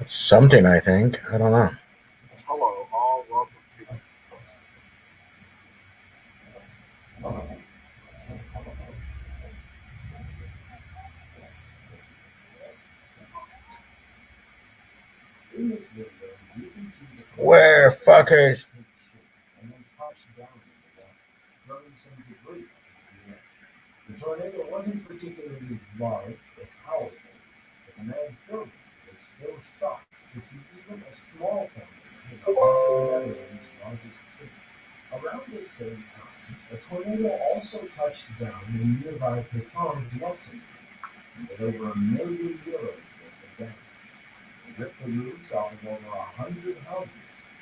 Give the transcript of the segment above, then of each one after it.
Something, I think. I don't know. Hello, all. Welcome to. In this video, you can see the Where fuckers? and then touch down in the water, throwing some debris. The tornado wasn't particularly large or powerful, but the man filming was still shocked to see even a small tornado hit the Netherlands' largest city. Around the same time, a tornado also touched down in nearby Pétange, Luxembourg, with over €1 million worth of damage. It ripped the roofs off of over 100 houses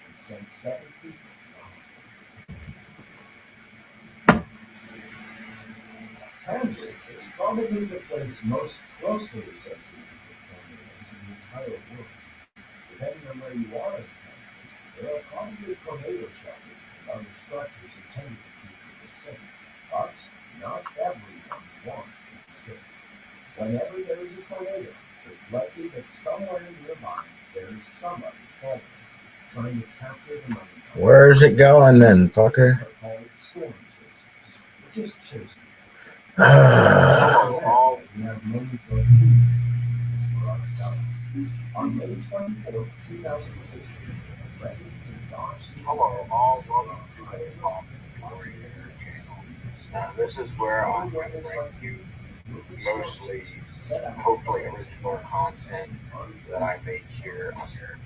and sent 7 people to the hospital. Kansas is probably the place most closely associated with tornadoes in the entire world. Depending on where you are in Kansas, there are probably tornado shelters and other structures intended to keep people safe, but not everyone wants to be safe. Whenever there is a tornado, it's likely that somewhere nearby there is somebody following, trying to capture the money. Where's it going then, fucker? Are called storm chasers, which is chasers. Hello, all. We have many for ourselves. On May 24th, 2016, residents in Dodge City. Hello, all. Welcome to the Talk Warrior channel. This is where I'm going to bring you mostly, hopefully, original content that I make here on here.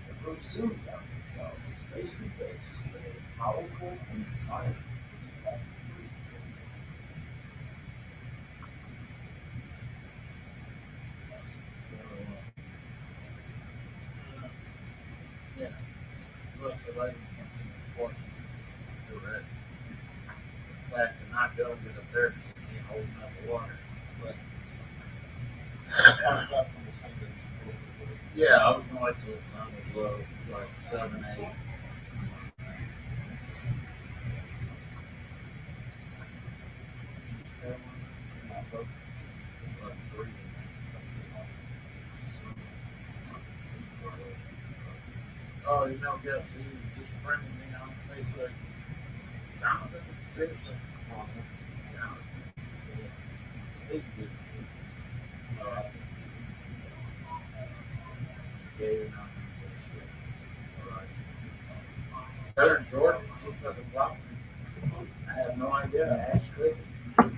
The group soon found themselves face to face with a powerful and violent. Looks like important to it. In fact, they're not going to get up there because they can't hold enough water. But yeah, I was going to wait till the sun was low, like 7, 8. Oh, you know, guess he was just friending me on Facebook. Jonathan Peterson. Yeah. He's good. David, Better than Jordan. He fucking blocked me. I had no idea. I asked Chris. Okay.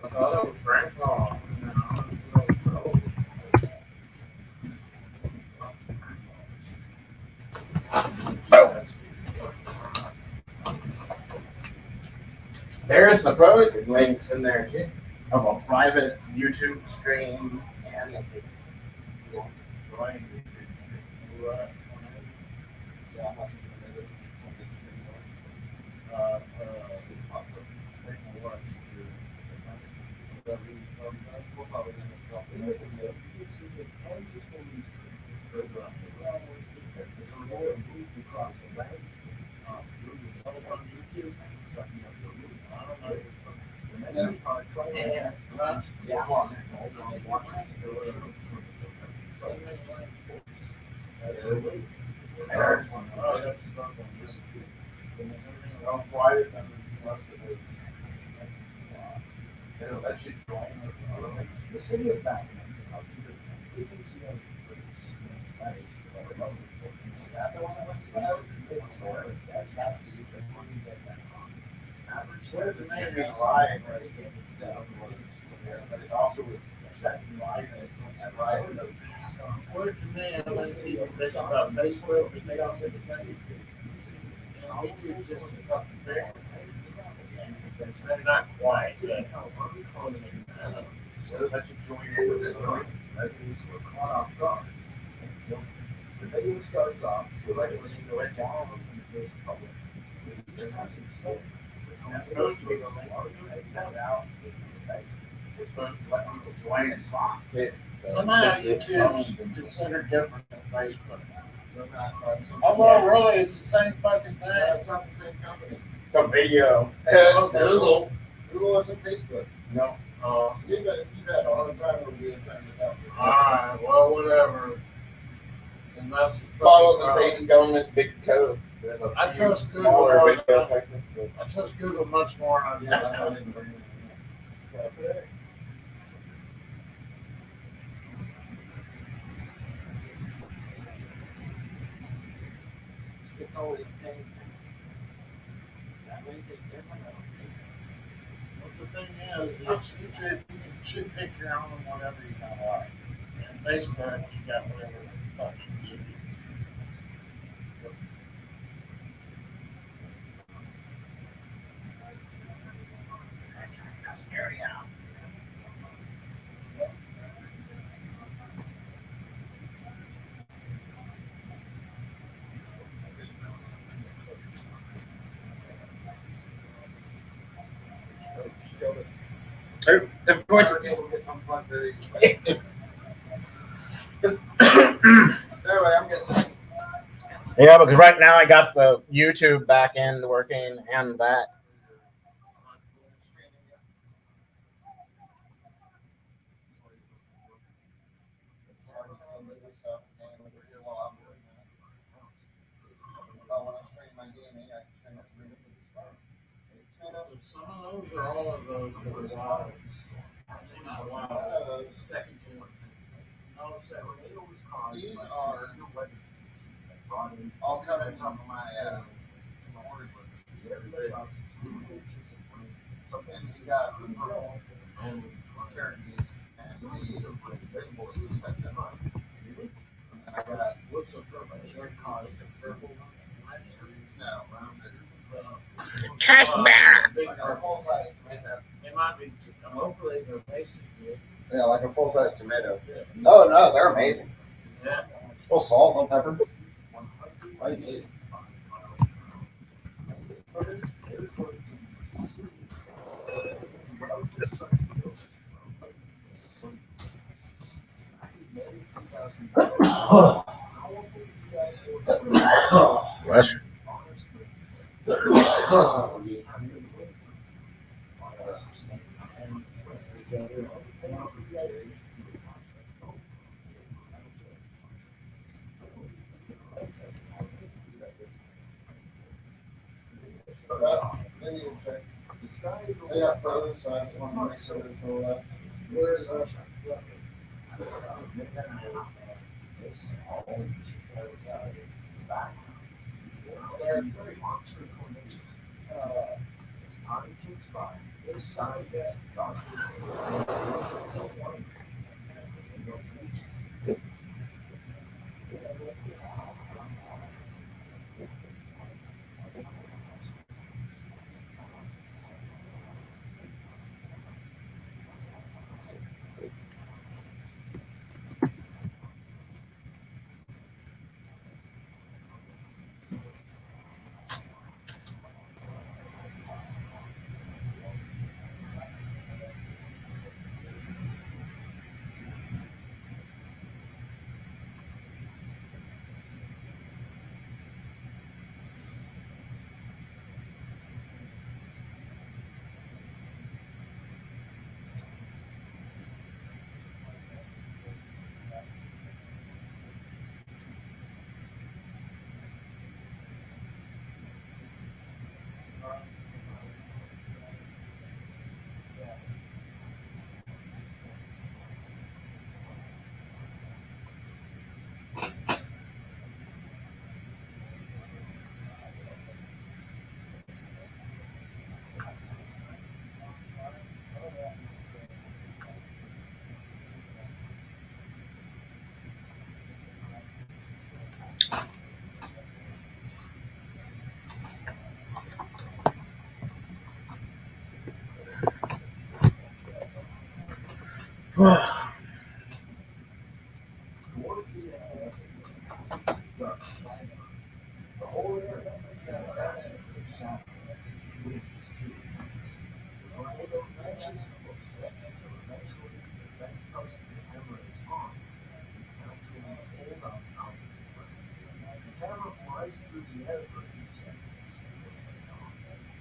I thought it was Frank Paul. There's supposed links in there too of a private YouTube stream and The city of Batman is where's the name being live, but it also was setting live and right. Where's the man that people think about Facebook and they don't get the thing? You know, just fucking fair. Not quite, but That should join in with it. residents were caught off guard. The video starts off with a down from the first public. It's supposed to be the link. It's supposed to let people join and talk. somehow YouTube's considered different than Facebook. Oh, well, really, it's the same fucking thing. It's not the same company. It's a video. Google. Google isn't Facebook. No. You've had a hard time over here trying to help. Alright, well, whatever. And that's Follow the same government big code. There's a I few trust Google smaller more big than code places, but- I trust Google much more than Yeah, that's what I didn't bring it. It's always pain. That makes it different. But the thing is, YouTube, you should pick your own whatever you don't like. And Facebook, you got whatever the fuck you do. Of course, We're able to get some fun very easily. Anyway, I'm getting this. Yeah, because right now I got the YouTube back end working and that. Some of those are all of those that are wild. They're not wild. Second to one. No, second. These are all cut on top of my and you got the purple Cherokees and the big boys. And I got What's the purple? Cherokee, the purple one? no. Cash bear. Big I got a purple. full size tomato. They might be, hopefully they're basic good. Yeah, like a full size tomato. Oh no, they're amazing. Yeah. A little salt, a little pepper. Right. Bless you. They got photos, so I just want to make sure there's no where's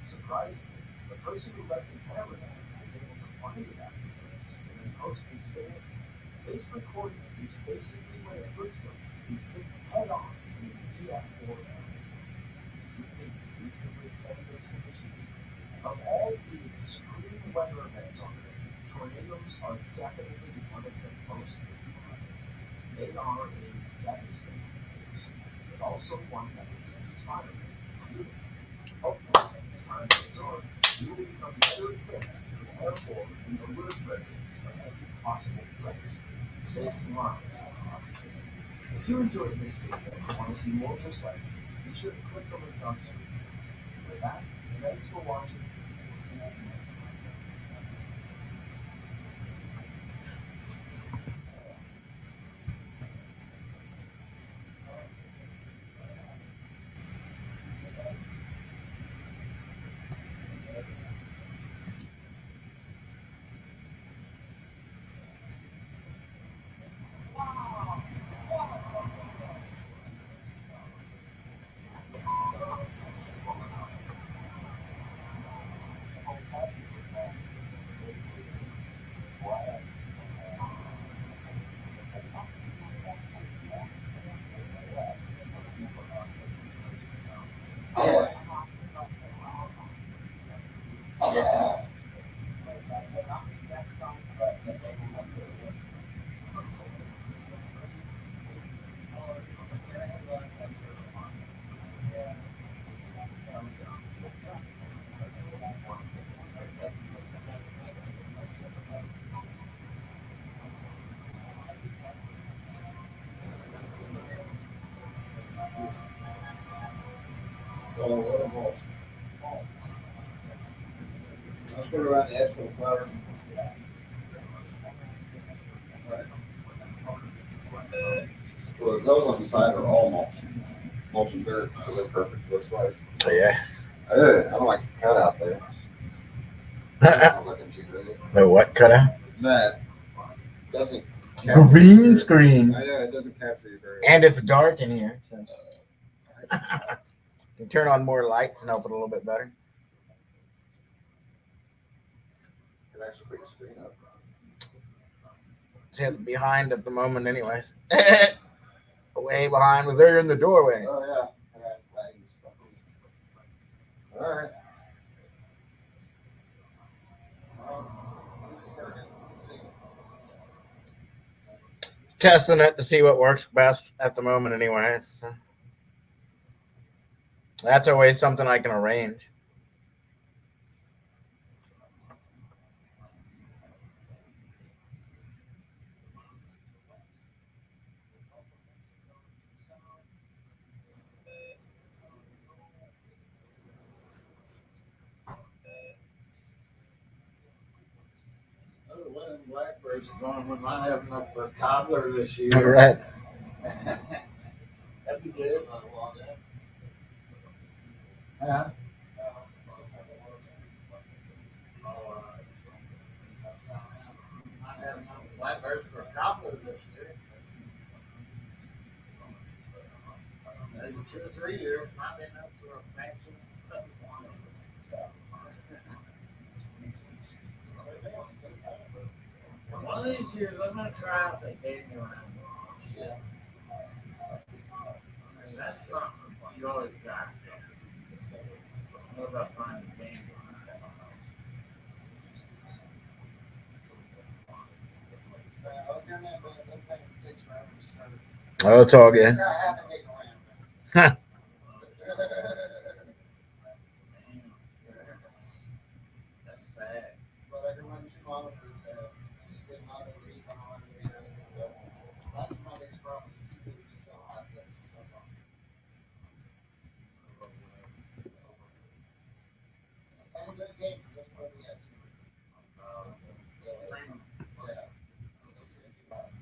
Surprisingly, the person who left the camera is able to find it afterwards, and then post this video. This recording is basically what it looks like. You hit head on in the EF4 area. You can withstand those conditions. Of all the extreme weather events on Earth, tornadoes are definitely one of the most important. They are a devastating force, but also one that is inspiring. Hopefully, as time goes on, you will become better equipped to prepare for and alert residents of every possible threats, saving lives in the process. If you enjoyed this video and want to see more just like it, be sure to click the link on screen. With that, thanks for watching. We'll see you next time. Let's put it around the edge for the flower. Well, those on the side are all mulch and dirt, so they're perfect. Looks like. Oh, yeah. I don't like the cutout there. It's not looking too good. No, what cutout? That doesn't. Green screen. I know it doesn't capture you very. And it's dark in here. So. You turn on more lights and open a little bit better. Can actually put your screen up. It's behind at the moment, anyways. Way behind was there in the doorway. Oh yeah. It's lagging stuff. All right. Testing it to see what works best at the moment, anyways. So. That's always something I can arrange. When blackbirds are going, we might have enough for a toddler this year. All right. That'd be good. Huh? Might have enough blackbirds for a toddler this year. Maybe 2 or 3 years, might be enough for a fancy. One of these years, I'm gonna try out that gaming around. Yeah. I mean, that's something you always got. What about finding games around? Oh, it's all good. Huh. That's sad. But I can run 2 monitors. Just get monitor read on all the videos and stuff. That's my biggest problem. Is he could be so hot that it's so hot. And a good game for just one yes. So, yeah. It's just gonna be loud.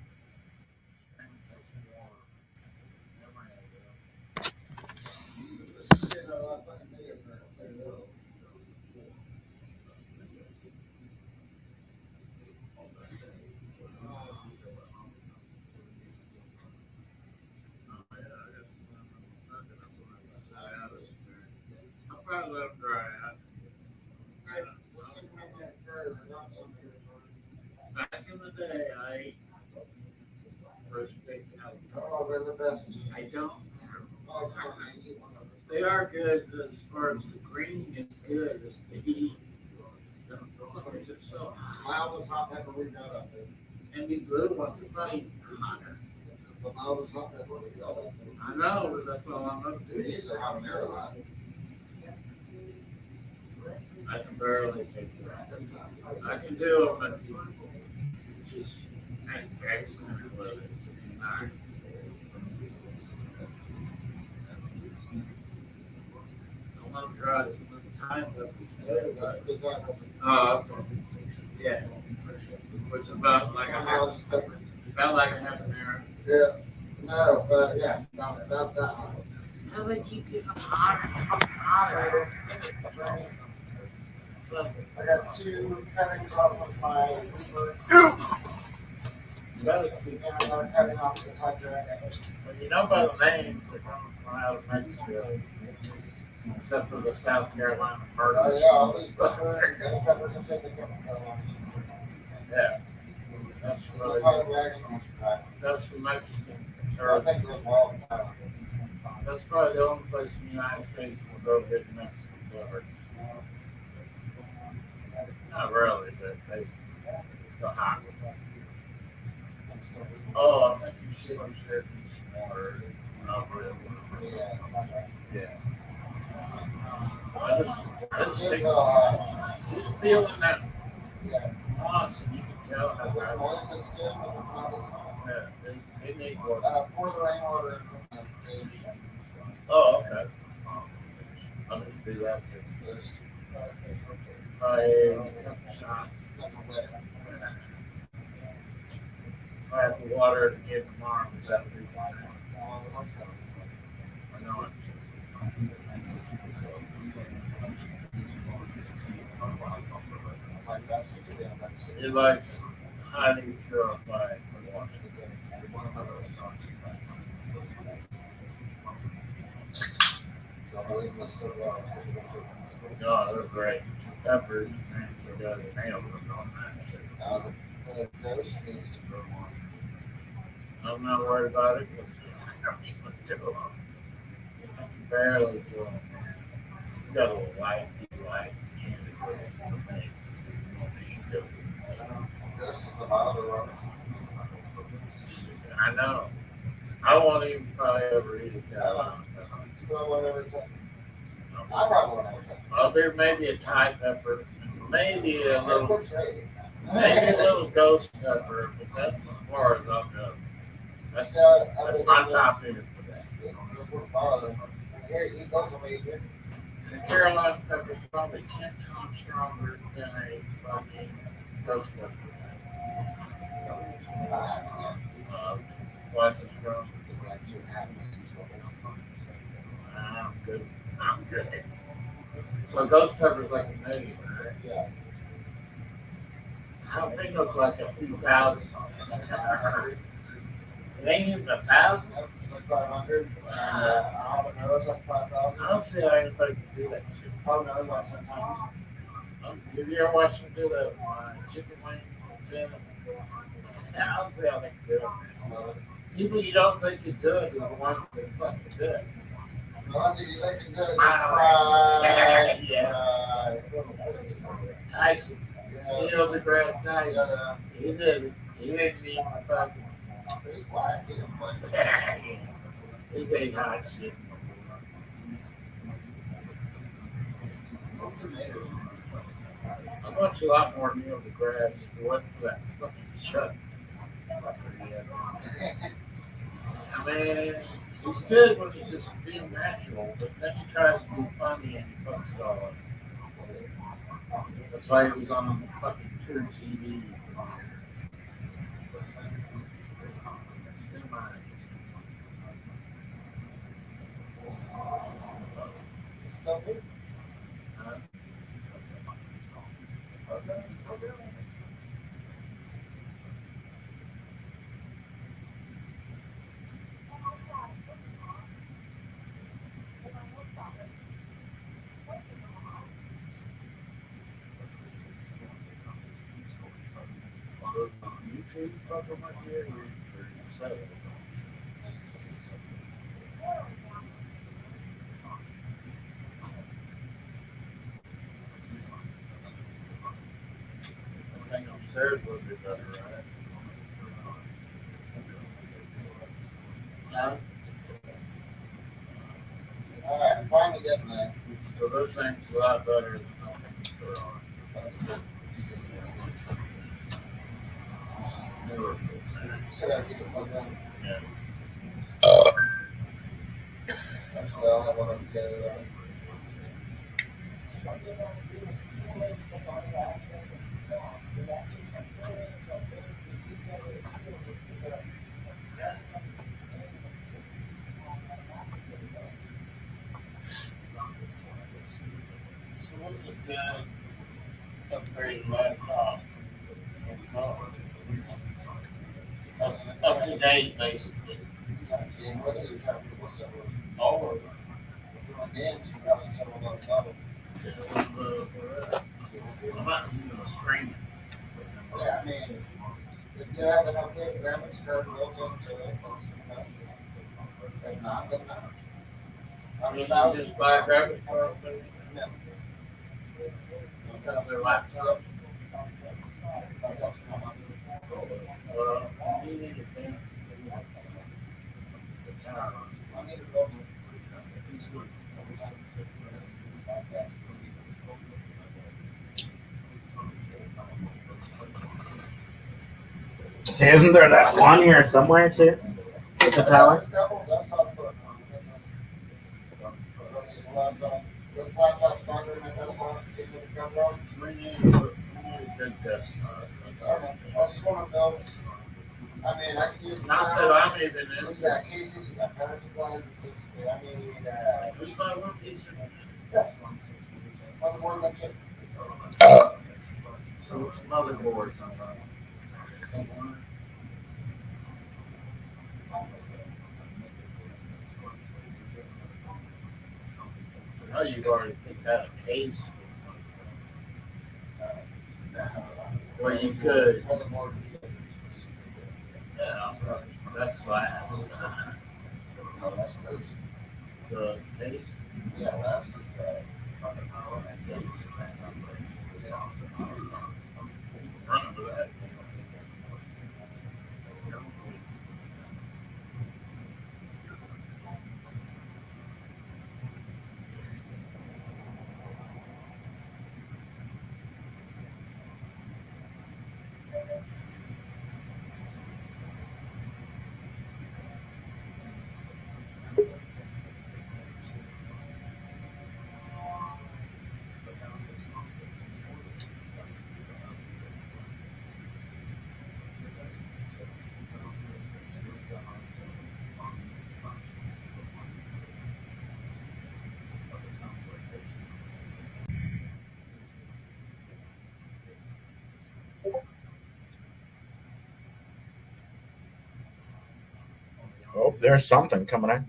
I'll probably let them dry out. We'll stick them in there for not some here. Back in the day, I ate roast big cow. Oh, they're the best. I don't. Oh, come on, man, eat one of those. They are good as far as the green is good. It's the heat. It's so hot. Mildest hot pepper we've got up there. And these little ones are probably hotter. It's the mildest hot pepper we've got up there. I know, but that's all I'm up to. These are habanero hot. I can barely take that. I can do them, but just excellent with it. I want to try some time pepper. That's the type of Oh, okay. Yeah. Which is about like the mildest pepper. a half an hour. Yeah. No, but yeah, about that hot. How they keep getting hotter. I got 2 cuttings off of my lever. Well, And I'm cutting off the top dragon. you know by the names, they're coming from out of Mexico. Except for the South Carolina Oh murder. yeah, all these peppers are taking the chemical. Yeah. That's The really top dragon ones are dry. that's the Mexican. I Or think those wild in Thailand. that's probably the only place in the United States will go get Mexican liver. Not really, but basically the hot. Oh, I think you should have shared some water. Yeah, that's right. Yeah. I just think, Well, just feeling that yeah, awesome, you can tell how if it's that moist, it's good, but it's not, it's not. yeah, they need water. Pour the rainwater in from the page. Oh, okay. I'll just do that too. There's A couple shots. nothing wet. I have the water to give tomorrow, is that be fine? It looks like I know it. like that's what you're doing. It likes highly purified water. So those must have, No, they're great. Peppers, man, so good. Nailed them on that shit. the dose needs to grow more. I'm not worried about it because I don't even do them. I can barely do them. You got a little light, This is the milder one. I know. I won't even probably ever eat it. Throw one every time. I probably won't ever touch Well, there may be a Thai pepper, maybe a it. little, Quick shade. maybe a little ghost pepper, but that's as far as I'll go. That's my top end for that. Here, eat those of me here. The Carolina pepper is probably 10 times stronger than a fucking ghost pepper. Twice as strong. I'm good. I'm good. So ghost pepper's like a million, right? Yeah. I think it's like a few thousand. It ain't even 1,000. It's like 500. Habanero's like 5,000. I don't see how anybody can do that shit. Habanero's about 10 times. Have you ever watched them do that chicken wing? Yeah. I don't see how they can do it. People you don't think can do it are the ones that fucking do it. The ones that you think can do it, just Yeah. fry. Tyson, Yeah. you know the grass Tyson. Yeah. He did it. He didn't even fucking. Pretty quiet. He didn't play. He ate hot shit. Those tomatoes. I watch a lot more Neil deGrasse. What that fucking shut? I mean, he's good when he's just being natural, but then he tries to be funny and he fucks it all up. That's why he was on fucking True TV. It's still good. Okay. He's fucking with you. So, I think upstairs would be better, right? No? Alright, I'm finally getting there. So this thing's a lot better than the one. Newer. So gotta keep it plugged in. Yeah. Actually, I'll have one of the, So what's a good upgraded laptop? Up to date, basically. game, whether you're trying to put stuff with, All of them. games, you got some of those others. I'm not using a screen. Yeah, I mean, if you have an updated graphics card built into it, if not, then not. I mean, you just buy a graphics card, Yeah. because their laptop. Laptop's not much. You need to think. The tower. I need to build it. See, isn't there that one here somewhere too? With the tower? This laptop's stronger than my desktop. We need a good desktop. I just want to build. I mean, I can use. Not that I'm even You in. got cases, you got power supplies, I mean, We buy one piece of motherboard, that's it. so it's motherboard. Oh, you've already picked out a case. Well, you could. Motherboard. Yeah, that's last. No, that's first. The case. Yeah, last is, Remember that. Oh, there's something coming in.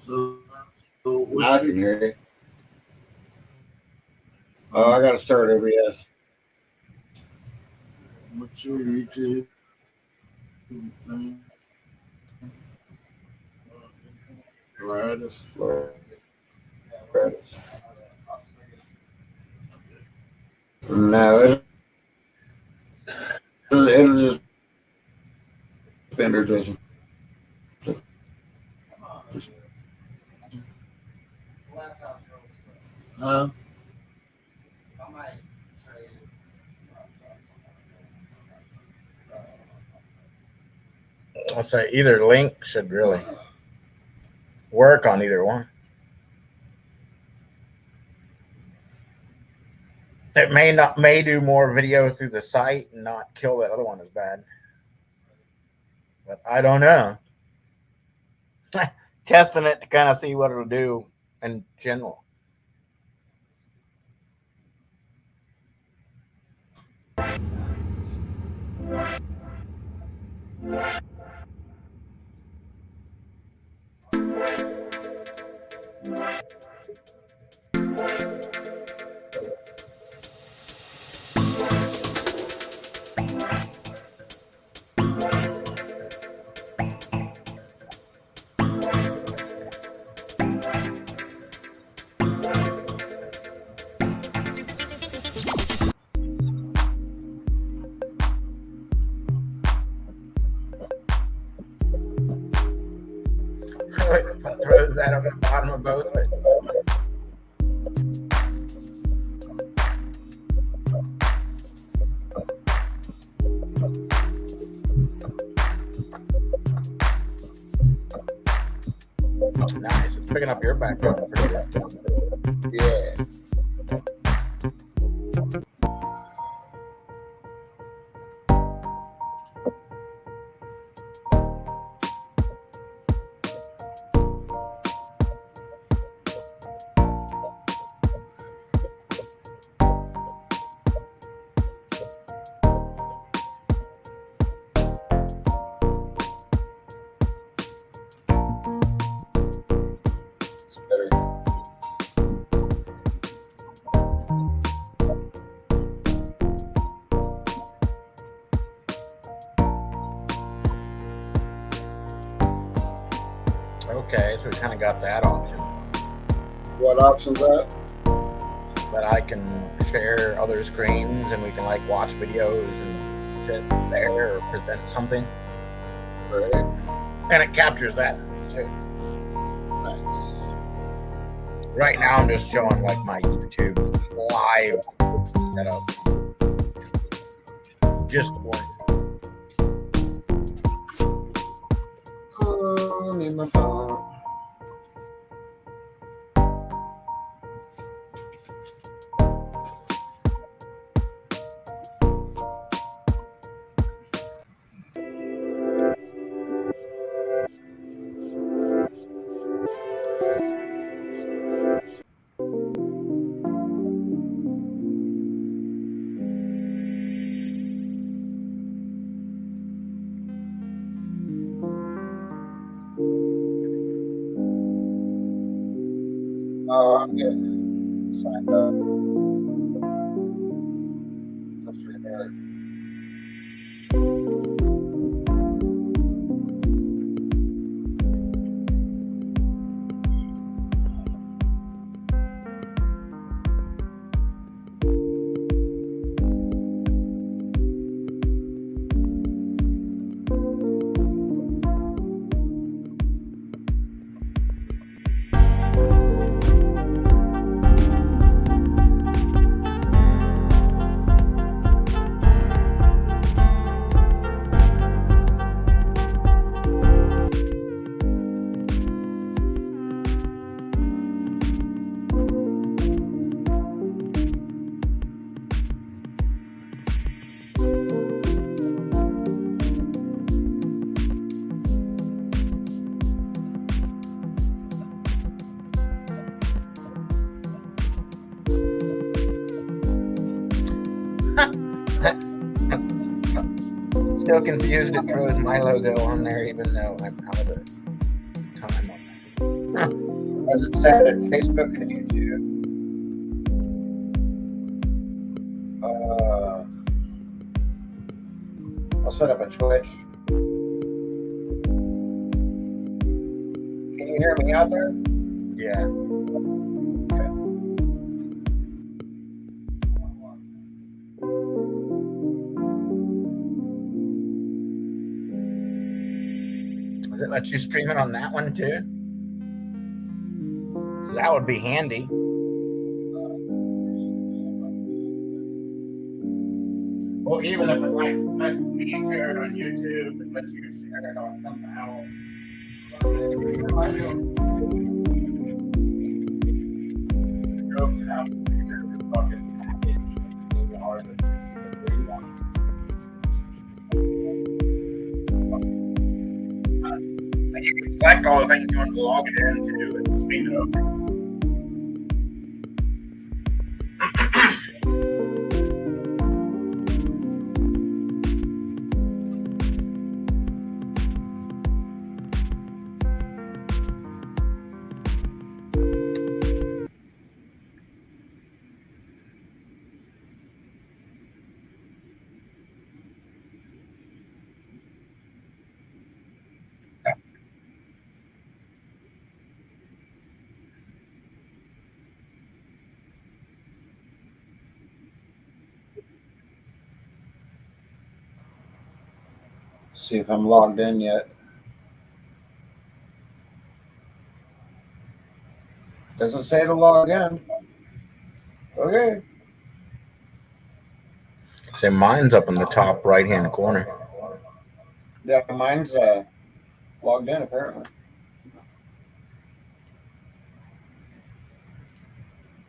So I can hear you. Oh, I got to start OBS. what's your YouTube thing? Gladys. No, it'll just Bender Jason. laptop's real slow. Huh? I might trade laptop. I'll say either link should really work on either one. It may do more video through the site and not kill that other one as bad. But I don't know. Testing it to kind of see what it'll do in general. throws that over the bottom of both of it. Nice. It's picking up your background pretty good. Yeah. It's better. Okay, so we kind of got that option. What option's that? That I can share other screens and we can like watch videos and sit there or present something. Right. And it captures that too. Nice. Right now I'm just showing like my YouTube live setup. Just one. Oh, I need my phone. Oh, I'm getting signed up. Let's revert. Still confused it throws my logo on there even though I'm out of the time on that. As it said at Facebook and YouTube. I'll set up a Twitch. Can you hear me out there? Yeah. Does it let you stream it on that one too? 'Cause that would be handy. Well, even if it like let me share it on YouTube and let you share it on something else. Go to that fucking package. It's really hard to read one. You can select all the things you want to log it into and speed it up. See if I'm logged in yet. Doesn't say to log in. Okay. Say mine's up in the top right hand corner. Yeah, mine's logged in apparently.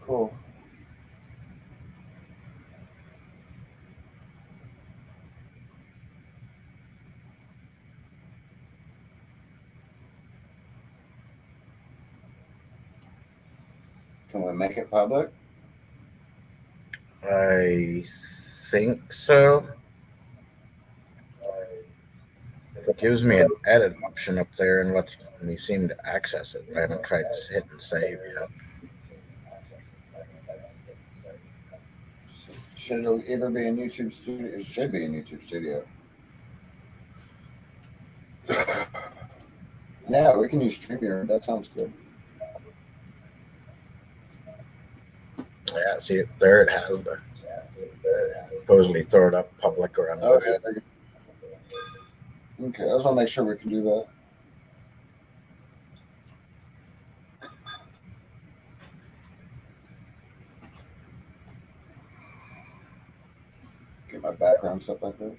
Cool. Can we make it public? I think so. It gives me an edit option up there and lets me seem to access it. I haven't tried hitting save yet. Should it either be in YouTube Studio? It should be in YouTube Studio. Yeah, we can use StreamYard. That sounds good. Yeah, see it there. It has the supposedly throw it up public or Okay. unlisted. Okay, I just want to make sure we can do that. Get my background set back up.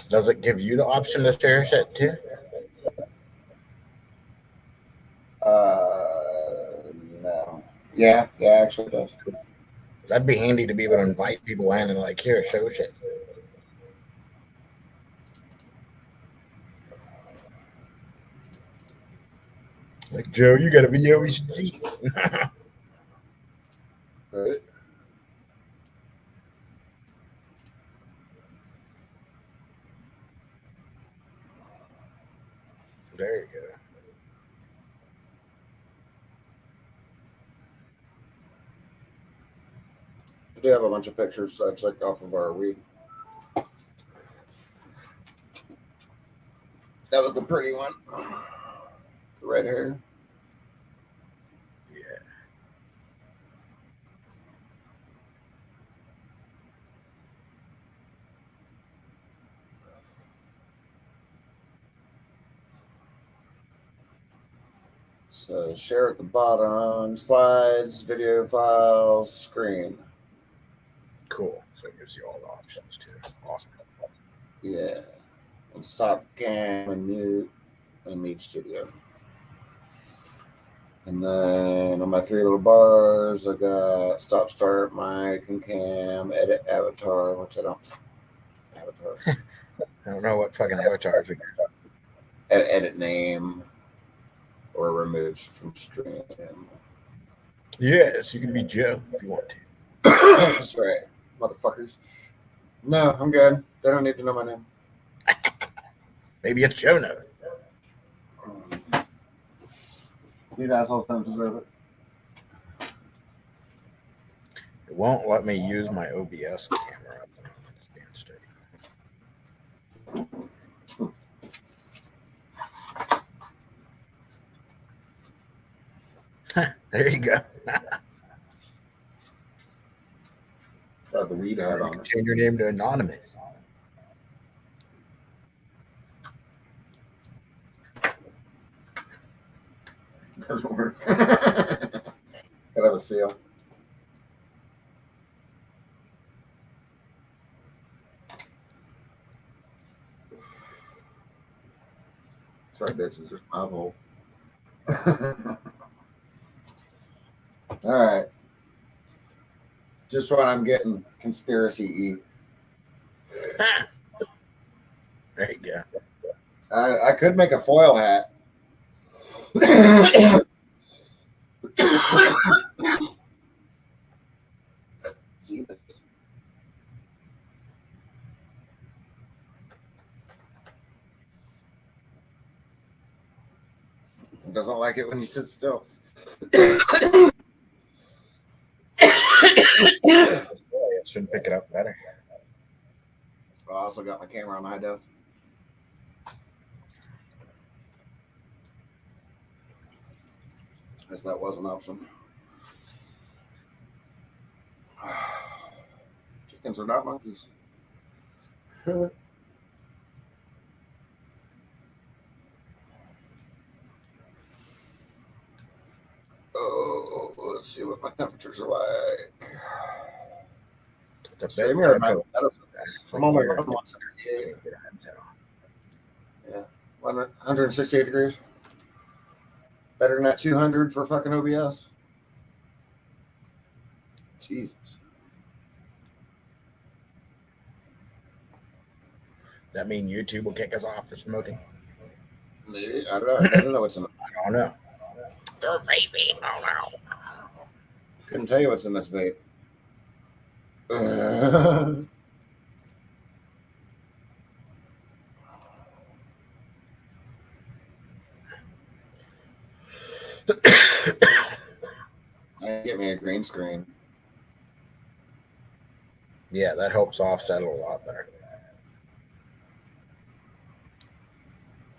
Does it give you the option to share shit too? No. Yeah, actually it does. That'd be handy to be able to invite people in and like, here, show shit. Like, Joe, you got a video we should see. Right. There you go. We do have a bunch of pictures I checked off of our week. That was the pretty one. The red hair. Yeah. So share at the bottom, slides, video files, screen. Cool. So it gives you all the options too. Awesome. Yeah. And stop cam and mute and lead studio. And then on my three little bars, I got stop, start, mic, and cam, edit avatar, which I don't. Avatar. I don't know what fucking avatars are. Edit name or removed from stream. Yes, you can be Joe if you want to. That's right, motherfuckers. No, I'm good. They don't need to know my name. Maybe it's Joe now. These assholes don't deserve it. It won't let me use my OBS camera. It's being sturdy. There you go. Got the weed hat You on can it. change your name to Anonymous. Doesn't work. Gotta have a seal. Sorry, bitches. There's my hole. All right. Just what I'm getting. Conspiracy E. There you go. I could make a foil hat. Jesus. Doesn't like it when you sit still. It should pick it up better. I also got my camera on high def. as that was an option. Chickens are not monkeys. Oh, let's see what my temperatures are like. It's a bit StreamYard might better. be better for this. I'm only running 168. Yeah, 168 degrees. Better than that 200 for fucking OBS. Jesus. That mean YouTube will kick us off for smoking? Maybe. I don't know. I don't know what's in it. I don't know. They're vaping. Oh no. Couldn't tell you what's in this vape. Get me a green screen. Yeah, that helps offset it a lot better.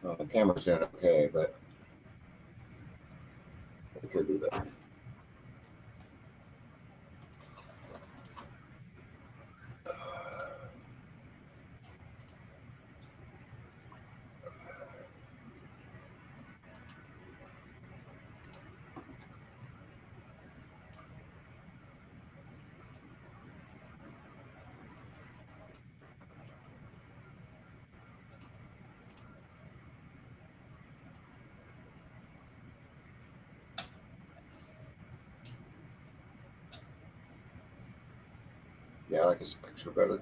Well, the camera's doing okay, but it could be better. Yeah, I like his picture better.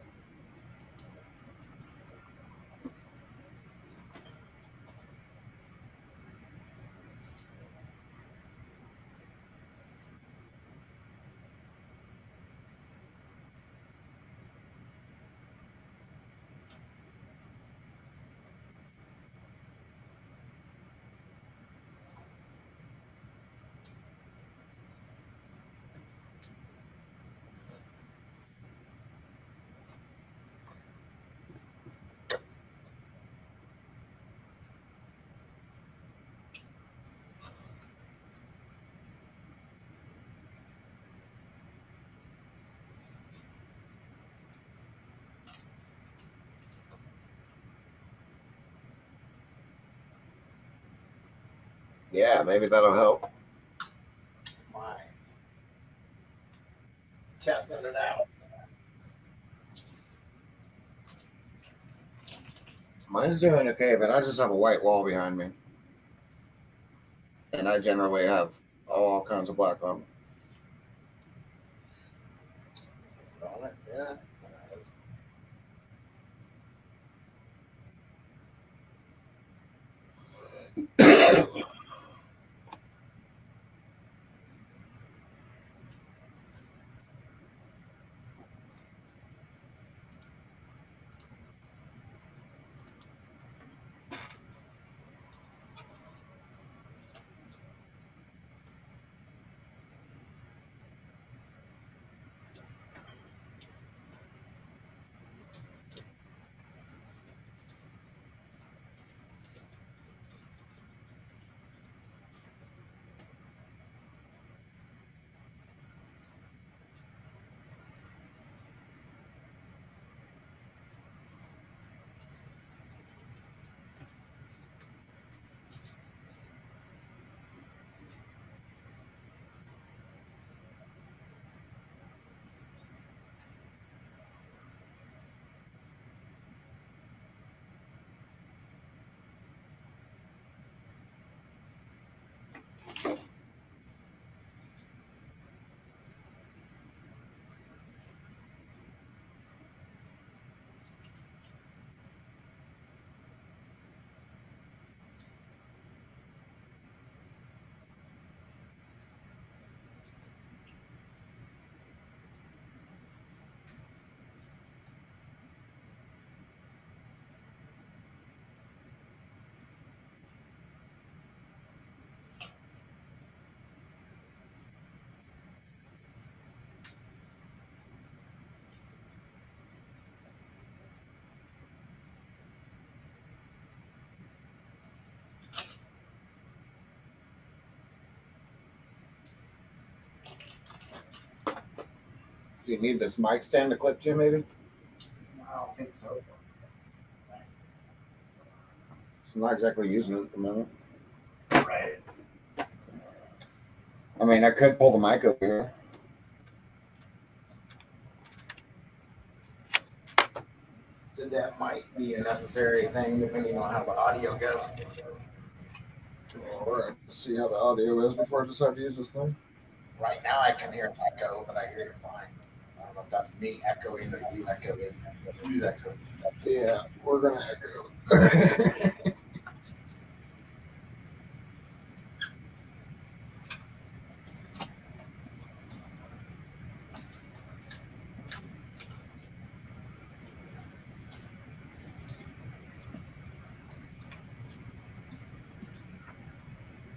Yeah, maybe that'll help. My testing it out. Mine's doing okay, but I just have a white wall behind me. And I generally have all kinds of black on. Yeah. Do you need this mic stand to clip to, maybe? I don't think so. So I'm not exactly using it at the moment. Right. I mean, I could pull the mic over here. So that might be a necessary thing depending on how the audio goes. All right, let's see how the audio is before I decide to use this thing. Right now I can hear an echo, but I hear it fine. I don't know if that's me echoing or you echoing. You echoing. Yeah, we're gonna echo.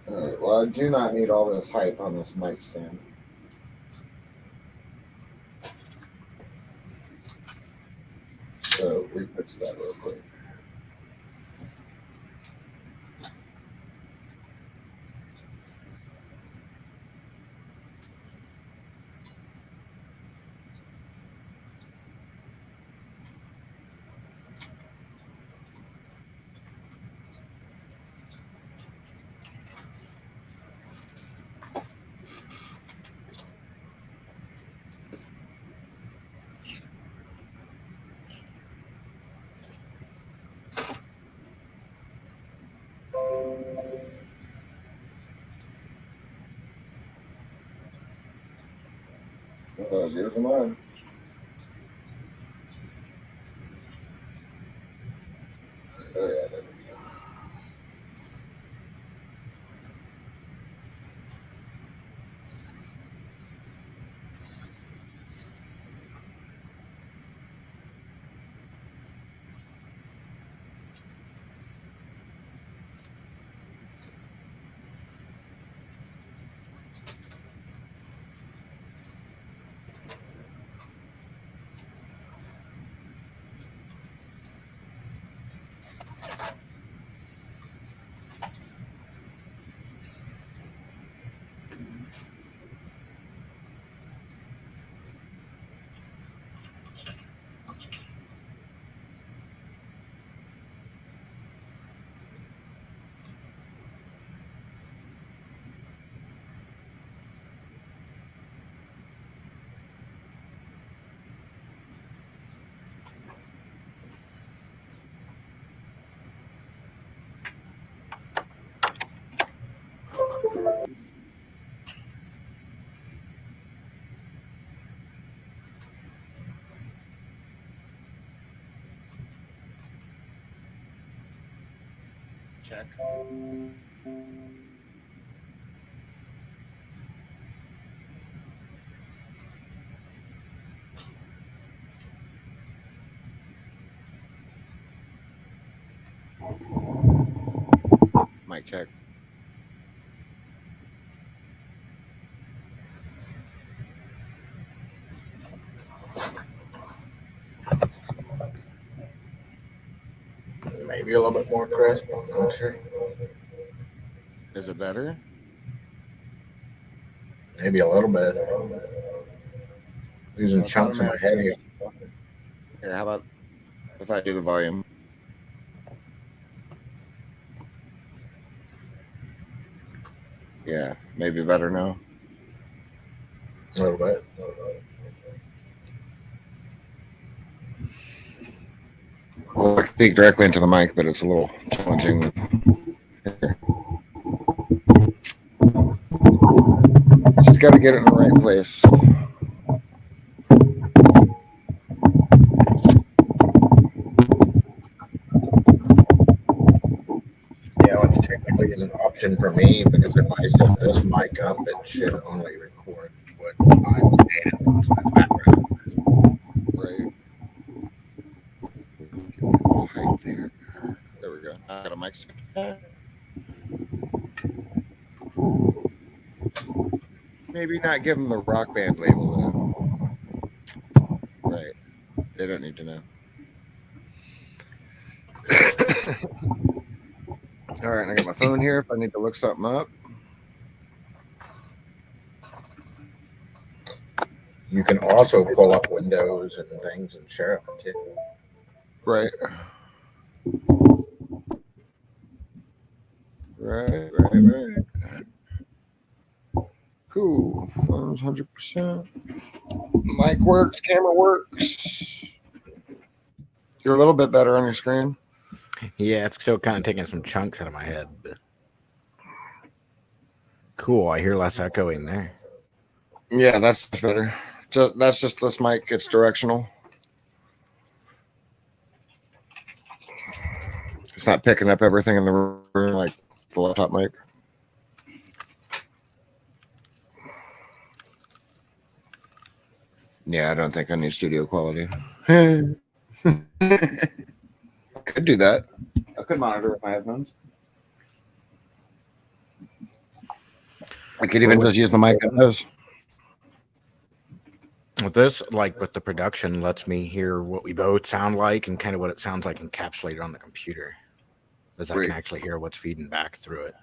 All right, well, I do not need all this height on this mic stand. So refix that real quick. Here's mine. Oh, yeah, there we go. Check. Mic check. Maybe a little bit more crisp. I'm not sure. Is it better? Maybe a little bit. Losing Well, it's chunks of my head here. Here, how about if I do the volume? Yeah, maybe better now. A little bit. Well, I can speak directly into the mic, but it's a little challenging. Just got to get it in the right place. Yeah, which technically is an option for me because if I set this mic up, it should only record what I'm saying in the background. Right. Get a little height there. There we go. I got a mic stand. Maybe not give them the Rock Band label though. Right. They don't need to know. All right, I got my phone here if I need to look something up. you can also pull up windows and things and share them too. Right. Right. Cool. Phone's 100%. Mic works. Camera works. You're a little bit better on your screen. Yeah, it's still kind of taking some chunks out of my head, but cool. I hear less echoing there. Yeah, that's much better. That's just this mic. It's directional. It's not picking up everything in the room like the laptop mic. Yeah, I don't think I need studio quality. I could do that. I could monitor with my headphones. I could even just use the mic on those. With this, like with the production, lets me hear what we both sound like and kind of what it sounds like encapsulated on the computer, as I Right. can actually hear what's feeding back through it.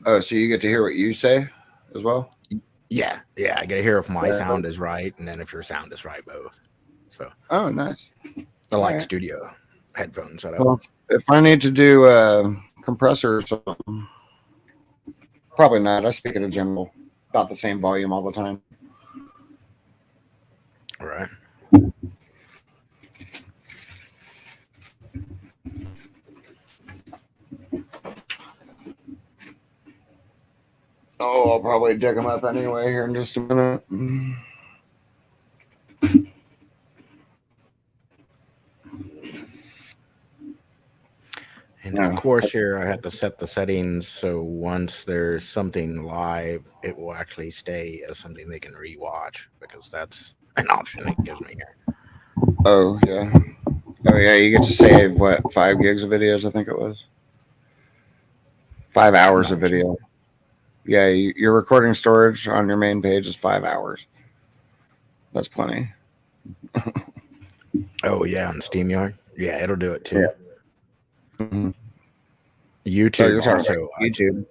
Oh, so you get to hear what you say as well? Yeah, I gotta hear if my Yeah. sound is right, and then if your sound is right, both. So Oh, nice. I like Alright. studio headphones setup. Well, if I need to do a compressor or something, probably not. I speak at a general, about the same volume all the time. All right. Oh, I'll probably dig them up anyway here in just a minute. And Yeah. of course, here I have to set the settings so once there's something live, it will actually stay as something they can rewatch, because that's an option it gives me here. Oh, yeah. Oh, yeah. You get to save, what, 5 gigs of videos, I think it was? 5 hours of video. Yeah, your recording storage on your main page is 5 hours. That's plenty. Oh yeah, on SteamYard. Yeah, it'll do it too. Mhm. YouTube Oh, you're talking also. about YouTube.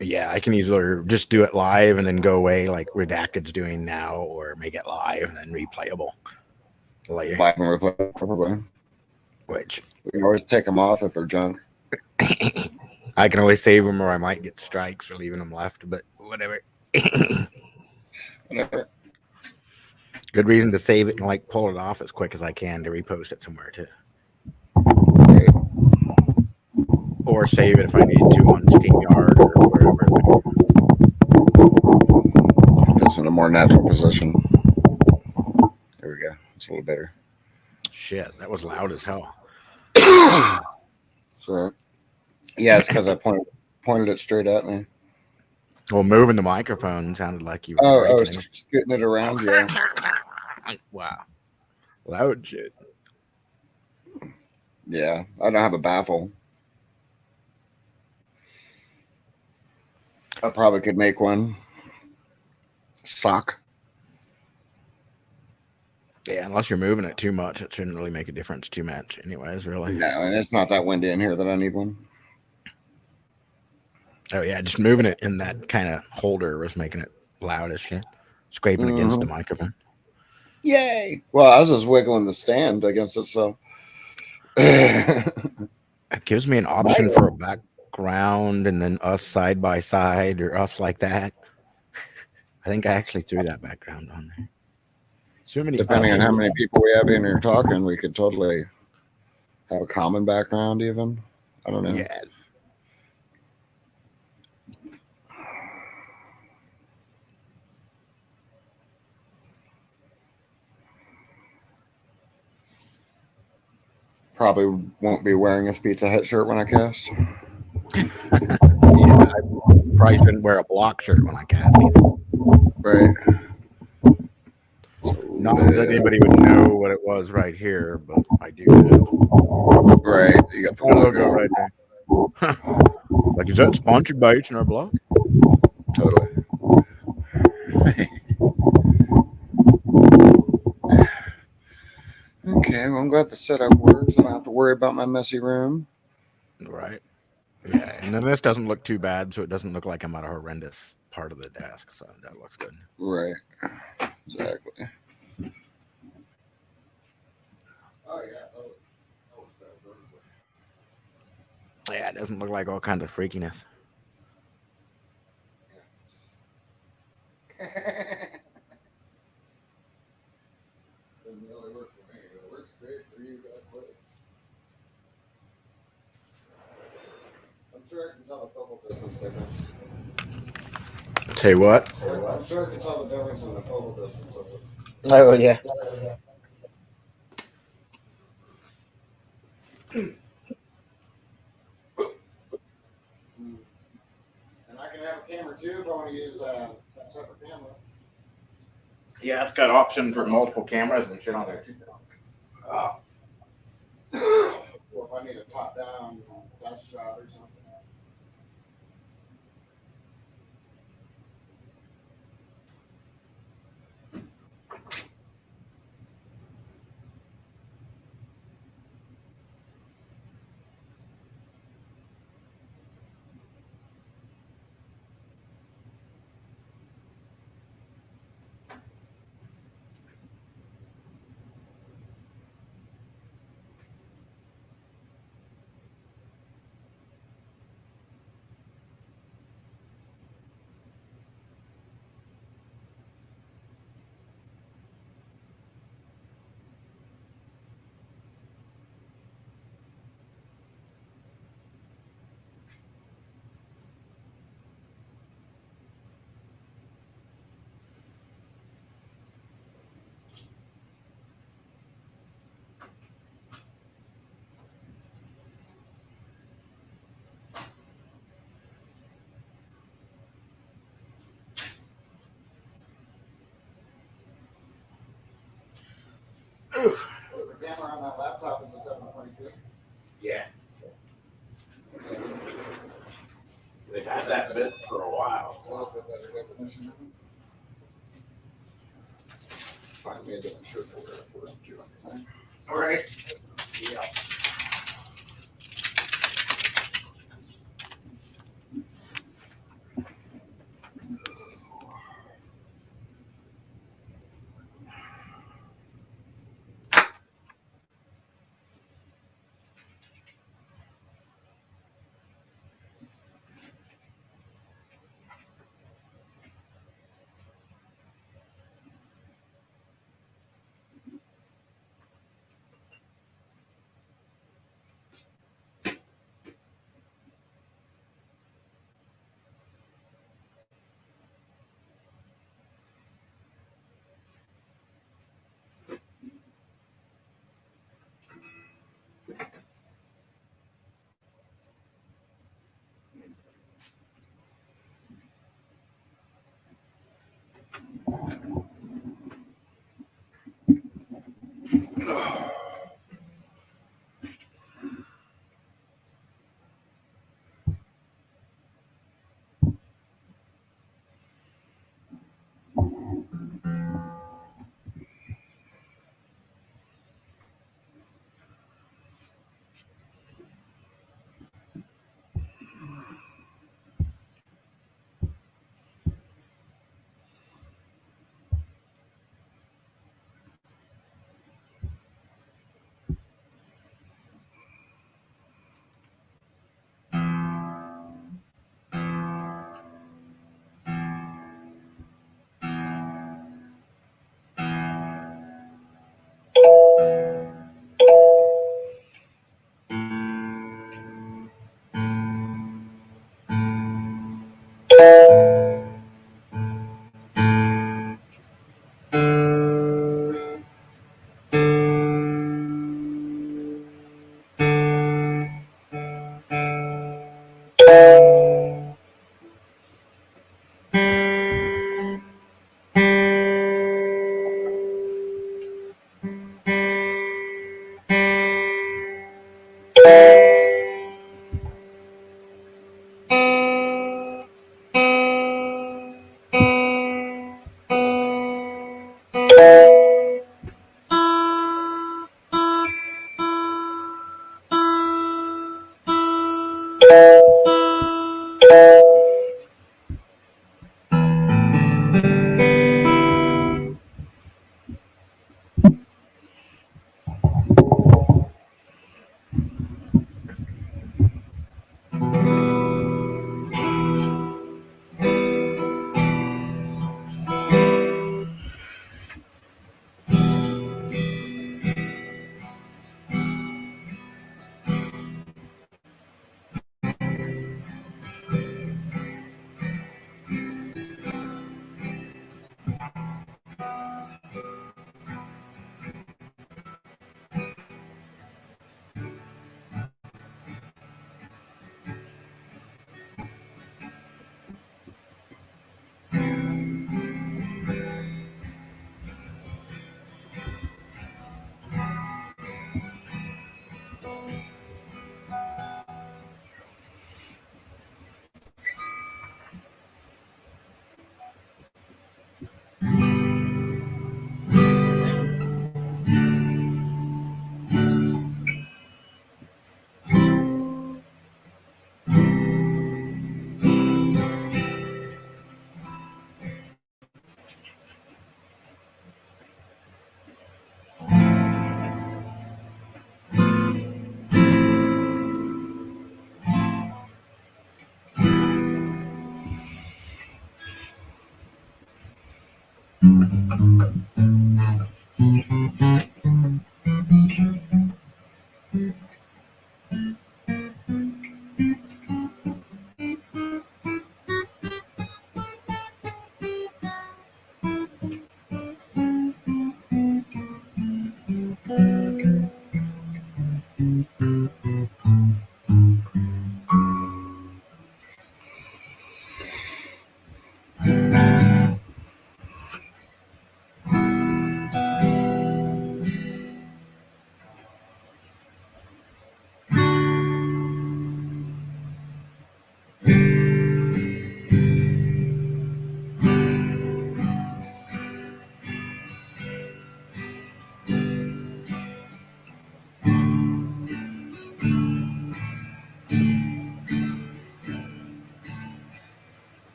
Yeah, I can either just do it live and then go away like Redacted's doing now, or make it live and then replayable later. Live and replay, probably. Which We can always take them off if they're junk. I can always save them, or I might get strikes for leaving them left, but whatever. Whatever. Good reason to save it and like pull it off as quick as I can to repost it somewhere too. Right. Or save it if I need to on SteamYard or wherever. Put this in a more natural position. There we go. It's a little better. Shit, that was loud as hell. So, yeah, it's because I pointed it straight at me. Well, moving the microphone sounded like you were Oh, breaking it. scooting it around. Yeah. Wow. Loud shit. Yeah. I don't have a baffle. I probably could make one. Sock. Yeah, unless you're moving it too much, it shouldn't really make a difference too much anyways, really. No, and it's not that windy in here that I need one. Oh yeah, just moving it in that kind of holder was making it loud as shit. Scraping against the microphone. Yay! Well, I was just wiggling the stand against it, so. It gives me an option for a background and then us side by side or us like that. I think I actually threw that background on there. So many Depending on options. how many people we have in here talking, we could totally have a common background, even. I don't know. Yeah. Probably won't be wearing this Pizza Hut shirt when I cast. Yeah, I probably shouldn't wear a block shirt when I cast either. Right. Not that anybody would know what it was right here, but I do know. Right. You got the Logo logo. right there. Like, is that sponsored by H&R Block? Totally. Okay, well, I'm glad the setup works. I don't have to worry about my messy room. Right. Yeah, and then this doesn't look too bad, so it doesn't look like I'm at a horrendous part of the desk. So that looks good. Right. Exactly. Oh, yeah. Oh, that was Yeah, it doesn't look like all kinds of freakiness. Doesn't really work for me, but it works great for you guys. I'm sure I can tell the focal distance difference. Say what? I'm sure I can tell the difference in the focal distance of it. Oh yeah. And I can have a camera too if I want to use a separate camera. Yeah, it's got options for multiple cameras and shit on there too. Or if I need a top-down dust shot or something. The camera on that laptop is a 722. Yeah, they've had that bit for a while. A little bit better definition. Find me a different shirt for it if we're doing anything. All right. Yeah.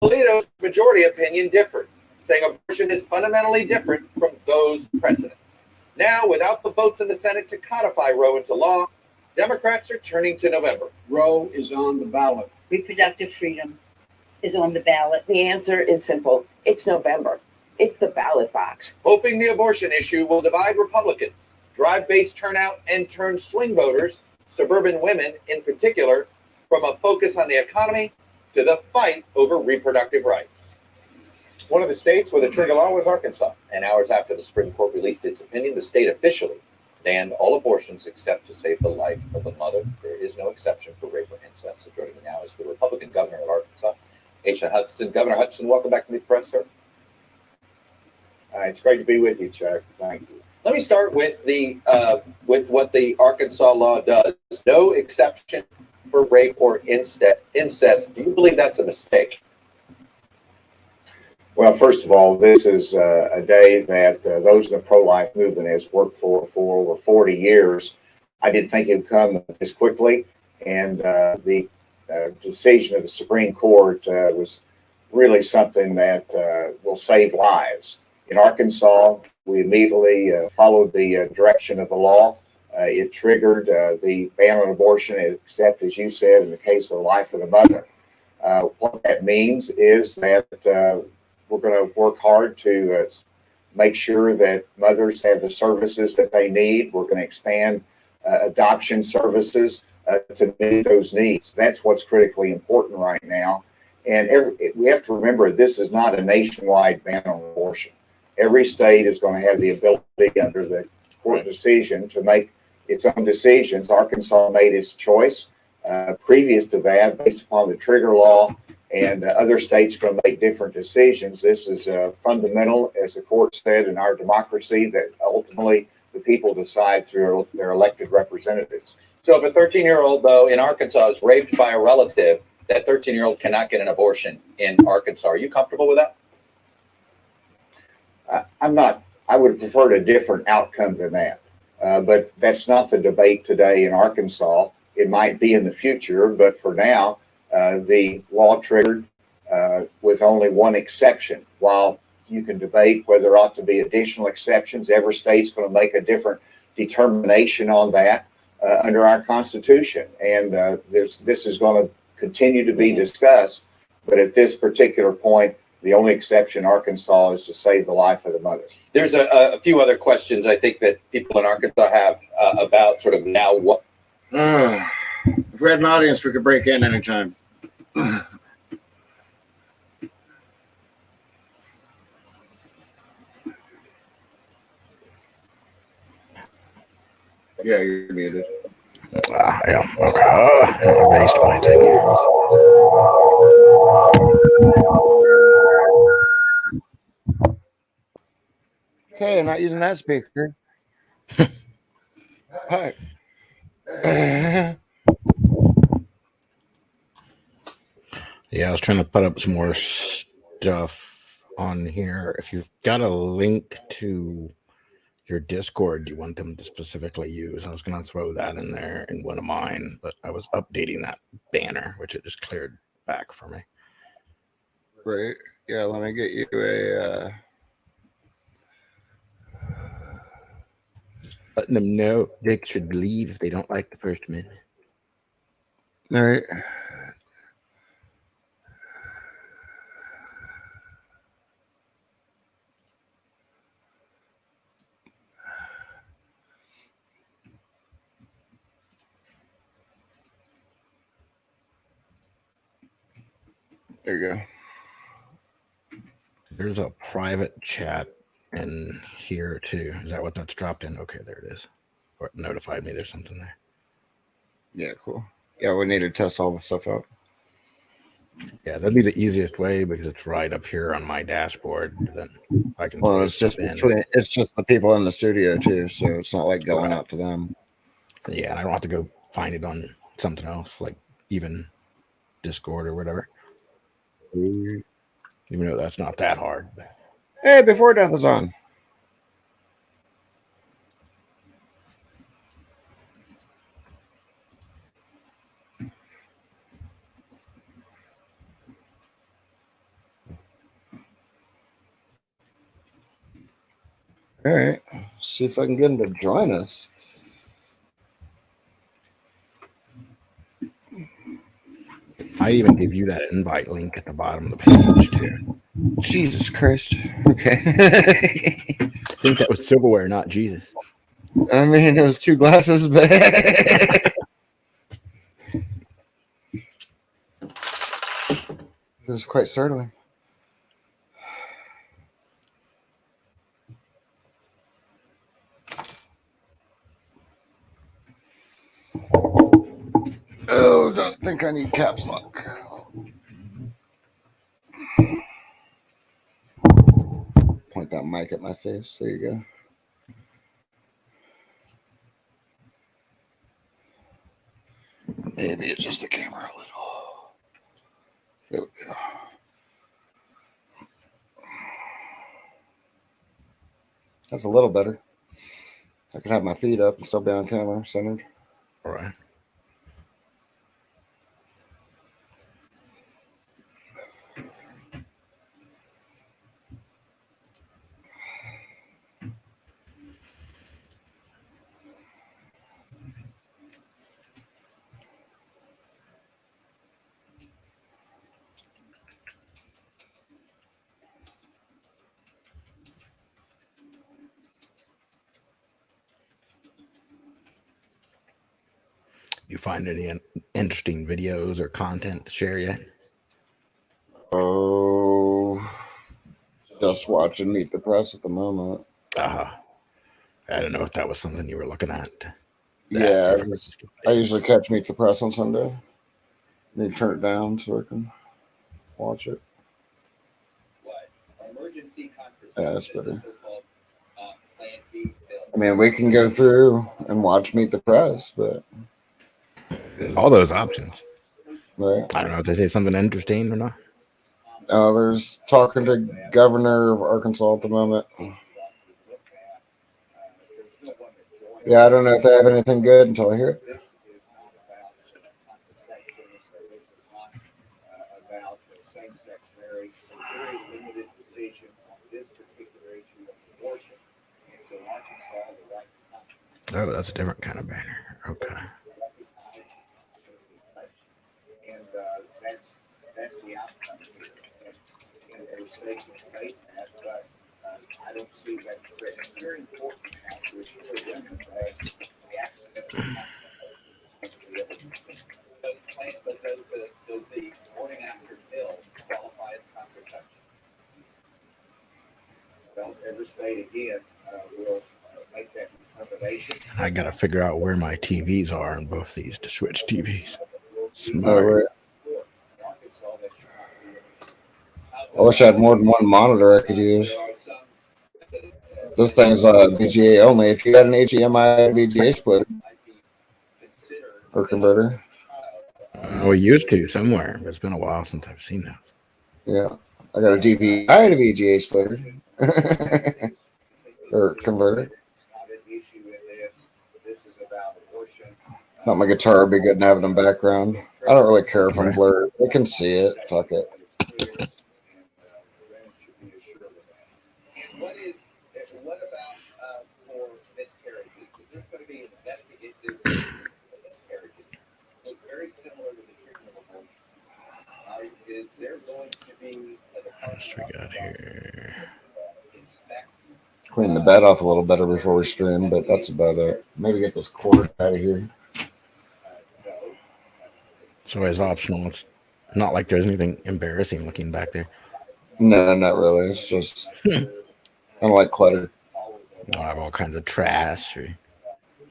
Alito's majority opinion differed, saying abortion is fundamentally different from those precedents. Now, without the votes in the Senate to codify Roe into law, Democrats are turning to November. Roe is on the ballot. Reproductive freedom is on the ballot. The answer is simple. It's November. It's the ballot box. Hoping the abortion issue will divide Republicans, drive base turnout, and turn swing voters, suburban women in particular, from a focus on the economy to the fight over reproductive rights. One of the states with a trigger law was Arkansas, and hours after the Supreme Court released its opinion, the state officially banned all abortions except to save the life of the mother. There is no exception for rape or incest. So joining me now is the Republican governor of Arkansas, Asa Hutchinson. Governor Hutchinson, welcome back to Meet the Press, sir. It's great to be with you, Chuck. Thank you. Let me start with with what the Arkansas law does. No exception for rape or incest. Do you believe that's a mistake? Well, first of all, this is a day that those in the pro-life movement has worked for over 40 years. I didn't think it would come this quickly, and the decision of the Supreme Court was really something that will save lives. In Arkansas, we immediately followed the direction of the law. It triggered the ban on abortion, except, as you said, in the case of the life of the mother. What that means is that we're going to work hard to make sure that mothers have the services that they need. We're going to expand adoption services to meet those needs. That's what's critically important right now. And we have to remember, this is not a nationwide ban on abortion. Every state is going to have the ability under the court decision to make its own decisions. Arkansas made its choice previous to that based upon the trigger law, and other states are going to make different decisions. This is fundamental, as the court said, in our democracy, that ultimately the people decide through their elected representatives. So if a 13-year-old, though, in Arkansas is raped by a relative, that 13-year-old cannot get an abortion in Arkansas. Are you comfortable with that? I'm not. I would have preferred a different outcome than that. But that's not the debate today in Arkansas. It might be in the future, but for now, the law triggered with only one exception. While you can debate whether there ought to be additional exceptions, every state's going to make a different determination on that under our Constitution. And this is going to continue to be discussed. But at this particular point, the only exception in Arkansas is to save the life of the mother. There's a few other questions I think that people in Arkansas have about sort of now what. If we had an audience, we could break in anytime. Yeah, you're muted. Yeah. Okay. I erased my thing here. Okay, not using that speaker. Hi. Yeah, I was trying to put up some more stuff on here. If you've got a link to your Discord you want them to specifically use, I was going to throw that in there in one of mine, but I was updating that banner, which it just cleared back for me. Right. Yeah, let me get you a... Letting them know they should leave if they don't like the First Amendment. All right. There you go. There's a private chat in here too. Is that what that's dropped in? Okay, there it is. Or it notified me there's something there. Yeah, cool. Yeah, we need to test all the stuff out. Yeah, that'd be the easiest way because it's right up here on my dashboard. Then I can. Well, it's just the people in the studio too, so it's not like going out to them. Yeah, and I don't have to go find it on something else, like even Discord or whatever. Even though that's not that hard. But. Hey, Before Death is on. All right. See if I can get him to join us. I even give you that invite link at the bottom of the page too. Jesus Christ. Okay. I think that was silverware, not Jesus. I mean, it was 2 glasses, but it was quite startling. Oh, don't think I need caps lock. Point that mic at my face. There you go. Maybe adjust the camera a little. There we go. That's a little better. I can have my feet up and still be on camera centered. All right. You find any interesting videos or content to share yet? Oh, just watching Meet the Press at the moment. I don't know if that was something you were looking at. Yeah, I usually catch Meet the Press on Sunday. Need to turn it down so I can watch it. Yeah, that's better. I mean, we can go through and watch Meet the Press, but all those options. Right. I don't know if they say something interesting or not. There's talking to Governor of Arkansas at the moment. Yeah, I don't know if they have anything good until I hear it. Oh, that's a different kind of banner. Okay. And that's the outcome here. And there's things to debate that, but I don't see that's correct. It's very important now to assure women that the access to does the morning after pill qualify as contraception? Well, every state again will make that determination. I got to figure out where my TVs are on both these to switch TVs. Right. I wish I had more than one monitor I could use. This thing's VGA only. If you had an HDMI VGA splitter or converter. We used to somewhere, but it's been a while since I've seen that. Yeah. I got a DVI and a VGA splitter. Or converter. Thought my guitar would be good in having in the background. I don't really care if I'm blurred. They can see it. Fuck it. What about for miscarriages? Is this going to be investigated miscarriages? It's very similar to the treatment of abortion. Is there going to be What we got here? Clean the bed off a little better before we stream, but that's about it. Maybe get this cord out of here. So it's optional. It's not like there's anything embarrassing looking back there. No, not really. It's just I don't like clutter. I have all kinds of trash.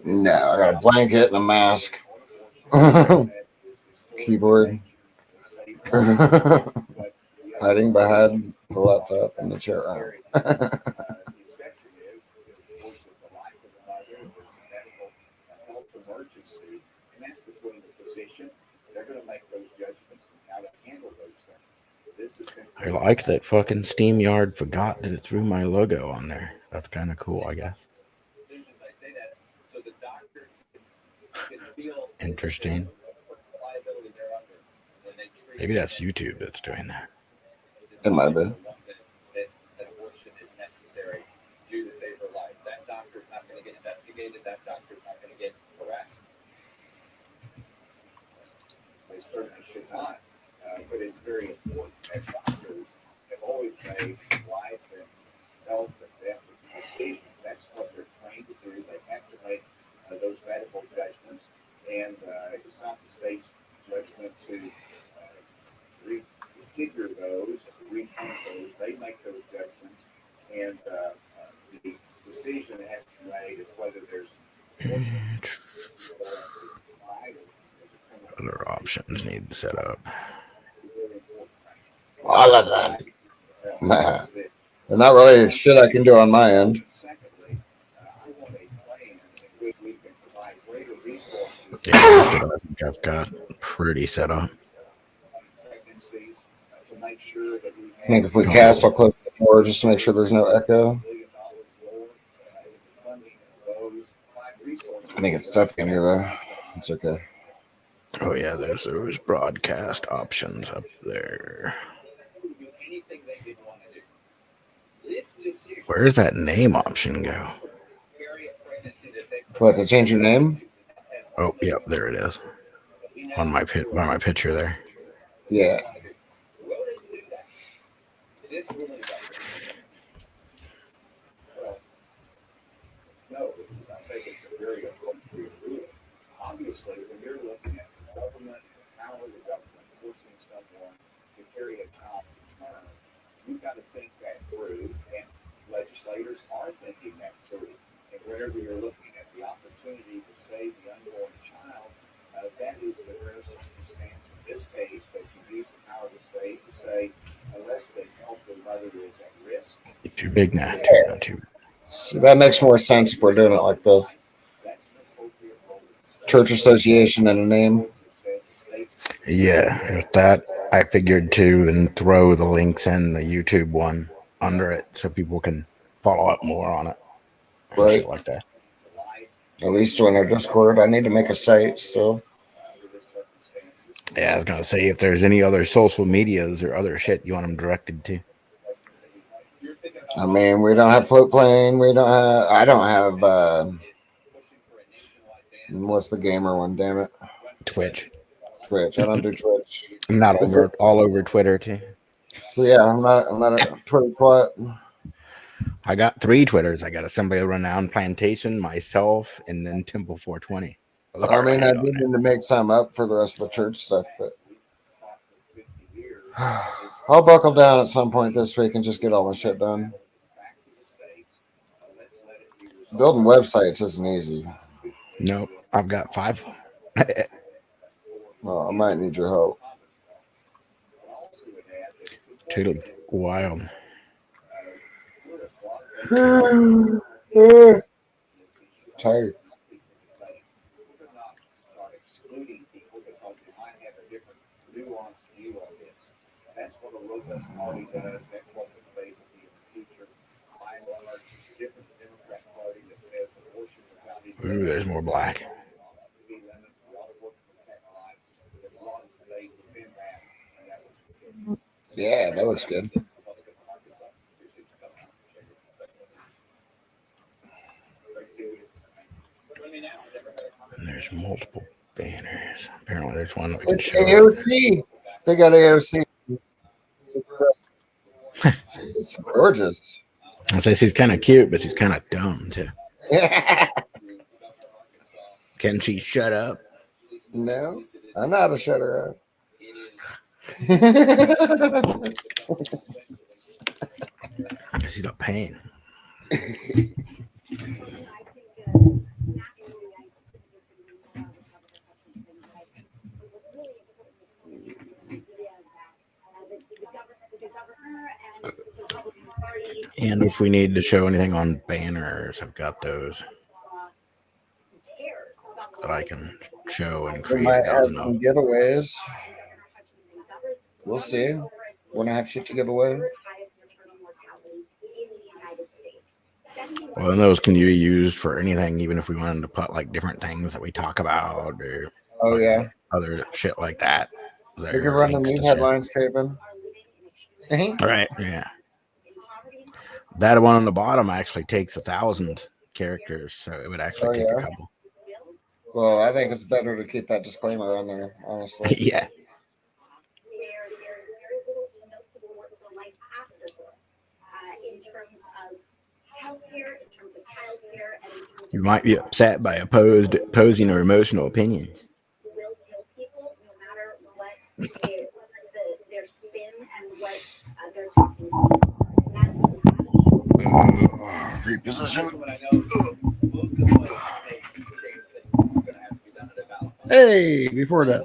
No, I got a blanket and a mask. Keyboard. Hiding behind the laptop and the chair. I like that fucking SteamYard forgot that it threw my logo on there. That's kind of cool, I guess. Interesting. Maybe that's YouTube that's doing that. It might be. That's what they're trained to do. They have to make those medical judgments, and it's not the state's judgment to refigure those, reprint those. They make those judgments, and the decision that has to be made is whether there's Other options need set up. I love that. Nah, there's not really shit I can do on my end. Yeah, I think I've got pretty set up. I think if we cast, I'll close the door just to make sure there's no echo. I think it's stuffy in here though. It's okay. Oh yeah, there's those broadcast options up there. Where's that name option go? What, to change your name? Oh, yep, there it is. On my by my picture there. Yeah. Obviously, when you're looking at the government, how the government forcing someone to carry a child to term, you've got to think that through, and legislators are thinking that through. And whenever you're looking at the opportunity to save the unborn child, that is the rare circumstance in this case that you use the power of the state to say, unless the health of the mother is at risk. Too big now. Too. See, that makes more sense if we're doing it like this. Church association and a name. Yeah, with that, I figured to then throw the links in the YouTube one under it so people can follow up more on it. Right. Shit like that. At least join our Discord. I need to make a site still. Yeah, I was gonna say if there's any other social medias or other shit you want them directed to. I mean, we don't have float plane. We don't have. I don't have. What's the gamer one? Damn it. Twitch. Twitch. I don't do Twitch. I'm not all over Twitter too. Yeah, I'm not a Twitter twat. I got 3 Twitters. I got Assembly Renowned Plantation, myself, and then Temple 420. I mean, I do need to make some up for the rest of the church stuff, but I'll buckle down at some point this week and just get all my shit done. Building websites isn't easy. Nope, I've got 5. Well, I might need your help. Totally wild. Tired. That's what a robust party does. That's what the debate will be in the future. By and large, it's different than the Democrat Party that says abortion without Ooh, there's more black. Yeah, that looks good. And there's multiple banners. Apparently, there's one that we can It's show. AOC. They got AOC. It's gorgeous. I say she's kind of cute, but she's kind of dumb too. Can she shut up? No, I know how to shut her up. She's a pain. And if we need to show anything on banners, I've got those that I can show and We create. might have some giveaways. We'll see. When I have shit to give away. Well, and those can be used for anything, even if we wanted to put like different things that we talk about or Oh yeah, other shit like that. we can run the news headlines, Fabian. All right, yeah. That one on the bottom actually takes 1,000 characters, so it would actually take a couple. Well, I think it's better to keep that disclaimer on there, honestly. Yeah. In terms of healthcare, in terms of child You might be upset by opposing or emotional opinions. will kill people no matter what their spin and what they're talking about. And that's what Reposition. Hey, before that.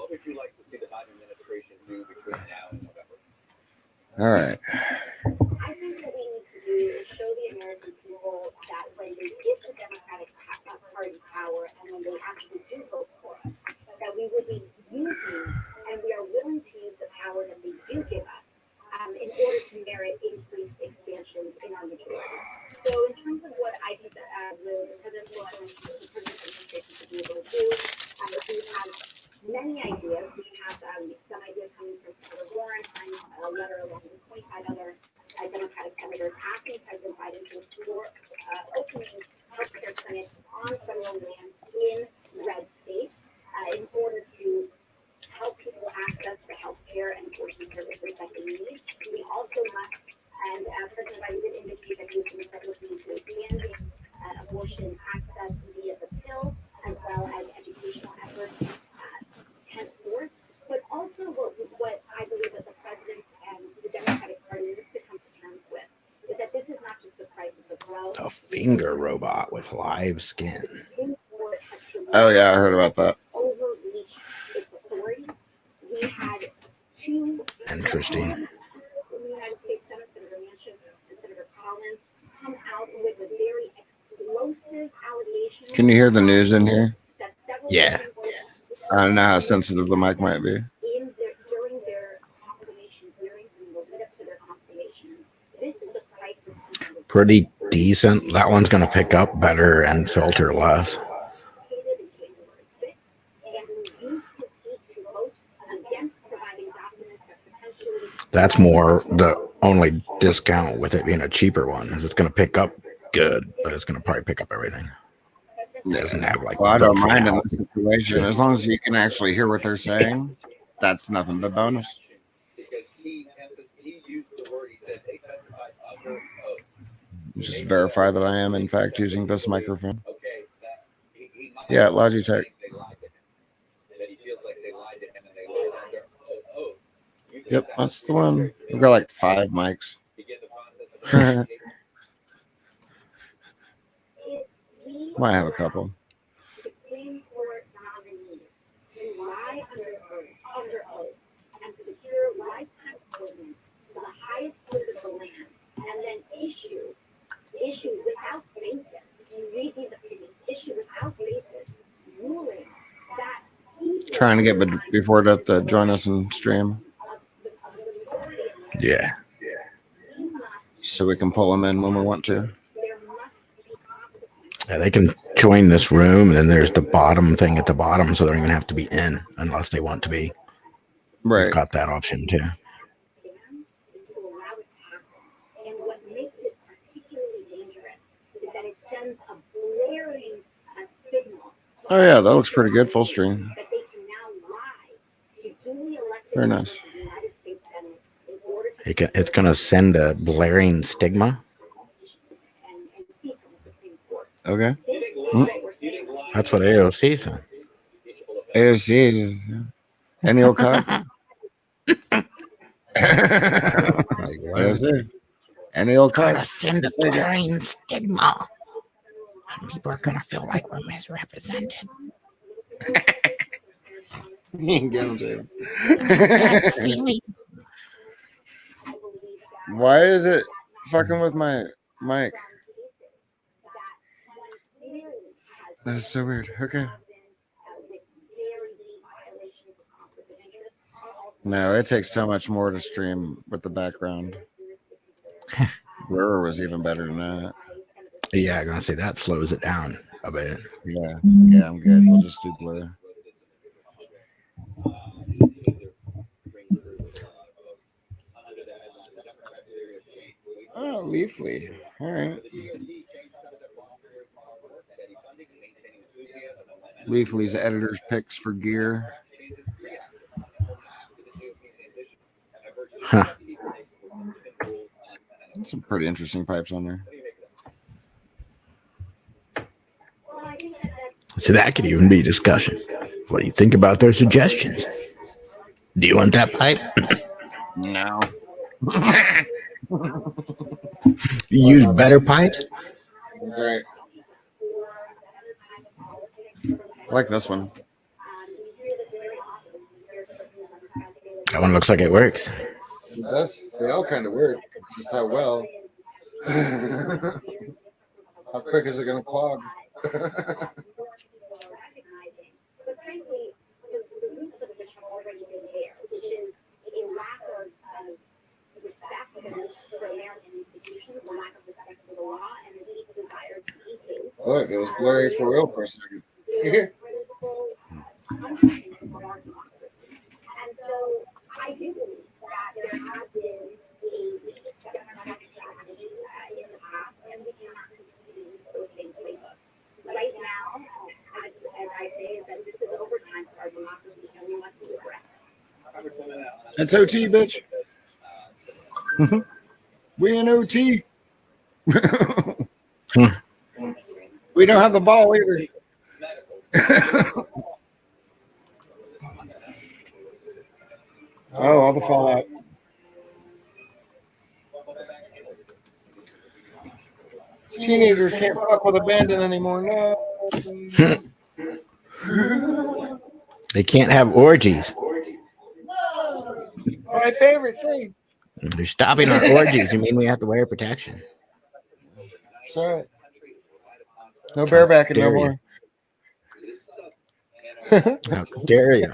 All right. I think what we need to do is show the American people that when they give the Democratic Party power and when they actually do vote for us, that we will be using and we are willing to use the power that they do give us in order to merit increased expansions in our majority. So in terms of what I think that the presidential administration should be able to do, we have many ideas. We have some ideas coming from Senator Warren, a letter along with 25 other Democratic senators asking President Biden to explore opening healthcare clinics on federal land in red states in order to help people access the health care and abortion services that they need. We also must, and President Biden did indicate that he was going to start looking into expanding abortion access via the pill, as well as educational efforts henceforth. But also what I believe that the president and the Democratic Party needs to come to terms with is that this is not just the crisis of growth. A finger robot with live skin. Oh yeah, I heard about that. Overreach its authority. We had two Interesting. in the United States Senate, Senator Manchin and Senator Collins, come out with a very explosive allegation. Can you hear the news in here? That several Yeah. I don't know how sensitive the mic might be. during their confirmation hearings and the lead up to their confirmation. This is a crisis. Pretty decent. That one's going to pick up better and filter less. That's more the only discount with it being a cheaper one is it's going to pick up good, but it's going to probably pick up everything. It doesn't have like. Well, I don't filter mind in out. this situation as long as you can actually hear what they're saying. That's nothing but bonus. Just verify that I am in fact using this microphone. Yeah, Logitech. Yep, that's the one. We've got like 5 mics. Might have a couple. Supreme Court nominees to lie under oath and secure lifetime appointments to the highest court of the land, and then issue without basis. You read these opinions, issue without basis ruling that Trying to get before that to join us and stream Yeah. so we can pull them in when we want to. Yeah, they can join this room, and then there's the bottom thing at the bottom, so they don't even have to be in unless they want to be. Right. We've got that option too. And what makes it particularly dangerous is that it sends a blaring signal. Oh yeah, that looks pretty good. Full stream. That they can now lie to duly elected Very nice. members of the United States Senate in order to It's going to send a blaring stigma. and seek from the Supreme Court. Okay. This is what we're saying. That's what AOC said. AOC. Any old card? AOC. Any old Going card? to send a blaring stigma. And people are going to feel like we're misrepresented. Get him, Jim. Why is it fucking with my mic? That's so weird. Okay. No, it takes so much more to stream with the background. Blur was even better than that. Yeah, I'm going to say that slows it down a bit. Yeah. Yeah, I'm good. We'll just do blur. Oh, Leafly. All right. Leafly's editor's picks for gear. Huh. Some pretty interesting pipes on there. So that could even be discussion. What do you think about their suggestions? Do you want that pipe? No. You use better pipes? Right. I like this one. That one looks like it works. It does. They all kind of work. It's just how well. How quick is it going to clog? Look, it was blurry for real for a second. And so I do believe that there has been a strategy in the past, and we cannot continue those same playbooks. Right now, as I say, that this is overtime for our democracy, and we must be correct. That's OT, bitch. We in OT. We don't have the ball either. Oh, all the fallout. Teenagers can't fuck with abandon anymore. No. They can't have orgies. My favorite thing. They're stopping our orgies. You mean we have to wear protection? That's all right. No barebacking no dare more. How dare you?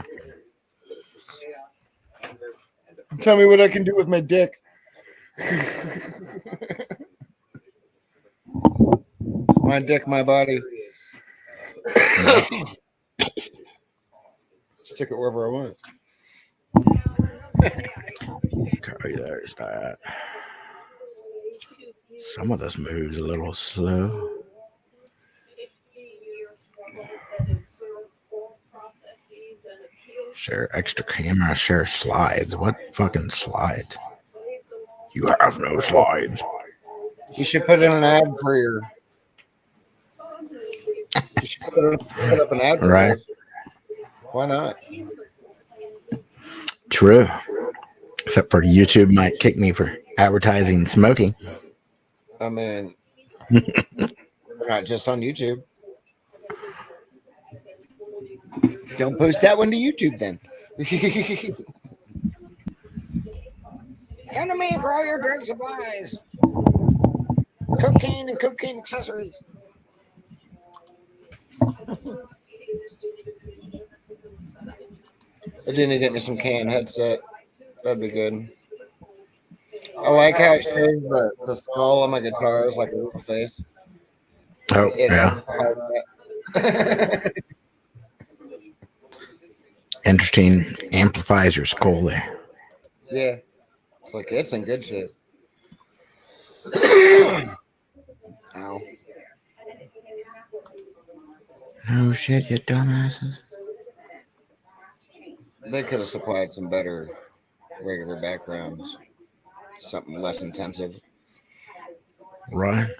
Tell me what I can do with my dick. My dick, my body. Stick it wherever I want. Okay, there's that. Some of this moves a little slow. Share extra camera, share slides. What fucking slides? You have no slides. You should put in an ad for your. You should put up an ad for Right. yours. Why not? True. Except for YouTube might kick me for advertising smoking. I mean, we're not just on YouTube. Don't post that one to YouTube then. Come to me for all your drug supplies. Cocaine and cocaine accessories. I do need to get me some can headset. That'd be good. I like how it shows the skull on my guitar is like a real face. Oh, yeah. Interesting. Amplifies your skull there. Yeah. It's like it's in good shape. Ow. No shit, you dumbasses. They could have supplied some better regular backgrounds. Something less intensive. Right.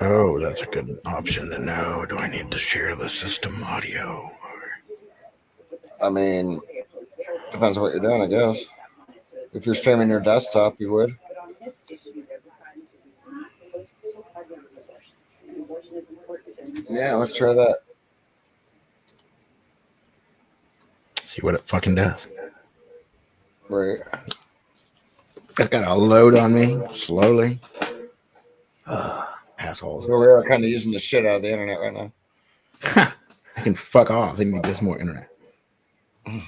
Oh, that's a good option to know. Do I need to share the system audio? I mean, depends on what you're doing, I guess. If you're streaming your desktop, you would. Yeah, let's try that. See what it fucking does. Right. It's got a load on me slowly. Assholes. So we are kind of using the shit out of the internet right now. I can fuck off. They need just more internet. I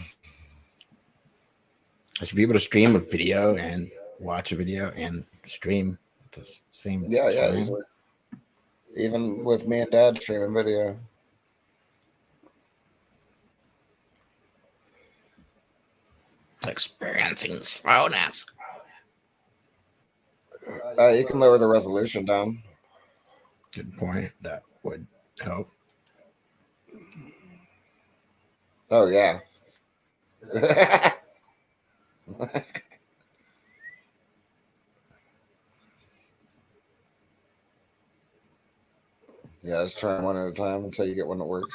should be able to stream a video and watch a video and stream at the same Yeah, time. easily. Even with me and Dad streaming video. Experiencing slowness. You can lower the resolution down. Good point. That would help. Oh yeah. Yeah, let's try one at a time until you get one that works.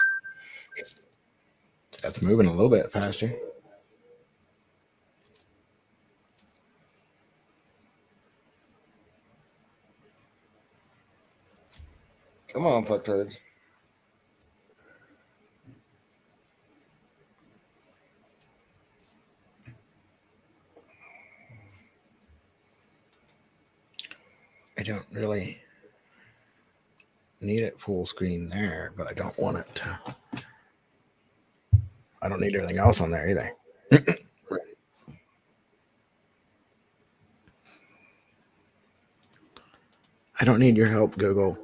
That's moving a little bit faster. Come on, fucktards. I don't really need it full screen there, but I don't want it to. I don't need everything else on there either. I don't need your help, Google.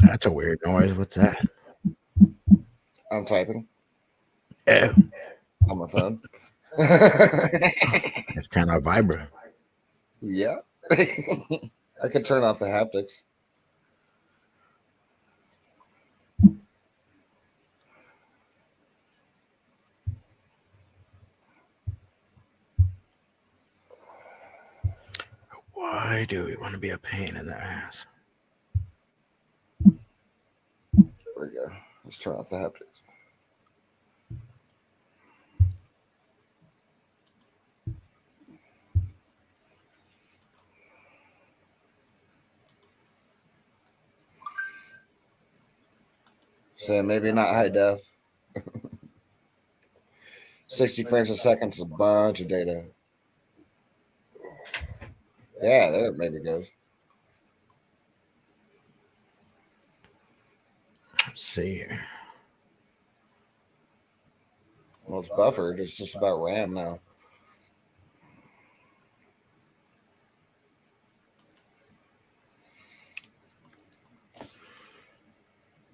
That's a weird noise. What's that? I'm typing Oh, on my phone. it's kind of vibrant. Yeah. I could turn off the haptics. Why do we want to be a pain in the ass? There we go. Let's turn off the haptics. So maybe not high def. 60 frames a second is a bunch of data. Yeah, there it maybe goes. Let's see here. Well, it's buffered. It's just about RAM now.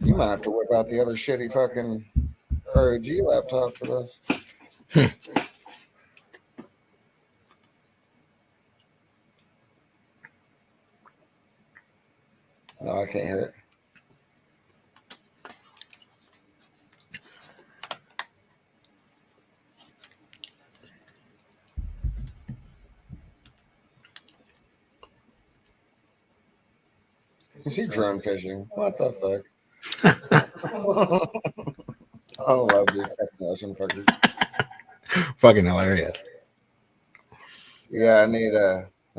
You might have to whip out the other shitty fucking ROG laptop for this. No, I can't hear it. Is he drone fishing? What the fuck? I love these technician fuckers. Fucking hilarious. Yeah, I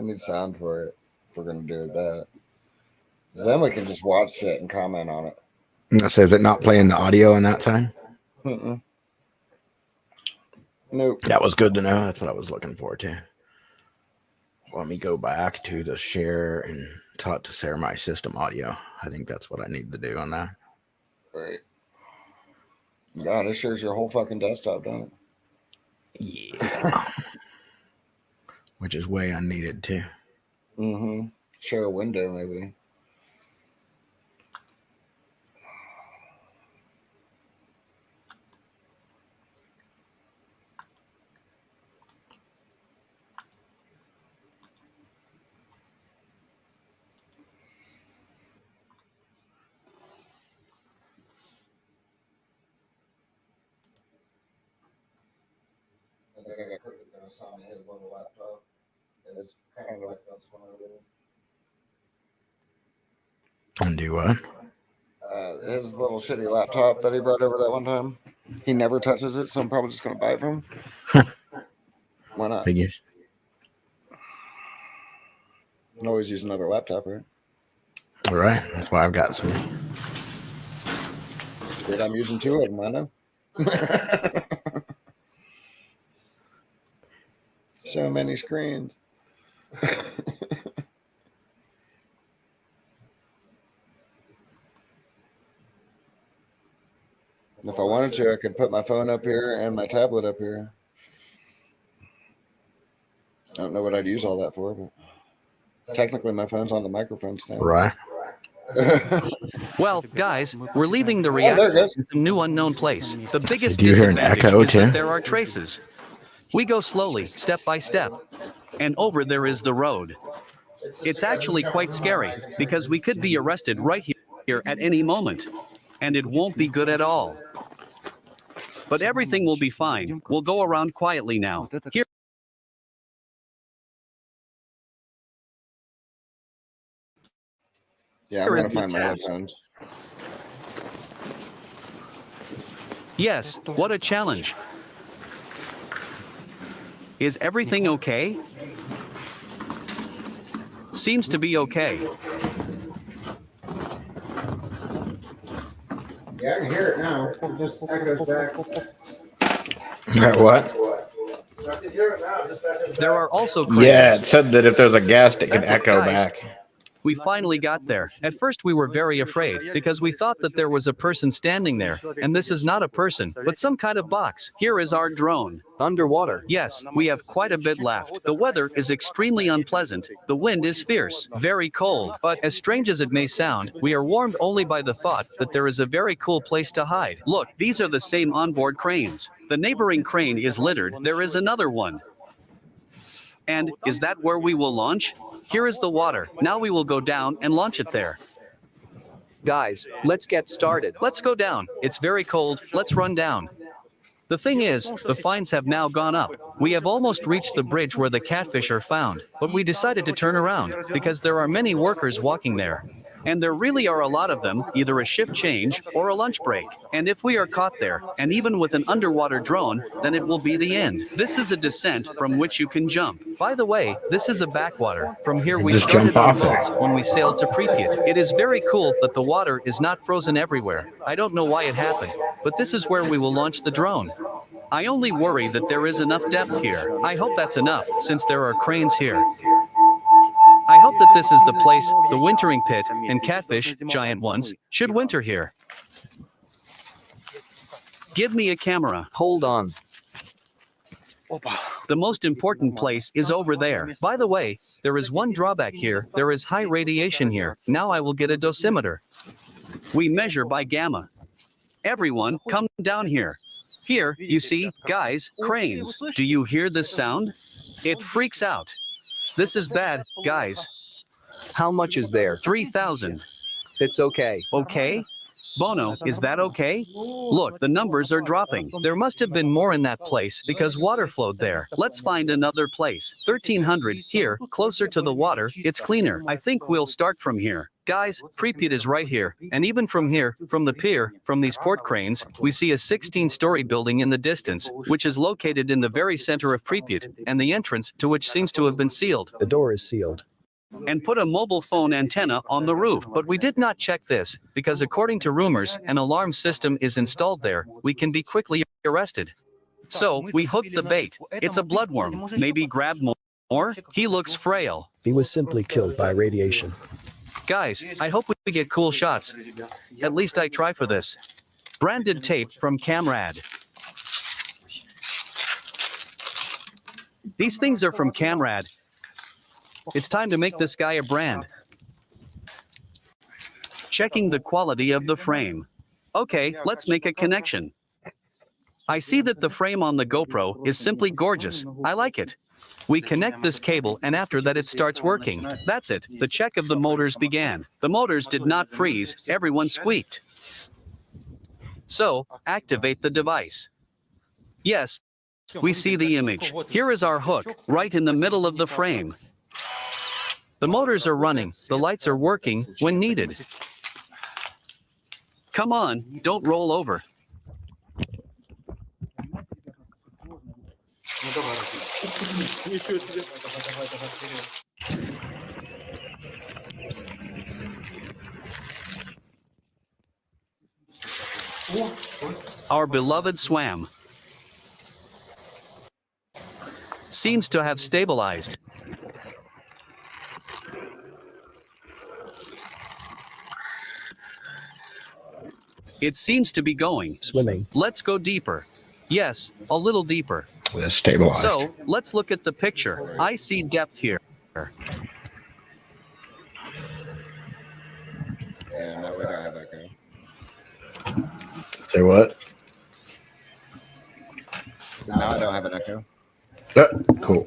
need sound for it if we're gonna do that. 'Cause then we can just watch shit and comment on it. So is it not playing the audio on that side? Mm-mm. Nope. That was good to know. That's what I was looking for too. Let me go back to the share and talk to share my system audio. I think that's what I need to do on that. Right. God, it shares your whole fucking desktop, don't it? Yeah. Which is way unneeded too. Mm-hmm. Share a window, maybe. I think I got quickly gonna sign his little laptop. It's kind of like that's one of the And do what? his little shitty laptop that he brought over that one time. He never touches it, so I'm probably just gonna buy it from him. Why not? Figures. You can always use another laptop, right? All right. That's why I've got some. Dude, I'm using two of them, I know. So many screens. If I wanted to, I could put my phone up here and my tablet up here. I don't know what I'd use all that for, but Technically, my phone's on the microphone stand. Right. Well, guys, we're leaving the Oh, there it reactor goes. in some new unknown place. The biggest Do you hear an disadvantage echo, is that too? there are traces. We go slowly, step by step, and over there is the road. It's actually quite scary because we could be arrested right here at any moment, and it won't be good at all. But everything will be fine. We'll go around quietly now. Here. Yeah, I'm Here gonna is the find my task. headphones. Yes, what a challenge. Is everything okay? Seems to be okay. Yeah, I can hear it now. It just echoes back. What? I can hear it now. Just echoes There are also Yeah, cranes. it said that if there's a guest, it can That's it, echo guys. back. We finally got there. At first we were very afraid because we thought that there was a person standing there, and this is not a person, but some kind of box. Here is our drone. Underwater. Yes, we have quite a bit left. The weather is extremely unpleasant. The wind is fierce, very cold, but as strange as it may sound, we are warmed only by the thought that there is a very cool place to hide. Look, these are the same onboard cranes. The neighboring crane is littered. There is another one. And is that where we will launch? Here is the water. Now we will go down and launch it there. Guys, let's get started. Let's go down. It's very cold. Let's run down. The thing is, the fines have now gone up. We have almost reached the bridge where the catfish are found, but we decided to turn around because there are many workers walking there. And there really are a lot of them, either a shift change or a lunch break. And if we are caught there, and even with an underwater drone, then it will be the end. This is a descent from which you can jump. By the way, this is a backwater. From here we Just started jump on off there. boats when we sailed to Pripyat. It is very cool that the water is not frozen everywhere. I don't know why it happened, but this is where we will launch the drone. I only worry that there is enough depth here. I hope that's enough, since there are cranes here. I hope that this is the place, the wintering pit, and catfish, giant ones, should winter here. Give me a camera. Hold on. The most important place is over there. By the way, there is one drawback here. There is high radiation here. Now I will get a dosimeter. We measure by gamma. Everyone, come down here. Here, you see, guys, cranes. Do you hear this sound? It freaks out. This is bad, guys. How much is there? 3,000. It's okay. Okay? Bono, is that okay? Look, the numbers are dropping. There must have been more in that place because water flowed there. Let's find another place. 1,300 here, closer to the water. It's cleaner. I think we'll start from here. Guys, Pripyat is right here. And even from here, from the pier, from these port cranes, we see a 16-story building in the distance, which is located in the very center of Pripyat, and the entrance to which seems to have been sealed. The door is sealed. And put a mobile phone antenna on the roof. But we did not check this, because according to rumors, an alarm system is installed there. We can be quickly arrested. So, we hooked the bait. It's a bloodworm. Maybe grab more? He looks frail. He was simply killed by radiation. Guys, I hope we get cool shots. At least I try for this. Branded tape from Camrad. These things are from Camrad. It's time to make this guy a brand. Checking the quality of the frame. Okay, let's make a connection. I see that the frame on the GoPro is simply gorgeous. I like it. We connect this cable and after that it starts working. That's it. The check of the motors began. The motors did not freeze. Everyone squeaked. So, activate the device. Yes, we see the image. Here is our hook, right in the middle of the frame. The motors are running. The lights are working when needed. Come on, don't roll over. Our beloved swam. Seems to have stabilized. It seems to be going. Swimming. Let's go deeper. Yes, a little deeper. It's stabilized. So, let's look at the picture. I see depth here. Yeah, no, we don't have echo. Say what? So now I don't have an echo. Cool.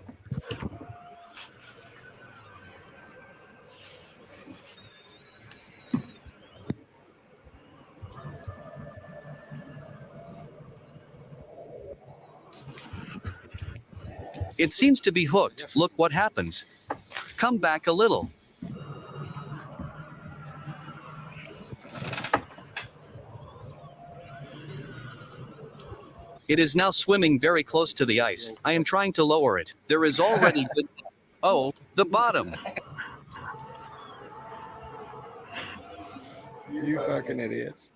It seems to be hooked. Look what happens. Come back a little. It is now swimming very close to the ice. I am trying to lower it. There is already good. Oh, the bottom. You fucking idiots.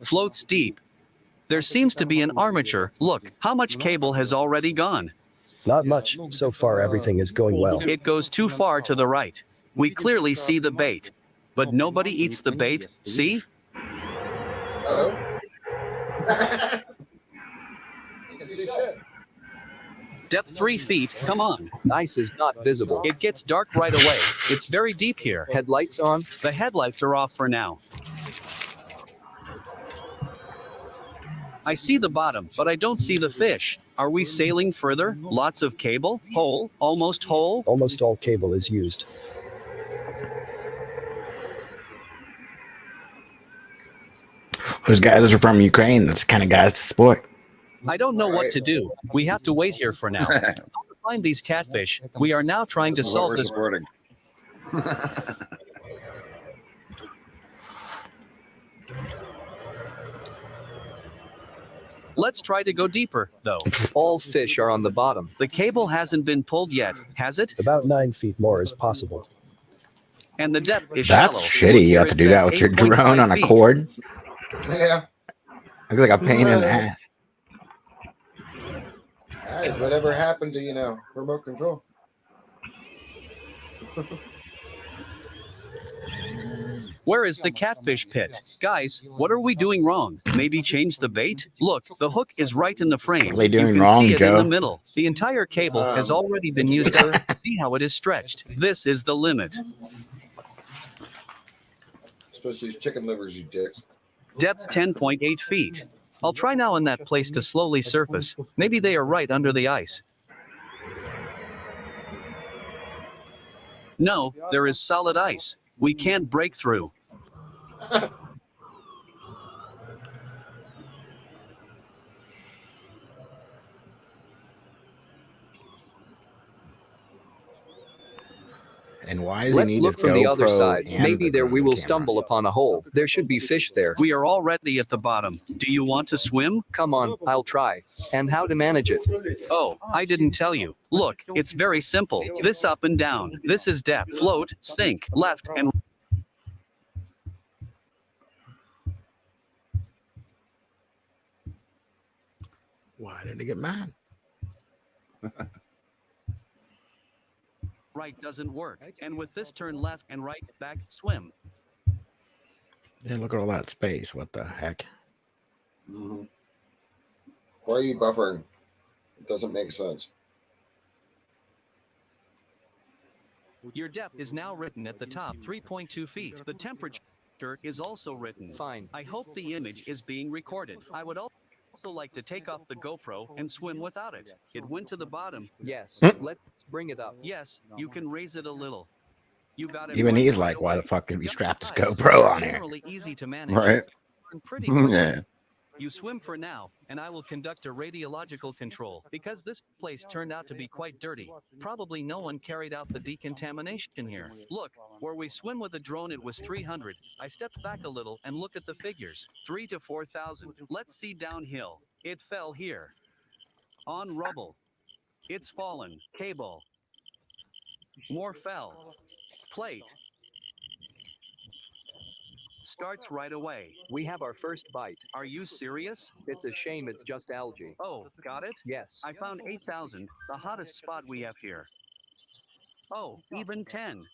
Floats deep. There seems to be an armature. Look, how much cable has already gone? Not much. So far, everything is going well. It goes too far to the right. We clearly see the bait. But nobody eats the bait, see? Hello? Can't see shit. Depth 3 feet, come on. Ice is not visible. It gets dark right away. It's very deep here. Headlights on? The headlights are off for now. I see the bottom, but I don't see the fish. Are we sailing further? Lots of cable? Whole? Almost whole? Almost all cable is used. Those guys are from Ukraine. That's the kind of guys to support. I don't know what to do. We have to wait here for now. How to find these catfish? We are now trying to This is what solve we're this. supporting. Let's try to go deeper, though. All fish are on the bottom. The cable hasn't been pulled yet, has it? About 9 feet more is possible. And the depth is That's shallow. shitty. You Here have to it do says that with your 8.5 drone on a feet. cord. Yeah. Looks like a pain in the ass. Guys, whatever happened to, remote control? Where is the catfish pit? Guys, what are we doing wrong? Maybe change the bait? Look, the hook is right in the frame. What are they doing you can wrong, see it Joe? in the middle. The entire cable has already been used up. See how it is stretched. This is the limit. Especially these chicken livers, you dicks. Depth 10.8 feet. I'll try now in that place to slowly surface. Maybe they are right under the ice. No, there is solid ice. We can't break through. And why is Let's he need look his from the other GoPro side. and Maybe the there we drone will camera? stumble upon a hole. There should be fish there. We are already at the bottom. Do you want to swim? Come on, I'll try. And how to manage it? Oh, I didn't tell you. Look, it's very simple. This up and down. This is depth. Float, sink, left and Why did he get mad? right doesn't work. And with this turn left and right, back, swim. Yeah, look at all that space. What the heck? Mm-hmm. Why are you buffering? It doesn't make sense. Your depth is now written at the top, 3.2 feet. The temperature is also written. Fine. I hope the image is being recorded. I would also like to take off the GoPro and swim without it. It went to the bottom. Yes, let's bring it up. Yes, you can raise it a little. You got it. Even right he's right like, why away. the fuck did we Just strap this guys, GoPro they're on here? Generally easy to manage. Right. And pretty good. Yeah. You swim for now, and I will conduct a radiological control. Because this place turned out to be quite dirty, probably no one carried out the decontamination here. Look, where we swim with a drone it was 300. I stepped back a little and look at the figures. 3 to 4,000. Let's see downhill. It fell here. On rubble. It's fallen. Cable. More fell. Plate. Starts right away. We have our first bite. Are you serious? It's a shame it's just algae. Oh, got it? Yes. I found 8,000, the hottest spot we have here. Oh, even 10.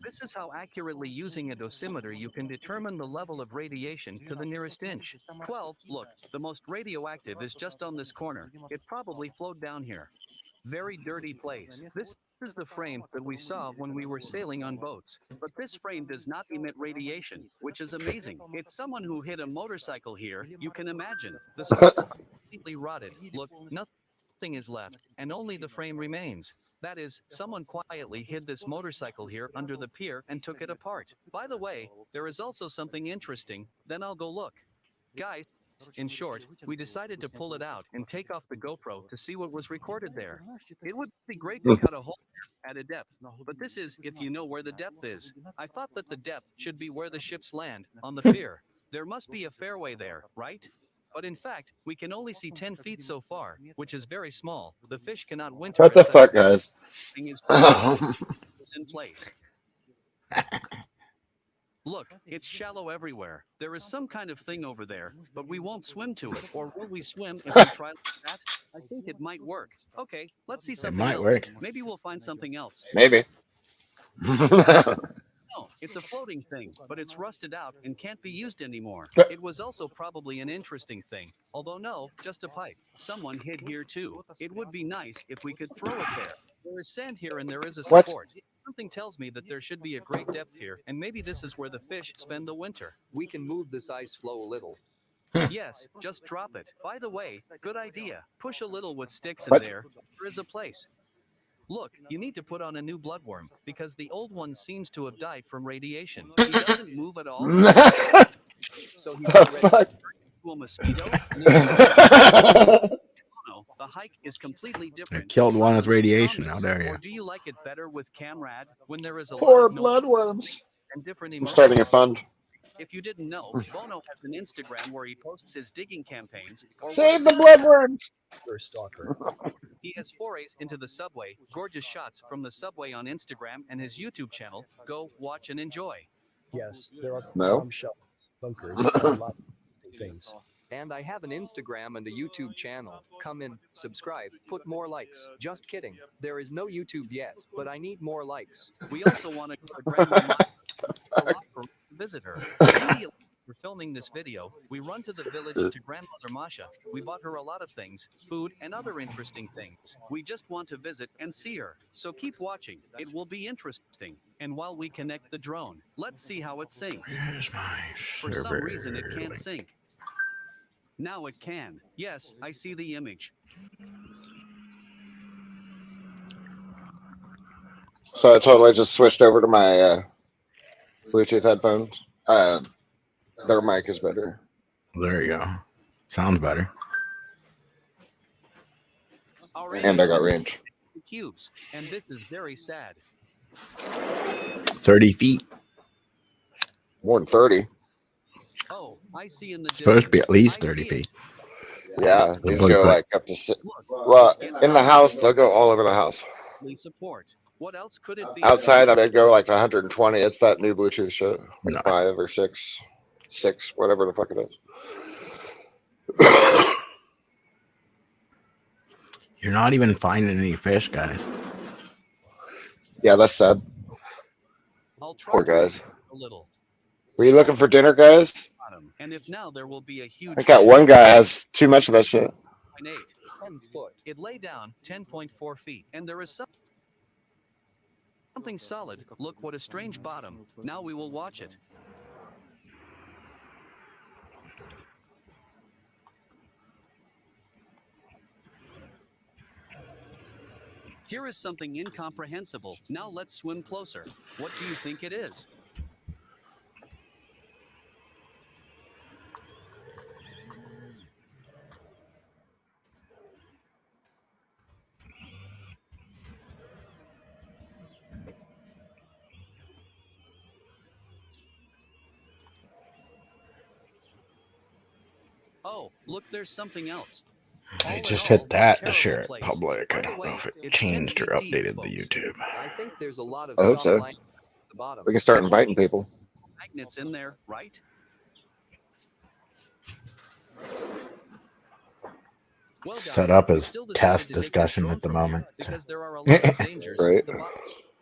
This is how accurately using a dosimeter you can determine the level of radiation to the nearest inch. 12. Look, the most radioactive is just on this corner. It probably flowed down here. Very dirty place. This is the frame that we saw when we were sailing on boats. But this frame does not emit radiation, which is amazing. It's someone who hit a motorcycle here. You can imagine. The spokes are completely rotted. Look, nothing is left, and only the frame remains. That is, someone quietly hid this motorcycle here under the pier and took it apart. By the way, there is also something interesting. Then I'll go look. Guys, in short, we decided to pull it out and take off the GoPro to see what was recorded there. It would be great to cut a hole at a depth, but this is if you know where the depth is. I thought that the depth should be where the ships land, on the pier. There must be a fairway there, right? But in fact, we can only see 10 feet so far, which is very small. The fish cannot winter. What the fuck, guys? It's in place. Look, it's shallow everywhere. There is some kind of thing over there, but we won't swim to it. Or will we swim if we try like that? I think it might work. Okay, let's see something else. work. Maybe we'll find something else. Maybe. No, it's a floating thing, but it's rusted out and can't be used anymore. It was also probably an interesting thing. Although no, just a pipe. Someone hid here too. It would be nice if we could throw it there. There is sand here and there is a What? support. Something tells me that there should be a great depth here, and maybe this is where the fish spend the winter. We can move this ice floe a little. Yes, just drop it. By the way, good idea. Push a little with sticks in What? there. There is a place. Look, you need to put on a new bloodworm, because the old one seems to have died from radiation. He doesn't move at all. So he's already Fuck. to a mosquito. No, the hike is completely different. killed one with Someone radiation. promised. How dare you? Or do you like it better with Camrad when there is a Poor lot of noise bloodworms. and different I'm emotions? starting a fund. If you didn't know, Bono has an Instagram where he posts his digging campaigns. Or Save the bloodworms. Stalker. He has forays into the subway, gorgeous shots from the subway on Instagram and his YouTube channel. Go watch and enjoy. Yes, there are No. bomb shelters, bunkers, and a lot of interesting things. And I have an Instagram and a YouTube channel. Come in, subscribe, put more likes. Just kidding. There is no YouTube yet, but I need more likes. We also want to go to Grandma Masha to visit her. Immediately after filming this video, we run to the village to Grandmother Masha. We bought her a lot of things, food and other interesting things. We just want to visit and see her. So keep watching. It will be interesting. And while we connect the drone, let's see how it sinks. Here's my For some server reason, it can't link. sync. Now it can. Yes, I see the image. So I totally just switched over to my Bluetooth headphones. Their mic is better. There you go. Sounds better. Our And I got image is range. cubes, and this is very sad. 30 feet. More than 30. Oh, I see in the Supposed to be at distance. least I 30 see feet. Yeah, these Look go like- like up to six. Well, in the house, they'll go all over the house. it. Support. What else could it be? Outside, I'd go like 120. It's that new Bluetooth shit. Like No. 5 or 6. 6, whatever the fuck it is. You're not even finding any fish, guys. Yeah, that's sad. I'll try Poor to guys. a little. Were you looking for dinner, guys? Bottom. And if now there will be a huge I got one guy has too much of that shit. 10.8. 10 foot. It lay down 10.4 feet, and there is something solid. Look, what a strange bottom. Now we will watch it. Here is something incomprehensible. Now let's swim closer. What do you think it is? Oh, look, there's something else. I All just in all, hit that to terrible share it place. public. I By the don't know way, if it it's changed or 10 feet deep, updated the folks. YouTube. I think there's a lot of I hope stuff so. lying at the bottom. We can start inviting people. Magnets in there, right? Well, guys, Set up we as still decided test to take this discussion drone at the from here moment. because there are a lot of dangers Right. at the bottom.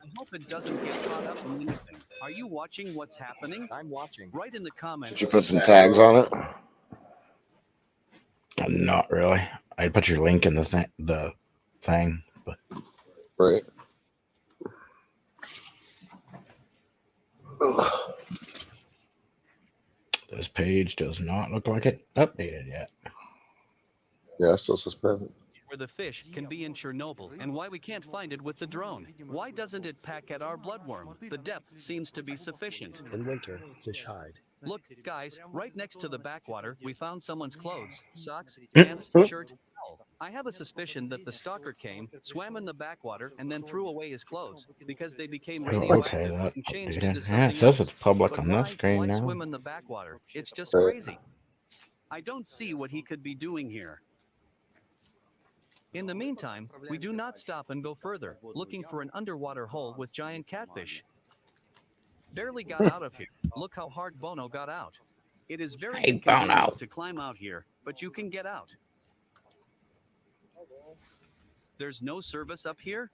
I hope it doesn't get caught up in anything. Are you watching what's happening? I'm watching. Write in the comments. Did you put some tags on it? Not really. I'd put your link in the thing, but Right. this page does not look like it updated yet. Yes, this is perfect. Where the fish can be in Chernobyl and why we can't find it with the drone. Why doesn't it pack at our bloodworm? The depth seems to be sufficient. In winter, fish hide. Look, guys, right next to the backwater, we found someone's clothes, socks, pants, shirt, towel. I have a suspicion that the stalker came, swam in the backwater, and then threw away his clothes because they became Oh, okay, radioactive that and changed updated. into Yeah, something it says else. it's public But on this screen why now. swim in the backwater? It's just Right. crazy. I don't see what he could be doing here. In the meantime, we do not stop and go further, looking for an underwater hole with giant catfish. Barely got out of here. Look how hard Bono got out. It is very Hey, inconvenient Bono. to climb out here, but you can get out. There's no service up here?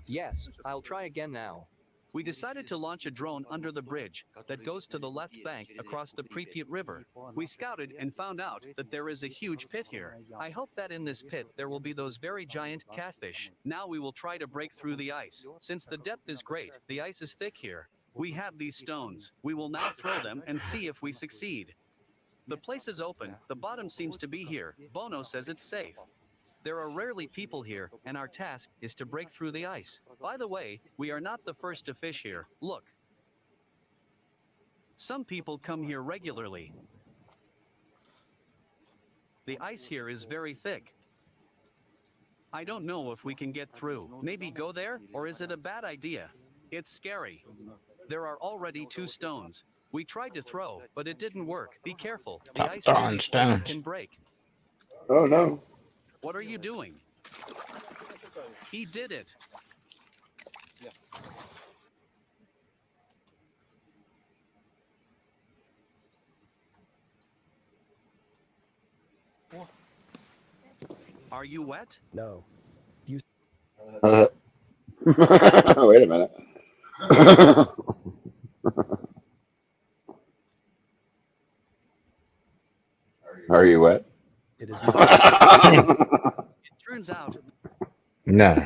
Yes, I'll try again now. We decided to launch a drone under the bridge that goes to the left bank across the Pripyat River. We scouted and found out that there is a huge pit here. I hope that in this pit there will be those very giant catfish. Now we will try to break through the ice. Since the depth is great, the ice is thick here. We have these stones. We will now throw them and see if we succeed. The place is open. The bottom seems to be here. Bono says it's safe. There are rarely people here, and our task is to break through the ice. By the way, we are not the first to fish here. Look. Some people come here regularly. The ice here is very thick. I don't know if we can get through. Maybe go there, or is it a bad idea? It's scary. There are already 2 stones. We tried to throw, but it didn't work. Be careful. The Stop ice throwing stones. can break. Oh no. What are you doing? He did it. Are you wet? No. Wait a minute. Are you wet? It is not. It turns out No.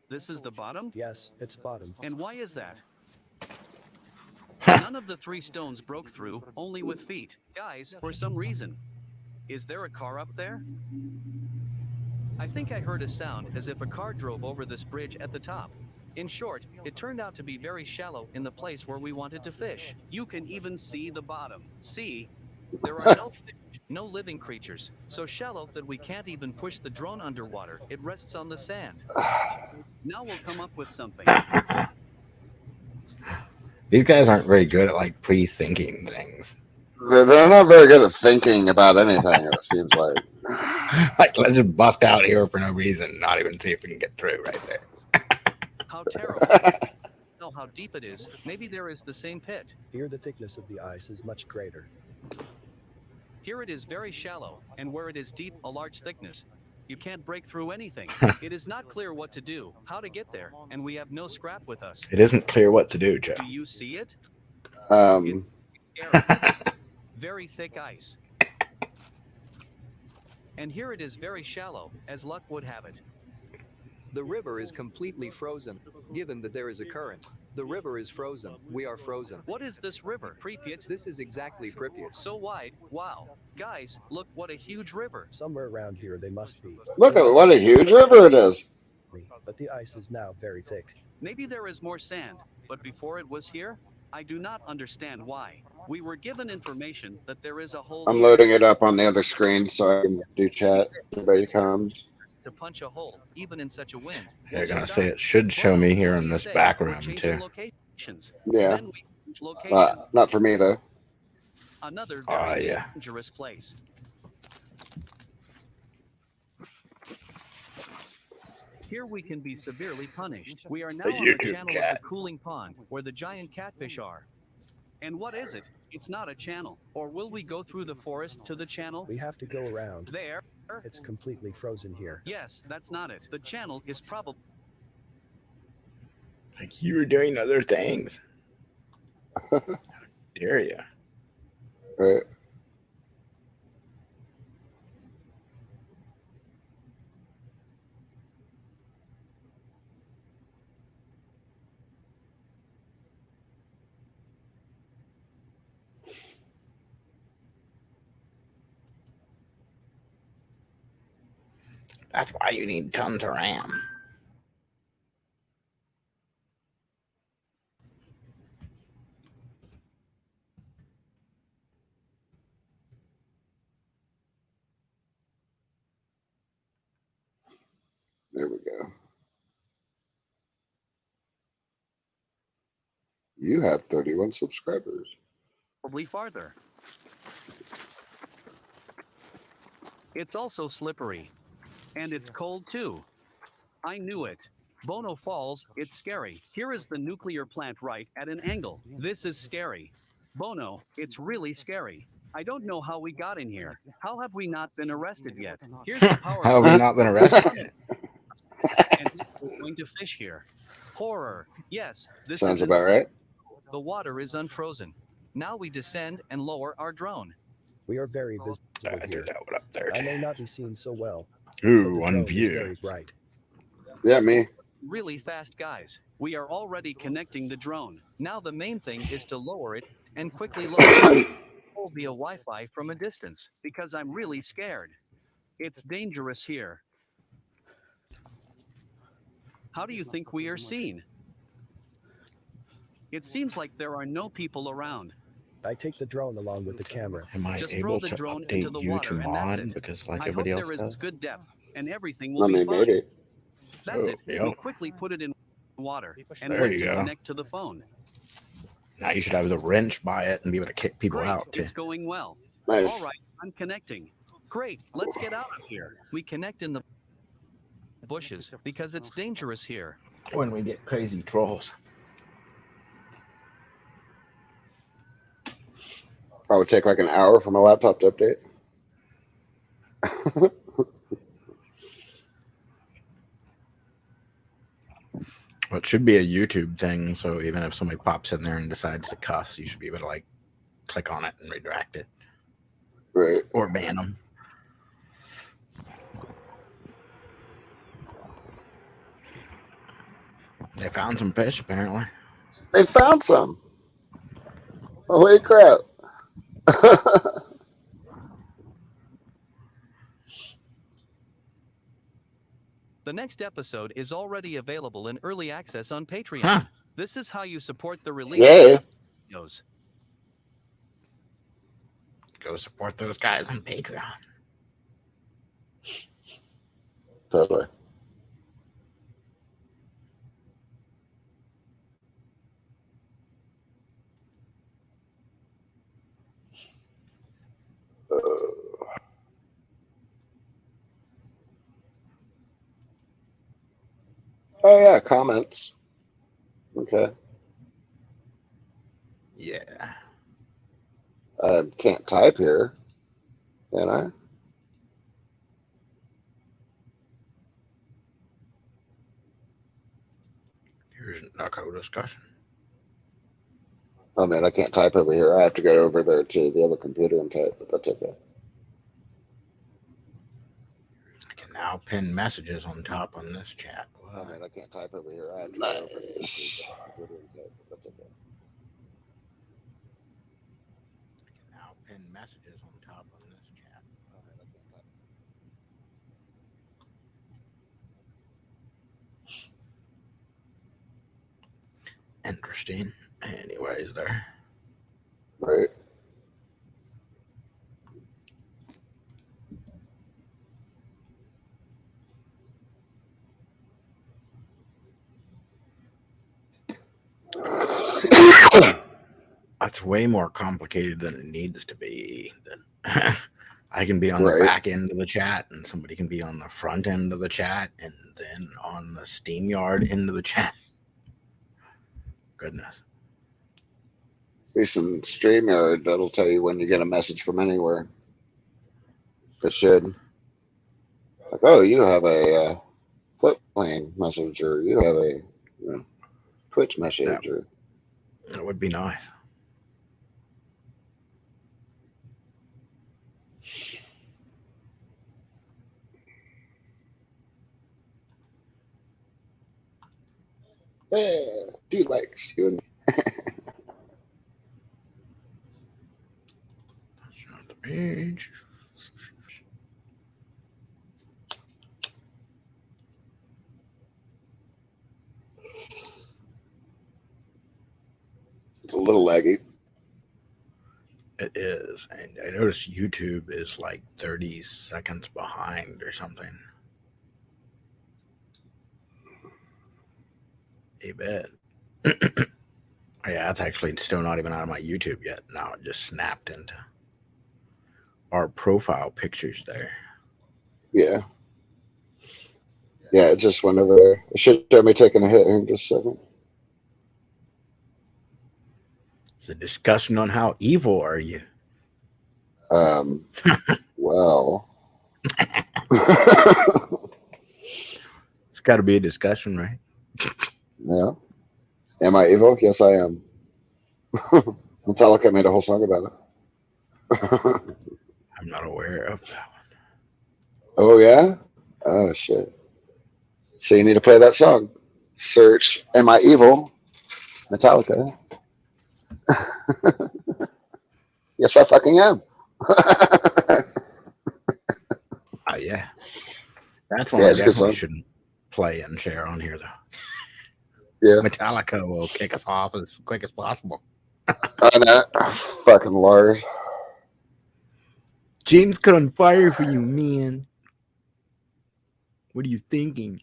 this is the bottom? Yes, it's bottom. And why is that? None of the 3 stones broke through, only with feet. Guys, for some reason. Is there a car up there? I think I heard a sound as if a car drove over this bridge at the top. In short, it turned out to be very shallow in the place where we wanted to fish. You can even see the bottom. See? There are no fish, no living creatures. So shallow that we can't even push the drone underwater. It rests on the sand. Now we'll come up with something. These guys aren't very good at like pre-thinking things. They're not very good at thinking about anything, it seems like. Like, let's just bust out here for no reason, not even see if we can get through right there. How terrible. Know how deep it is. Maybe there is the same pit. Here the thickness of the ice is much greater. Here it is very shallow, and where it is deep, a large thickness. You can't break through anything. It is not clear what to do, how to get there, and we have no scrap with us. It isn't clear what to do, Joe. Do you see it? Um, Scary. Very thick ice. And here it is very shallow, as luck would have it. The river is completely frozen, given that there is a current. The river is frozen. We are frozen. What is this river? Pripyat? This is exactly Pripyat. So wide. Wow. Guys, look what a huge river. Somewhere around here they must be. Look at what a huge river it is. But the ice is now very thick. Maybe there is more sand, but before it was here, I do not understand why. We were given information that there is a hole. I'm loading it up on the other screen so I can do chat. Everybody comes. To punch a hole, even in such a wind. They're gonna say it should show me here in this back room too. Locations. Yeah. Then we change location. Not for me though. Another Oh, very yeah. dangerous place. Here we can be severely punished. We are now The on the YouTube channel chat. of the cooling pond, where the giant catfish are. And what is it? It's not a channel. Or will we go through the forest to the channel? We have to go around. There. It's completely frozen here. Yes, that's not it. The channel is probably. Like you were doing other things. How dare you? Right. That's why you need tons of RAM. There we go. You have 31 subscribers. Probably farther. It's also slippery. And it's cold too. I knew it. Bono Falls, it's scary. Here is the nuclear plant right at an angle. This is scary. Bono, it's really scary. I don't know how we got in here. How have we not been arrested yet? Here's the power. How have we not been arrested? And we're going to fish here. Horror. Yes, this Sounds is about right. The water is unfrozen. Now we descend and lower our drone. We are very visible here. I may not be seen so well. Ooh, but the on drone is view. very bright. Yeah, me. Really fast, guys. We are already connecting the drone. Now the main thing is to lower it and quickly lower it via Wi-Fi from a distance, because I'm really scared. It's dangerous here. How do you think we are seen? It seems like there are no people around. I take the drone along with the camera. Am I Just able throw the to drone update into the you water to and that's mod? it. Because like I hope everybody else there is does? good depth and everything will I be mean, fine. maybe. That's Oh, it. yeah. We quickly put it in water and There wait you to go. connect to the phone. Now you should have the wrench by it and be able to kick people Great, out too. it's going well. Nice. All right, I'm connecting. Great, let's get out of here. We connect in the bushes because it's dangerous here. When we get crazy trolls. Probably take like an hour for my laptop to update. Well, it should be a YouTube thing, so even if somebody pops in there and decides to cuss, you should be able to like click on it and redirect it. Right. Or ban them. They found some fish apparently. They found some. Holy crap. The next episode is already available in early access on Patreon. Huh. This is how you support the release Yay. of videos. Go support those guys on Patreon. Totally. Oh yeah, comments. Okay. Yeah. I can't type here, can I? Here's a co-discussion. Oh man, I can't type over here. I have to go over there to the other computer and type, but that's okay. I can now pin messages on top on this chat. Oh man, I can't type over here. I have to go over to the computer and type, but that's okay. I can now pin messages on top on this chat. Oh man, I can't type. Interesting. Anyways, there. Right. That's way more complicated than it needs to be. I can be on the Right. back end of the chat, and somebody can be on the front end of the chat, and then on the SteamYard end of the chat. Goodness. Recent StreamYard, that'll tell you when you get a message from anywhere. It should. Like, oh, you have a flip plane message, or you have a Twitch message, or That would be nice. yeah, 2 likes. You and The page. it's a little laggy. It is. And I noticed YouTube is like 30 seconds behind or something. A bit. Yeah, it's actually still not even out of my YouTube yet. Now it just snapped into our profile pictures there. Yeah. Yeah, it just went over there. It should show me taking a hit here in just a second. It's a discussion on how evil are you. Well. It's got to be a discussion, right? Yeah. Am I evil? Yes, I am. Metallica made a whole song about it. I'm not aware of that one. Oh, yeah? Oh, shit. So you need to play that song. Search Am I Evil? Metallica. Yes, I fucking am. Yeah. That's one Yeah, I it's a good definitely song. shouldn't play and share on here, though. Yeah. Metallica will kick us off as quick as possible. I know. Fucking Lars. James got on fire for you, man. What are you thinking?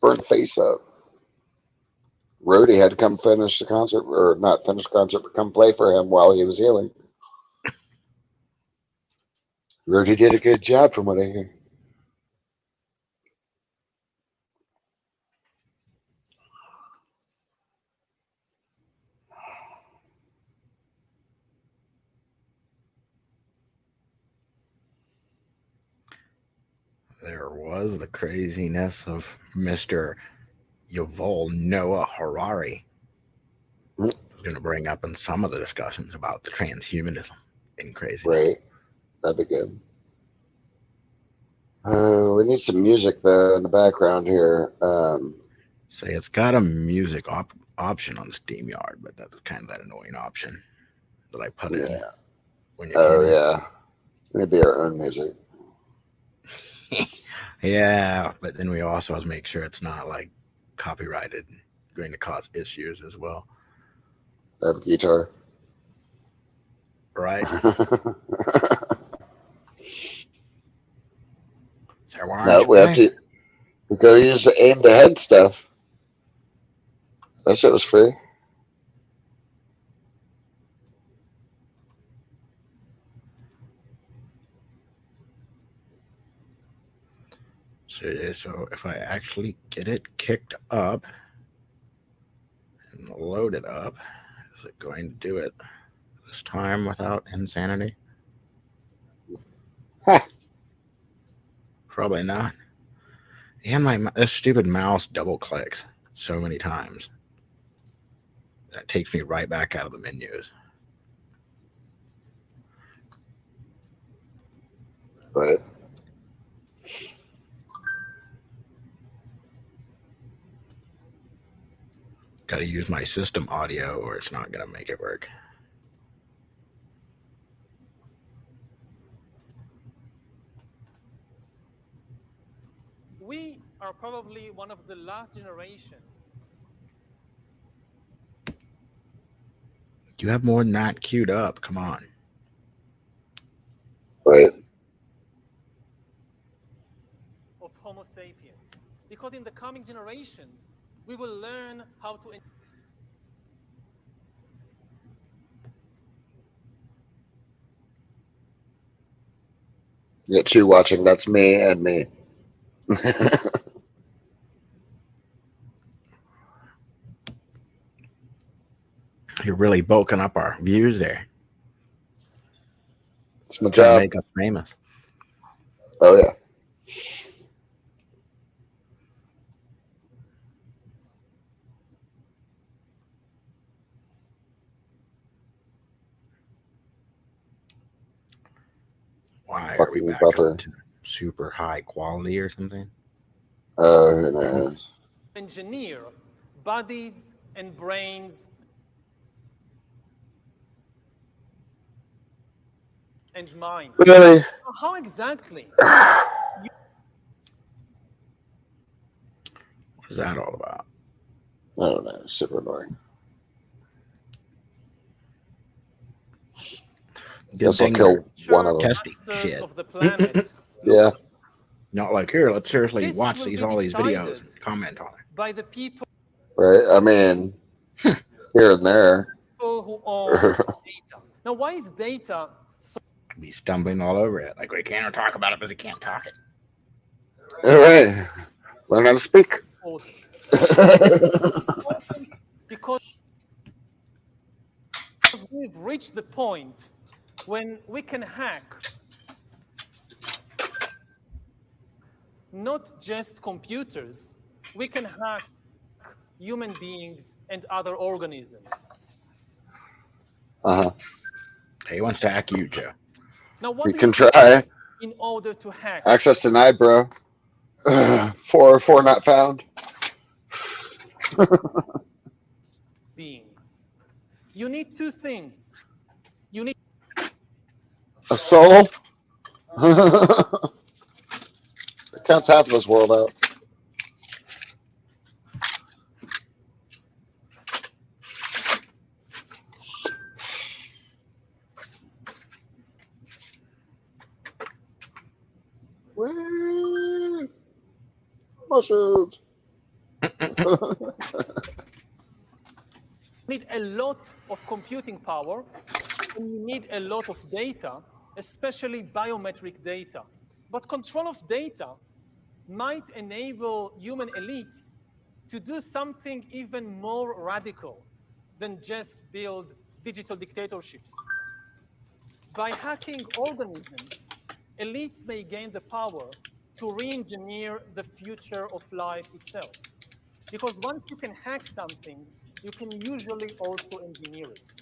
Burnt face up. Rhodey had to come finish the concert, or not finish the concert, but come play for him while he was healing. Rhodey did a good job from what I hear. There was the craziness of Mr. Yuval Noah Harari. I was going to bring up in some of the discussions about the transhumanism and craziness. Right. That'd be good. We need some music though in the background here. Say it's got a music option on StreamYard, but that's kind of that annoying option that I put in. When you Oh came in. yeah. Maybe our own music. Yeah, but then we also have to make sure it's not like copyrighted, going to cause issues as well. I have a guitar. Right? So why No, aren't you we have playing? to. We gotta use the aimed ahead stuff. That shit was free. So if I actually get it kicked up and load it up, is it going to do it this time without insanity? Huh. Probably not. And this stupid mouse double clicks so many times. That takes me right back out of the menus. Right. Got to use my system audio or it's not going to make it work. We are probably one of the last generations. You have more than that queued up. Come on. Right. Of Homo sapiens. Because in the coming generations, we will learn how to. You got 2 watching. That's me and me. You're really bulking up our views there. It's my Trying to job. make us famous. Oh yeah. Why are we Fucking back buffer. up to super high quality or something? Oh, who knows? Engineer bodies and brains and minds. Really? How exactly? What is that all about? I don't know. Super annoying. Good Guess I'll thing kill we're one of them. testing shit. Of the planet. Yeah. Not like here. Let's seriously This watch will these be all these videos decided and comment on it. by the people Right. I mean, here and there. who own data. Now, why is data so Be stumbling all over it. Like we can't talk about it because we can't talk it. All right. Learn how to speak. important? Because we've reached the point when we can hack not just computers, we can hack human beings and other organisms. Uh-huh. He wants to hack you, Joe. Now, what You do can you try. do in order to hack? Access denied, bro. 404 not found. Being. You need two things. You need A soul? It counts half of this world out. Whee! Mushrooms. need a lot of computing power, and you need a lot of data, especially biometric data. But control of data might enable human elites to do something even more radical than just build digital dictatorships. By hacking organisms, elites may gain the power to re-engineer the future of life itself. Because once you can hack something, you can usually also engineer it.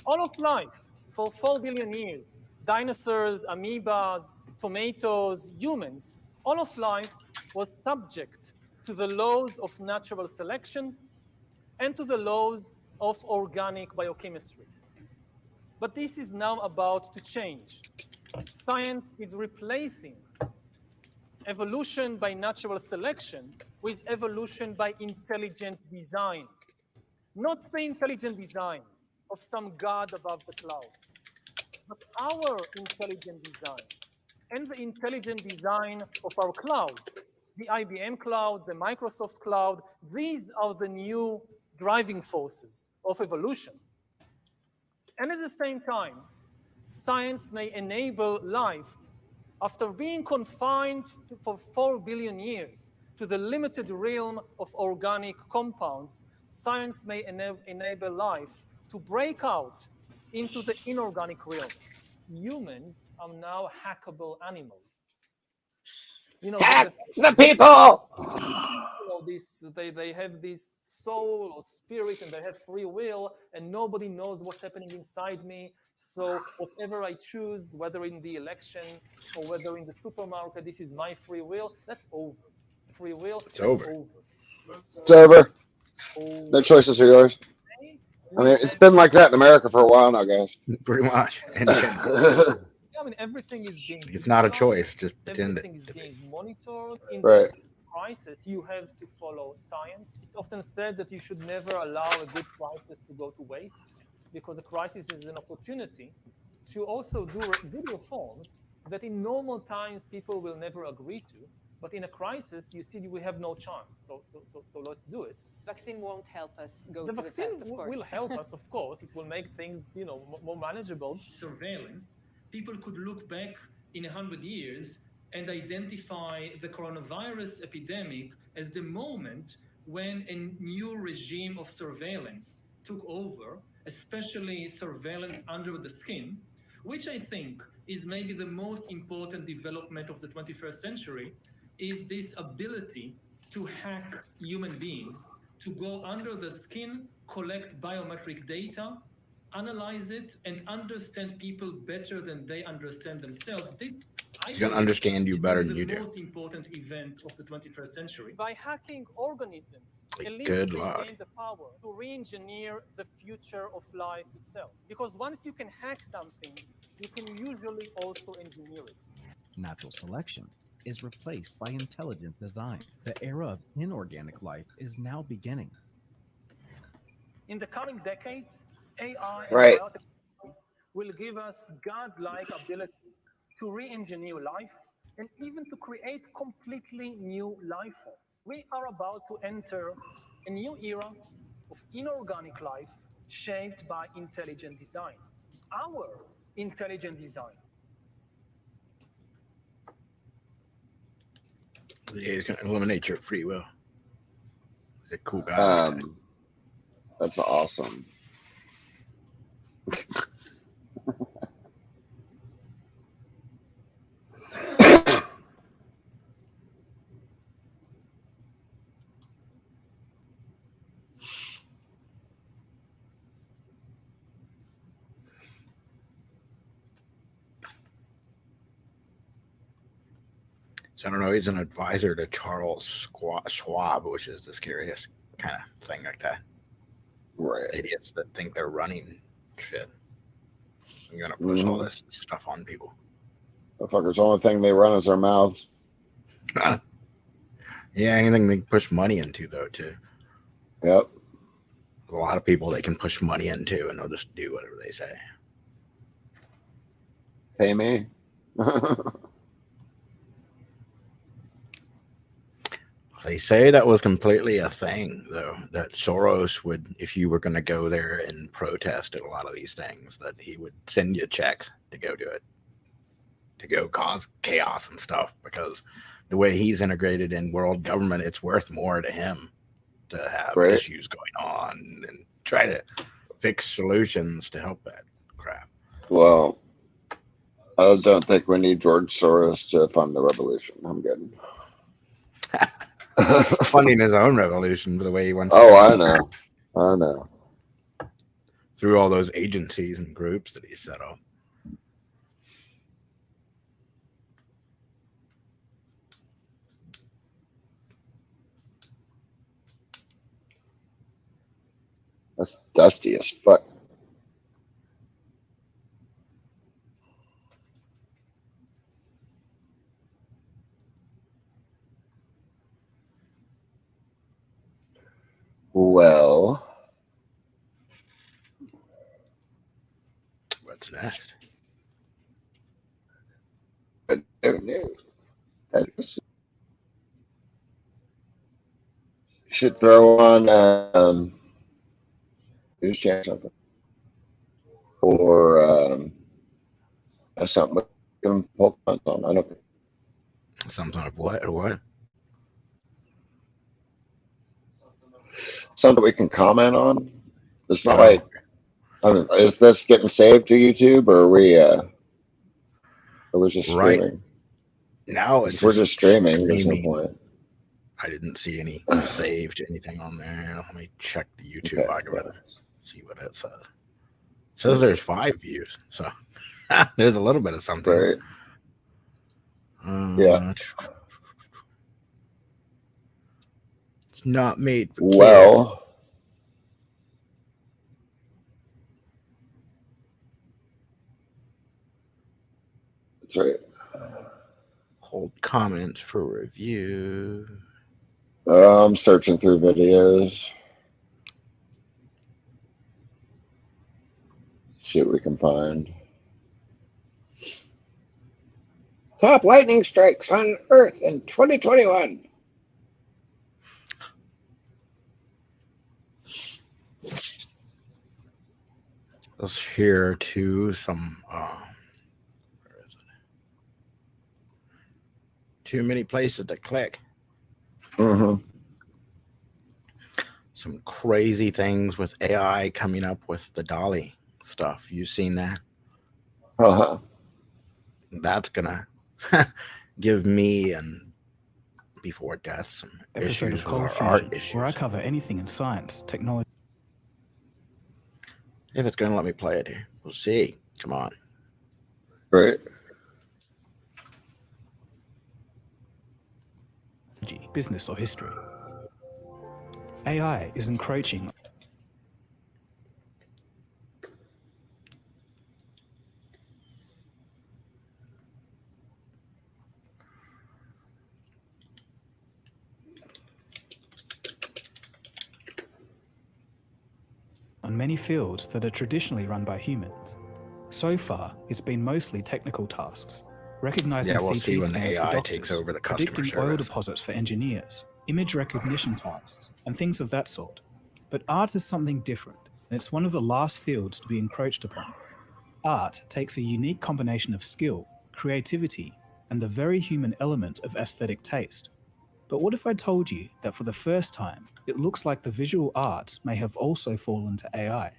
All of life, for 4 billion years, dinosaurs, amoebas, tomatoes, humans, all of life was subject to the laws of natural selection and to the laws of organic biochemistry. But this is now about to change. Science is replacing evolution by natural selection with evolution by intelligent design. Not the intelligent design of some god above the clouds, but our intelligent design and the intelligent design of our clouds, the IBM cloud, the Microsoft cloud. These are the new driving forces of evolution. And at the same time, science may enable life after being confined for 4 billion years to the limited realm of organic compounds. Science may enable life to break out into the inorganic realm. Humans are now hackable animals. You know, Hack the people! You know, they have this soul or spirit and they have free will, and nobody knows what's happening inside me. So whatever I choose, whether in the election or whether in the supermarket, this is my free will. That's over. Free will, it's over. It's over. No choices are yours. I mean, it's been like that in America for a while now, guys. Pretty much. I mean, everything is being. It's not a choice. Just pretend everything is being monitored. In right. this crisis, you have to follow science. It's often said that you should never allow a good crisis to go to waste, because a crisis is an opportunity to also do good reforms that in normal times people will never agree to. But in a crisis, you see, we have no chance. So let's do it. Vaccine won't help us go The to vaccine the test, of course. will help us, of course. It will make things, you know, more manageable. Surveillance. People could look back in 100 years and identify the coronavirus epidemic as the moment when a new regime of surveillance took over, especially surveillance under the skin, which I think is maybe the most important development of the 21st century, is this ability to hack human beings, to go under the skin, collect biometric data, analyze it, and understand people better than they understand themselves. This, I He's gonna believe, understand you is better maybe than you the do. most important event of the 21st century. By hacking organisms, Like, elites good may luck. gain the power to re-engineer the future of life itself. Because once you can hack something, you can usually also engineer it. Natural selection is replaced by intelligent design. The era of inorganic life is now beginning. In the coming decades, AI and Right. biotechnology will give us godlike abilities to re-engineer life and even to create completely new life forms. We are about to enter a new era of inorganic life shaped by intelligent design. Our intelligent design. Yeah, he's gonna eliminate your free will. He's a cool guy like that. That's awesome. So I don't know. He's an advisor to Charles Schwab, which is the scariest kind of thing like that. Right. Idiots that think they're running shit. You're gonna push all this stuff on people. Motherfuckers, the only thing they run is their mouths. Yeah, anything they can push money into, though, too. Yep. A lot of people they can push money into, and they'll just do whatever they say. Pay me. They say that was completely a thing, though, that Soros would, if you were going to go there and protest at a lot of these things, that he would send you checks to go do it, to go cause chaos and stuff, because the way he's integrated in world government, it's worth more to him to have issues going on and try to fix solutions to help that crap. Well, I don't think we need George Soros to fund the revolution. I'm good. Funding his own revolution for the way he wants. Oh, I know. I know. Through all those agencies and groups that he set up. That's dusty as fuck. Well, what's next? Should throw on news channel something, or something we can poke on. I don't. Something of what or what? Something we can comment on. It's not like. I mean, is this getting saved to YouTube, or are we? Or we're just streaming? Now it's we're just streaming. There's no point. I didn't see any saved anything on there. Let me check the YouTube algorithm. See what it says. It says there's 5 views, so there's a little bit of something. Right. Yeah. It's not made for kids. Well. That's right. Hold comments for review. I'm searching through videos. See what we can find. Top lightning strikes on Earth in 2021. Let's hear to some. Where is it? Too many places to click. some crazy things with AI coming up with the Dolly stuff. You seen that? Uh-huh. That's gonna give me and Before Death some Episode issues of with Cold our Fusion, art issues. where I cover anything in science, technology. If it's gonna let me play it here, we'll see. Come on. Right. Business or history. AI is encroaching on many fields that are traditionally run by humans. So far, it's been mostly technical tasks. Recognizing Yeah, we'll CT see when the scans for AI doctors, takes over the customer predicting oil service. deposits for engineers, image recognition tasks, and things of that sort. But art is something different, and it's one of the last fields to be encroached upon. Art takes a unique combination of skill, creativity, and the very human element of aesthetic taste. But what if I told you that for the first time, it looks like the visual arts may have also fallen to AI?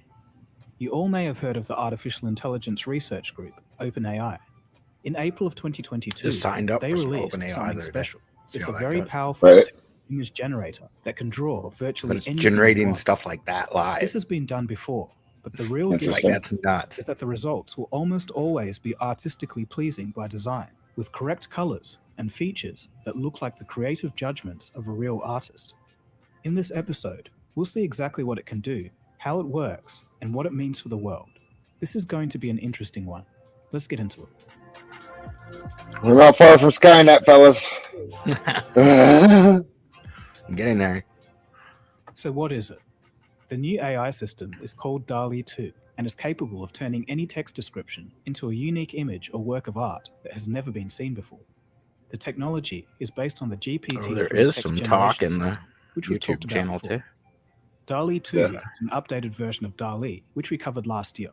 You all may have heard of the artificial intelligence research group, OpenAI. In April of 2022, Just signed up they for some released OpenAI something the other day. special. See It's how a that very goes. powerful Right. image generator that can draw virtually But it's anything you generating want. stuff like that live. This has been done before, but the real deal Like, that's nuts. is that the results will almost always be artistically pleasing by design, with correct colors and features that look like the creative judgments of a real artist. In this episode, we'll see exactly what it can do, how it works, and what it means for the world. This is going to be an interesting one. Let's get into it. We're not far from Skynet, fellas. I'm getting there. So what is it? The new AI system is called DALL-E 2 and is capable of turning any text description into a unique image or work of art that has never been seen before. The technology is based on the GPT-3 Oh, there is text some generation talk in the system, which we've talked YouTube about channel before. too. DALL-E 2 Yeah. is an updated version of DALL-E, which we covered last year.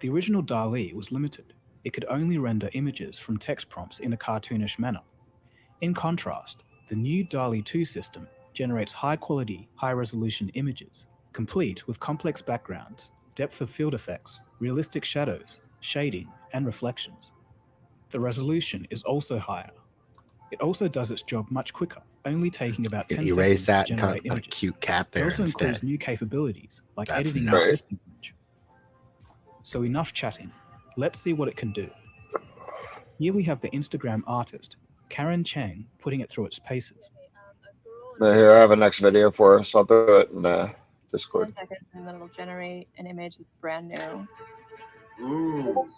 The original DALL-E was limited. It could only render images from text prompts in a cartoonish manner. In contrast, the new DALL-E 2 system generates high-quality, high-resolution images, complete with complex backgrounds, depth of field effects, realistic shadows, shading, and reflections. The resolution is also higher. It also does its job much quicker, only taking about You 10 can erase seconds that to and generate put a images. cute cat It there also instead. includes new capabilities, like That's editing an nuts. existing image. So enough chatting. Let's see what it can do. Here we have the Instagram artist, Karen Chang, putting it through its paces. Here, I have a next video for us. I'll do it in Discord. 10 seconds and then it'll generate an image that's brand new. So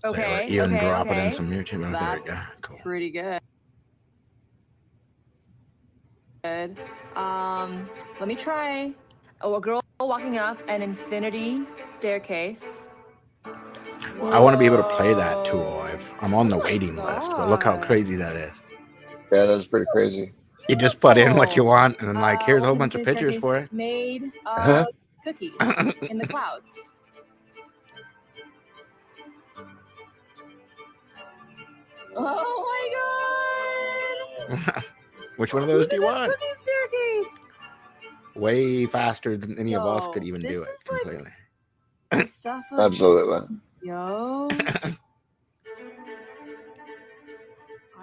Okay, even okay, drop it okay. in some YouTube. Oh, there we That's go. Cool. pretty good. Good. Let me try. Oh, a girl walking up an infinity staircase. I want to be able to play that tool. I'm on the waiting list, but look how God. crazy that is. Yeah, that's pretty crazy. You just put in what you want, and then like, here's a whole Walking bunch of infinity pictures for staircase it. Made Uh-huh. cookies in the clouds. Oh my god! Which one of those do you Look at want? this cookie staircase. Way faster than any of us could Yo, even this do it is like completely. the stuff of Absolutely. yo.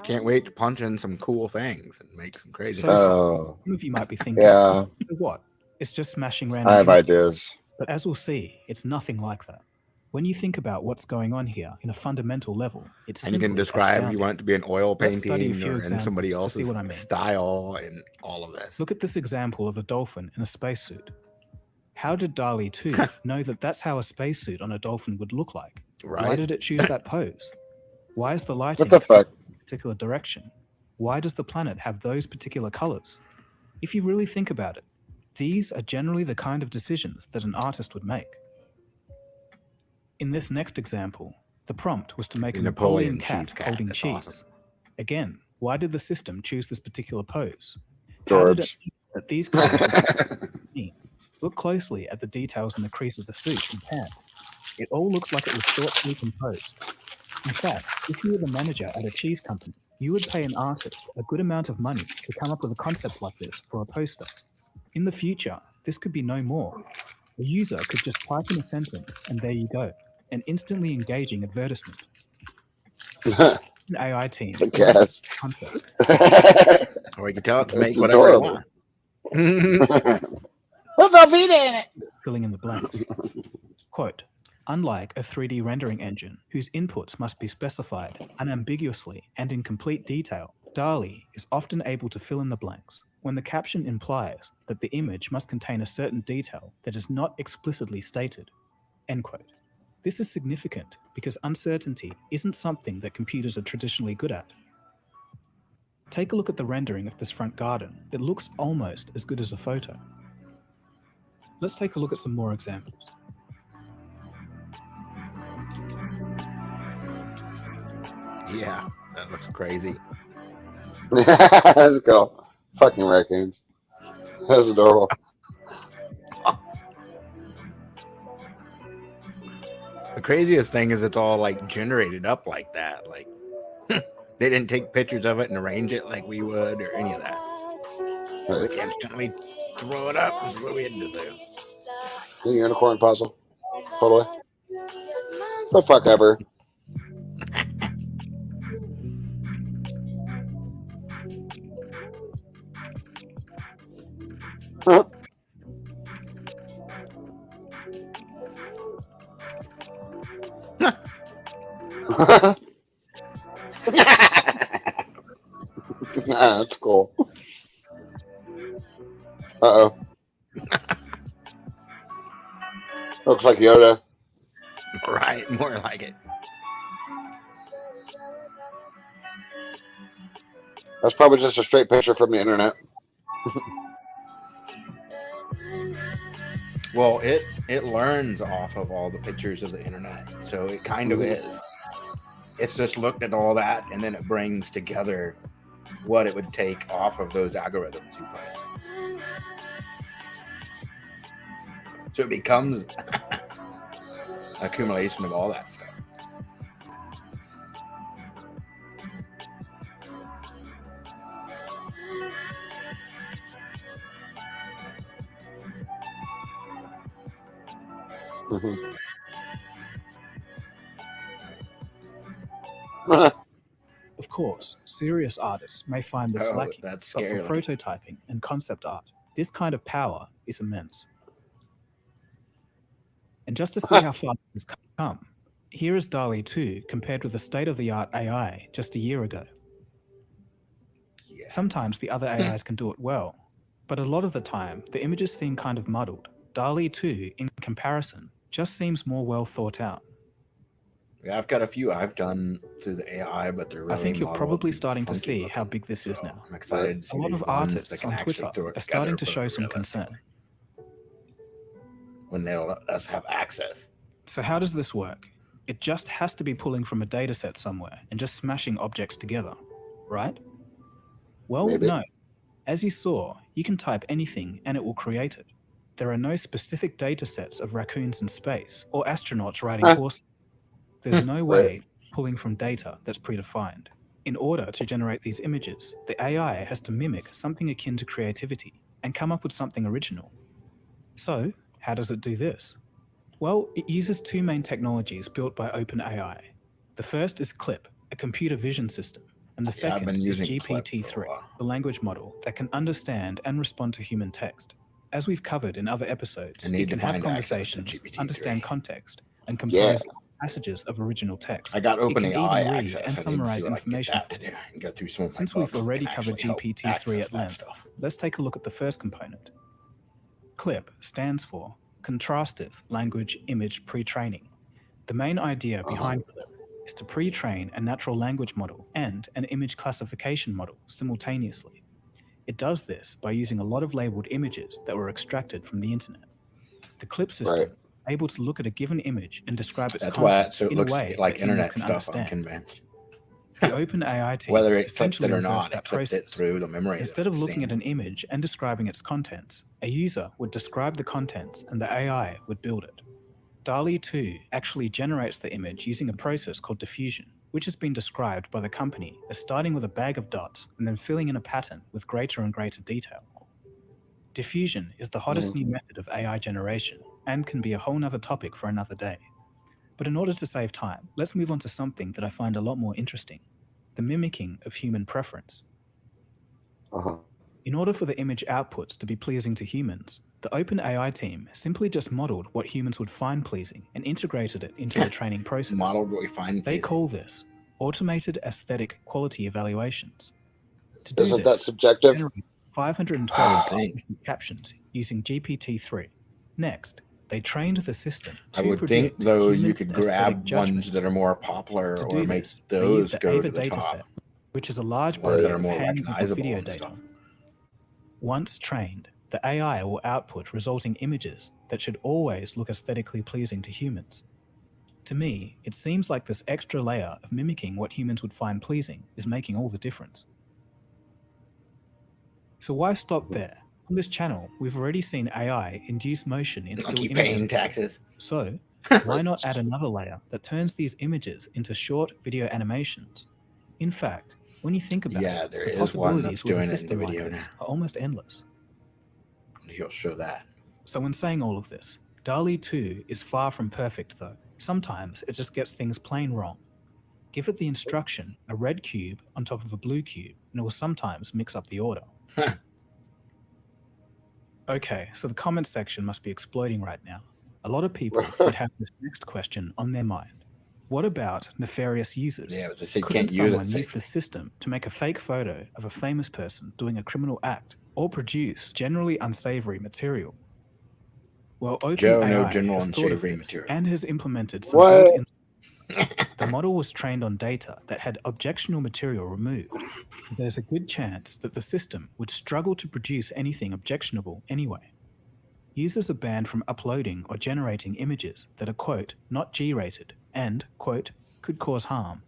Can't wait to punch in some cool things and make some crazy. So Oh, some of you might be thinking, yeah. "So what? It's just smashing I random have images." ideas. But as we'll see, it's nothing like that. When you think about what's going on here in a fundamental level, it's And you can simply describe astounding. you want it to be an oil Let's study a painting few or in somebody examples to see else's what I mean. style and all of this. Look at this example of a dolphin in a spacesuit. How did DALL-E 2 know that that's how a spacesuit on a dolphin would look like? Why Right? did it choose that pose? Why is the lighting What the fuck? in a particular direction? Why does the planet have those particular colors? If you really think about it, these are generally the kind of decisions that an artist would make. In this next example, the prompt was to make a Napoleon cat cheese cat. holding That's cheese. awesome. Again, why did the system choose this particular pose? How did it George. know that these colors would be? Look closely at the details in the crease of the suit and pants. It all looks like it was thoughtfully composed. In fact, if you were the manager at a cheese company, you would pay an artist a good amount of money to come up with a concept like this for a poster. In the future, this could be no more. A user could just type in a sentence and there you go, an instantly engaging advertisement. An AI team. I guess. Concept. Or you can tell it to make That's whatever adorable. you want. Put Velveeta in it. Filling in the blanks. Quote, unlike a 3D rendering engine whose inputs must be specified unambiguously and in complete detail, DALL-E is often able to fill in the blanks when the caption implies that the image must contain a certain detail that is not explicitly stated. End quote. This is significant because uncertainty isn't something that computers are traditionally good at. Take a look at the rendering of this front garden. It looks almost as good as a photo. Let's take a look at some more examples. Yeah, that looks crazy. Let's go. Fucking raccoons. That's adorable. The craziest thing is it's all like generated up like that. Like they didn't take pictures of it and arrange it like we would or any of that. We can instantly throw it up. This is what we had to do. The unicorn puzzle. Totally. The fuck ever. Huh? That's cool. Uh-oh. Looks like Yoda. Right, more like it. That's probably just a straight picture from the internet. Well, it learns off of all the pictures of the internet, so it kind of is. It's just looked at all that, and then it brings together what it would take off of those algorithms you put. So it becomes accumulation of all that stuff. Of course, serious artists may find this Oh, lacking, that's but scary. for prototyping and concept art, this kind of power is immense. And just to see how far this has come, here is DALL-E 2 compared with the state-of-the-art AI just a year ago. Sometimes the other AIs can do it well, but a lot of the time, the images seem kind of muddled. DALL-E 2, in comparison, just seems more well thought out. Yeah, I've got a few I've done through the AI, but they're really I think you're muddled probably and starting to funky see looking. how big this is now. I'm excited to see A lot these of ones that artists can on actually Twitter throw it are starting to together show some realistic concern. when they'll let us have access. So how does this work? It just has to be pulling from a dataset somewhere and just smashing objects together, right? Well, Maybe. no. As you saw, you can type anything and it will create it. There are no specific datasets of raccoons in space or astronauts riding horses. There's no way pulling from data that's predefined. In order to generate these images, the AI has to mimic something akin to creativity and come up with something original. So, how does it do this? Well, it uses two main technologies built by OpenAI. The first is CLIP, a computer vision system, and the Yeah, I've second been is using CLIP for a GPT-3, while. the language model that can understand and respond to human text. As we've covered in other episodes, I need it can to have find access to conversations, GPT-3. understand context, and Yeah. compose passages of original text. I got It can even OpenAI read access. and I need to summarize see what I can get information that for to you. do and go through some of my Since we've books that already can covered actually help GPT-3 access at that length, stuff. let's take a look at the first component. CLIP stands for Contrastive Language Image Pre-Training. The main idea behind CLIP is to pre-train a natural language model and an image classification model simultaneously. It does this by using a lot of labeled images that were extracted from the internet. The CLIP system Right. is able to look at a given image and describe its That's why contents so it in a looks way like that humans internet can stuff. I'm understand. convinced. The OpenAI team Whether it clipped essentially it or reversed not, that it clipped it process. through the memory. Instead of looking at an image and describing its contents, a user would describe the contents and the AI would build it. DALL-E 2 actually generates the image using a process called diffusion, which has been described by the company as starting with a bag of dots and then filling in a pattern with greater and greater detail. Diffusion is the hottest new method of AI generation and can be a whole nother topic for another day. But in order to save time, let's move on to something that I find a lot more interesting: the mimicking of human preference. In order for the image outputs to be pleasing to humans, the OpenAI team simply just modeled what humans would find pleasing and integrated it into the training process. Modeled what we find. They call this automated aesthetic quality evaluations. To do Isn't this, that subjective? generate 512 captions using GPT-3. Next, they trained the system to I would think, predict though, human you could aesthetic grab judgment. ones that are more popular To or do make this, they those used the go AVA to the dataset, top. which is a large Or body that are of more handwritten recognizable video and data. stuff. Once trained, the AI will output resulting images that should always look aesthetically pleasing to humans. To me, it seems like this extra layer of mimicking what humans would find pleasing is making all the difference. So why stop there? On this channel, we've already seen AI induce motion in still Monkey images paying before. taxes. So why not add another layer that turns these images into short video animations? In fact, when you think about it, there the is one possibilities that's with a doing it in the system like video this now. are almost endless. He'll show that. So in saying all of this, DALL-E 2 is far from perfect though. Sometimes it just gets things plain wrong. Give it the instruction, a red cube on top of a blue cube, and it will sometimes mix up the order. Okay, so the comment section must be exploding right now. A lot of people would have this next question on their mind. What about nefarious users? Yeah, but they say you Couldn't can't use it someone use safely. the system to make a fake photo of a famous person doing a criminal act or produce generally unsavory material? Well, Joe, no OpenAI general has thought of unsavory this material. and has implemented some What? built-in. The model was trained on data that had objectionable material removed. There's a good chance that the system would struggle to produce anything objectionable anyway. Users are banned from uploading or generating images that are, quote, not G-rated and, quote, could cause harm.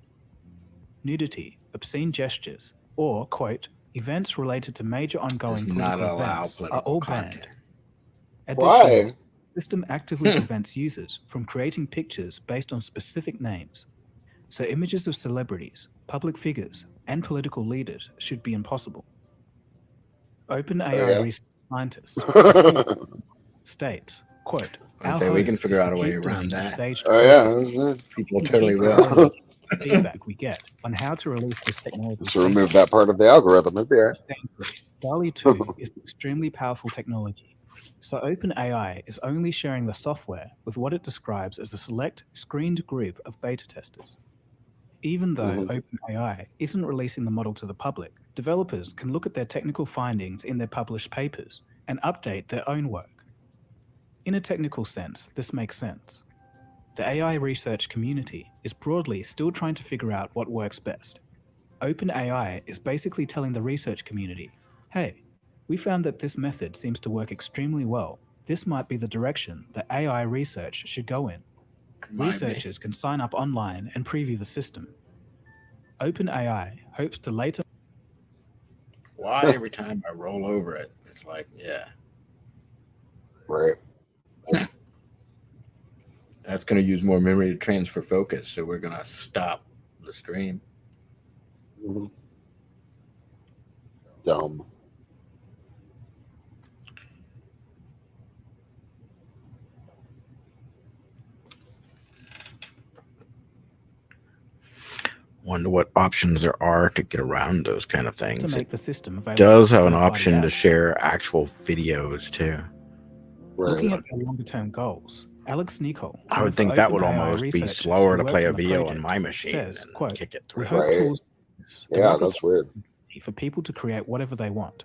Nudity, obscene gestures, or, quote, events related to major ongoing Does not political allow events are political all content. banned. Additionally, Why? the system actively prevents users from creating pictures based on specific names. So images of celebrities, public figures, and political leaders should be impossible. OpenAI Oh, yeah? research scientists states, quote, I'd our say we hope can figure is to out a way keep around doing the that. staged Oh, yeah. process. People We totally keep will. evaluating the feedback we get on how to release this technology Just remove safely. that part of the algorithm. It'd be all right. Thankfully, DALL-E 2 is an extremely powerful technology. So OpenAI is only sharing the software with what it describes as a select screened group of beta testers. Even though OpenAI isn't releasing the model to the public, developers can look at their technical findings in their published papers and update their own work. In a technical sense, this makes sense. The AI research community is broadly still trying to figure out what works best. OpenAI is basically telling the research community, hey, we found that this method seems to work extremely well. This might be the direction that AI research should go in. Researchers can sign up online and preview the system. OpenAI hopes to later. Why every time I roll over it, it's like, yeah. Right. That's going to use more memory to transfer focus, so we're going to stop the stream. Dumb. Wonder what options there are to get around those kind of things. To make It the system available does to have an third-party option to apps. share actual videos too. Looking at their longer-term goals, Alex Nicol, I would think that would almost be slower to play a video on my machine says, than quote, kick it we through. hope tools Yeah, that's weird. for people to create whatever they want.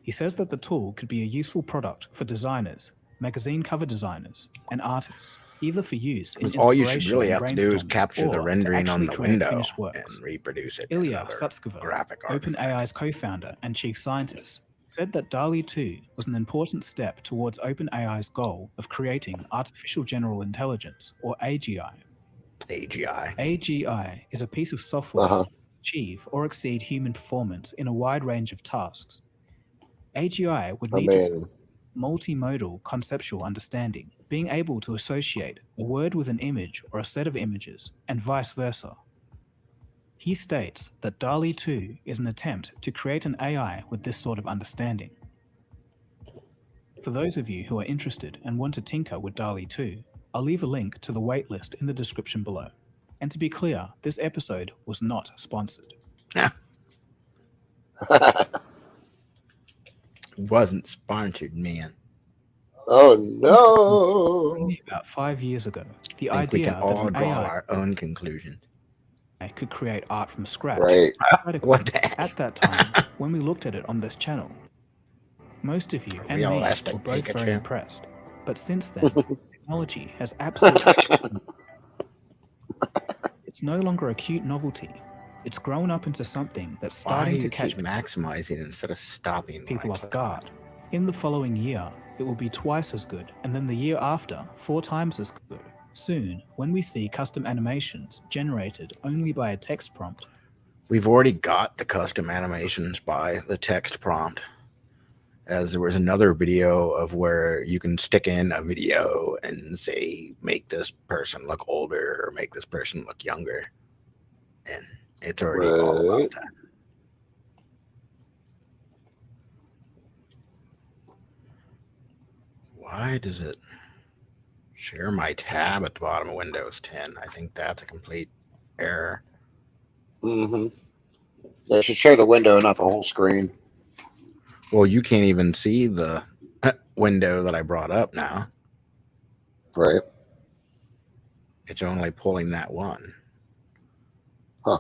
He says that the tool could be a useful product for designers, magazine cover designers, and artists, either for use in Because all you should inspiration really and have to do is brainstorming, capture the or to rendering on actually the create window finished works. and reproduce it in Ilya another Sutskever, graphic artifact. OpenAI's co-founder and chief scientist, said that DALL-E 2 was an important step towards OpenAI's goal of creating artificial general intelligence, or AGI. AGI. AGI is a piece of software to achieve or exceed human performance in a wide range of tasks. AGI would need to multimodal conceptual understanding, being able to associate a word with an image or a set of images, and vice versa. He states that DALL-E 2 is an attempt to create an AI with this sort of understanding. For those of you who are interested and want to tinker with DALL-E 2, I'll leave a link to the waitlist in the description below. And to be clear, this episode was not sponsored. Wasn't sponsored, man. Oh no! Only about 5 years ago, the I think we idea can all that an draw AI our own conclusions. could create art from scratch. Right. What the heck? At that time, when we looked at it on this channel, most of you and me Realistic were both very Pikachu. impressed. But since then, technology has absolutely... It's no longer a cute novelty. It's grown up into something that's Why starting you to catch keep maximizing instead of stopping? people like off guard. In the following year, it will be twice as good, and then the year after, 4 times as good. Soon, when we see custom animations generated only by a text prompt, We've already got the custom animations by the text prompt. As there was another video of where you can stick in a video and say, make this person look older or make this person look younger. And it's already all about that. Why does it share my tab at the bottom of Windows 10? I think that's a complete error. Mm-hmm. They should share the window, not the whole screen. Well, you can't even see the window that I brought up now. Right. It's only pulling that one. Huh.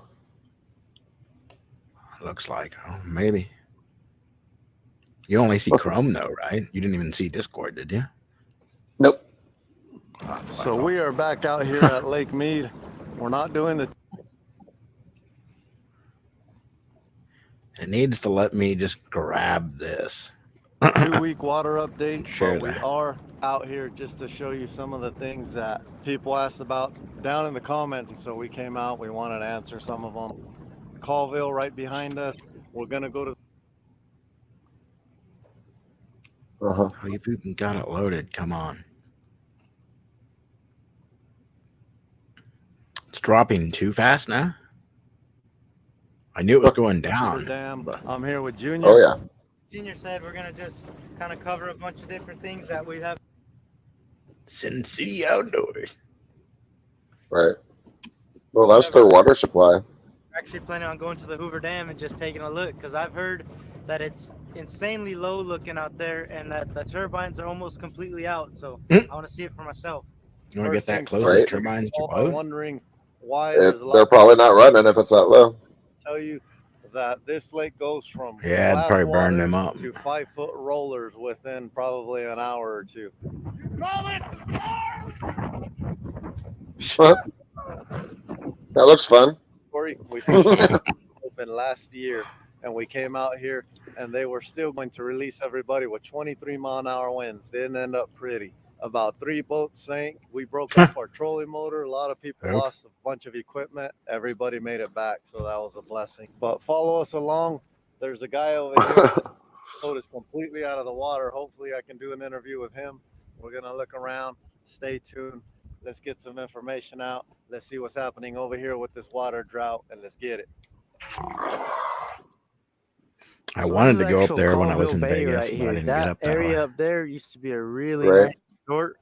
Looks like, oh, maybe. You only see Chrome though, right? You didn't even see Discord, did you? Nope. Oh, So we are back out here at Lake Mead. We're not doing the... It needs to let me just grab this. 2-week water update, Share but we that. are out here just to show you some of the things that people asked about down in the comments. So we came out, we wanted to answer some of them. Colville right behind us. We're gonna go to... Oh, you've even got it loaded. Come on. It's dropping too fast now. I knew it was going down. Dam. I'm here with Junior. Oh yeah. Junior said we're gonna just kind of cover a bunch of different things that we have. Sin City Outdoors. Right. Well, that's their water supply. We're actually planning on going to the Hoover Dam and just taking a look because I've heard that it's insanely low looking out there and that the turbines are almost completely out. So I want to see it for myself. You want to get that things close first, to turbines to your I'm boat? wondering why If there's a lot they're probably not running if it's that low. tell you that this lake goes from Yeah, it'd glass probably burn them waters up. to 5-foot rollers within probably an hour or two. That looks fun. Corey, we opened last year and we came out here and they were still going to release everybody with 23-mile-an-hour winds. Didn't end up pretty. About 3 boats sank. We broke up our trolling motor. A lot of people Yep. lost a bunch of equipment. Everybody made it back, so that was a blessing. But follow us along. There's a guy over here. The boat is completely out of the water. Hopefully I can do an interview with him. We're going to look around. Stay tuned. Let's get some information out. Let's see what's happening over here with this water drought, and let's get it. I So wanted this to is go up actual there when I was in Colville Bay Vegas, right but I here. didn't That get up that area way. up there used to be a really Right. nice resort,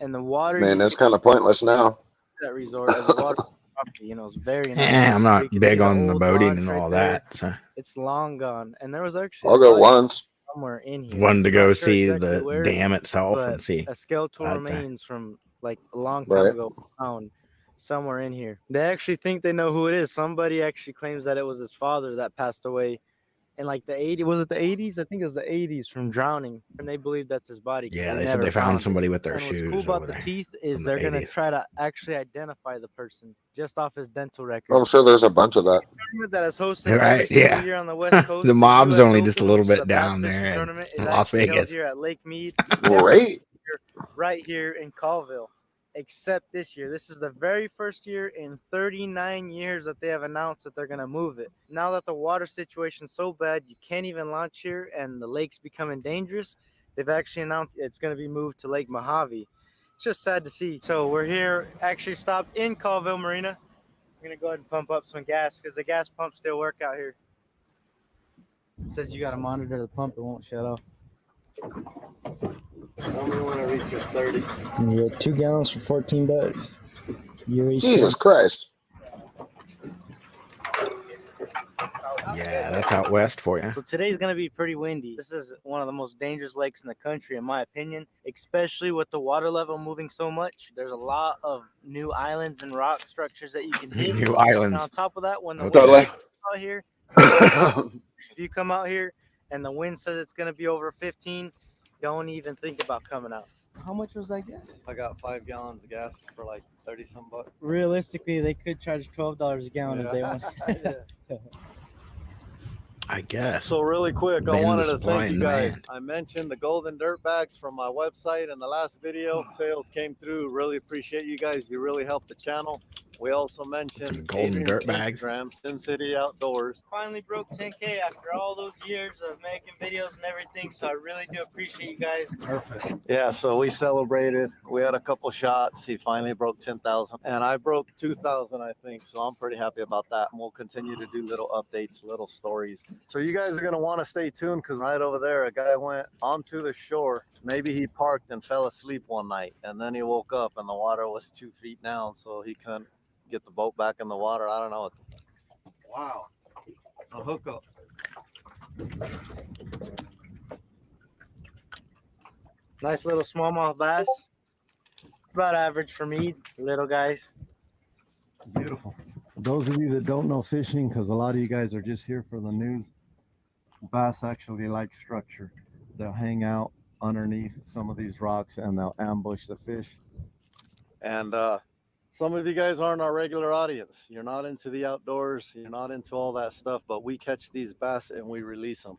and the water Man, used that's to kind of pointless now. that resort as a water property. You know, it's very nice. I'm You not could see big on the old boating launch and right all there. that. So It's long gone, and there was actually I'll a go body once. somewhere in here. wanted to I'm go not sure see exactly the where, dam itself and but see. a skeletal that thing. remains from like a long time Right. ago was found somewhere in here. They actually think they know who it is. Somebody actually claims that it was his father that passed away in like the 80s. Was it the 80s? I think it was the 80s from drowning, and they believe that's his body. 'cause Yeah, they said never they found it. somebody with their And what's shoes cool about over the there teeth is from the they're gonna 80s. try to actually identify the person just off his dental record. I'm sure there's a bunch of that. Tournament that is hosted every Right? single Yeah. year on the West Coast. The mob's US only just a Open, little which is bit a bass down fishing there in tournament, is Las actually held Vegas. here at Lake Mead. Great. Right here in Colville, except this year. This is the very first year in 39 years that they have announced that they're going to move it. Now that the water situation's so bad, you can't even launch here and the lake's becoming dangerous, they've actually announced it's going to be moved to Lake Mojave. It's just sad to see. So we're here, actually stopped in Colville Marina. I'm going to go ahead and pump up some gas because the gas pumps still work out here. It says you got to monitor the pump, it won't shut off. Tell me when it reaches 30. You get 2 gallons for $14. Jesus Christ. Yeah, that's out west for you. So today's gonna be pretty windy. This is one of the most dangerous lakes in the country, in my opinion, especially with the water level moving so much. There's a lot of new islands and rock structures that you can hit. New islands. And on top of that, when the Okay. wind out here, if you come out here and the wind says it's gonna be over 15, don't even think about coming out. How much was that gas? I got 5 gallons of gas for like 30 some bucks. Realistically, they could charge $12 a gallon if they want. I guess. So really quick, I Bend wanted the to supply thank you and guys. demand. I mentioned the golden dirt bags from my website in the last video. Sales came through. Really appreciate you guys. You really helped the channel. We also mentioned Some golden Adrian's dirt bags. Instagram, Sin City Outdoors. Finally broke 10K after all those years of making videos and everything. So I really do appreciate you guys. Perfect. Yeah, so we celebrated. We had a couple shots. He finally broke 10,000, and I broke 2,000, I think. So I'm pretty happy about that. And we'll continue to do little updates, little stories. So you guys are gonna want to stay tuned because right over there, a guy went onto the shore. Maybe he parked and fell asleep one night, and then he woke up and the water was 2 feet down, so he couldn't get the boat back in the water. I don't know. Wow, a hookup. Nice little smallmouth bass. It's about average for me, little guys. Beautiful. For those of you that don't know fishing, because a lot of you guys are just here for the news, bass actually like structure. They'll hang out underneath some of these rocks and they'll ambush the fish. And some of you guys aren't our regular audience. You're not into the outdoors. You're not into all that stuff, but we catch these bass and we release them.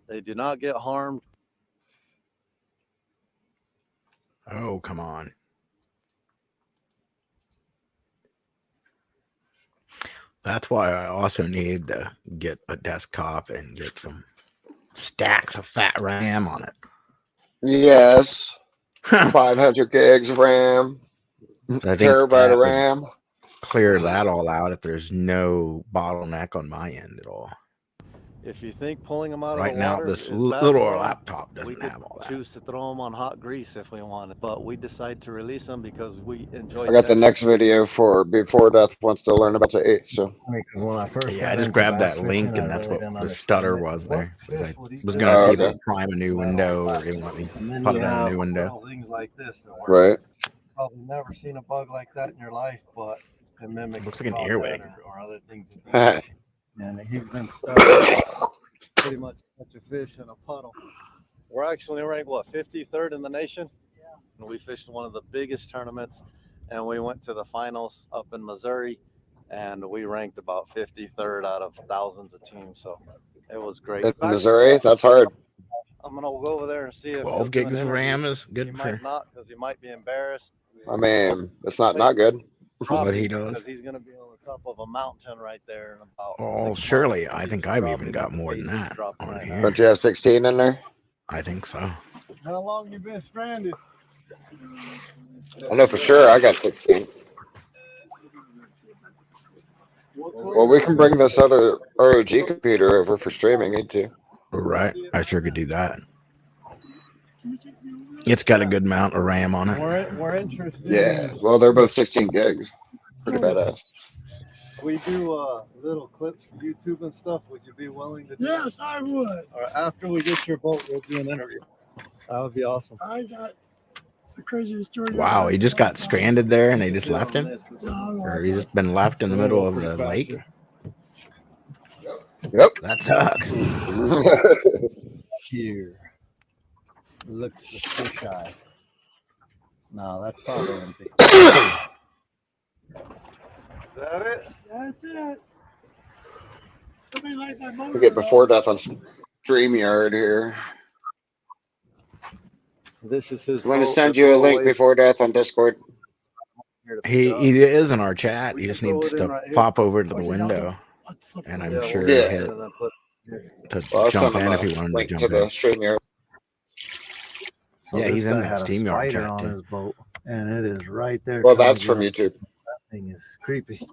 They do not get harmed. Oh, come on. That's why I also need to get a desktop and get some stacks of fat RAM on it. Yes. 500 gigs of RAM. I think Terabyte that of would RAM. clear that all out if there's no bottleneck on my end at all. If you think pulling them out Right of the now, water this is little bad for 'em, laptop we doesn't could have all that. choose to throw them on hot grease if we wanted, but we decide to release them because we enjoy. I got the next video for Before Death Wants to Learn About the 8. So Because when I first Yeah, I just grabbed that link and that's what the stutter was there. 'Cause I was gonna see if it would prime a new window or it let me put it in a new window. Things like this, that work. right. Probably never seen a bug like that in your life, but it mimics. Looks the like an crawdad earwig. or other things. That they do. And he's been stuck pretty much catch a fish in a puddle. We're actually ranked what 53rd in the nation. Yeah. And we fished one of the biggest tournaments, and we went to the finals up in Missouri, and we ranked about 53rd out of thousands of teams. So it was great. It's Missouri. That's hard. I'm gonna go over there and see if 12 gigs of RAM is good He for might not because he might be embarrassed. I mean, it's not good. what he does. Because he's gonna be on the top of a mountain right there in about. Oh, 6 surely. months. I He's think I've dropping even got the more than pace he's that dropping on right here. now. Don't you have 16 in there? I think so. How long you been stranded? I know for sure I got 16. Well, we can bring this other ROG computer over for streaming, ain't you? Right. I sure could do that. It's got a good amount of RAM on it. We're interested. Yeah. Well, they're both 16 gigs. Pretty badass. We do little clips for YouTube and stuff. Would you be willing to do Yes, that? I would. Or after we get your boat, we'll do an interview. That would be awesome. I got the craziest story. Wow, he just got stranded there and they just left him? Or he's just been left in the middle of the lake? Yep. That sucks. Here. Looks suspicious. No, that's probably empty. Is that it? That's it. Somebody like my motor. We get Before Death on StreamYard here. This is his. I'm going to send you a link Before Death on Discord. He is in our chat. He just needs to pop over to the window. And I'm sure Yeah. he'll hit to Well, I'll jump send in him if he a wanted link to to jump the in. StreamYard. So Yeah, this he's in guy that had a StreamYard spider chat on too. his boat, and it is right there. Well, that's telling from you YouTube. That thing is creepy.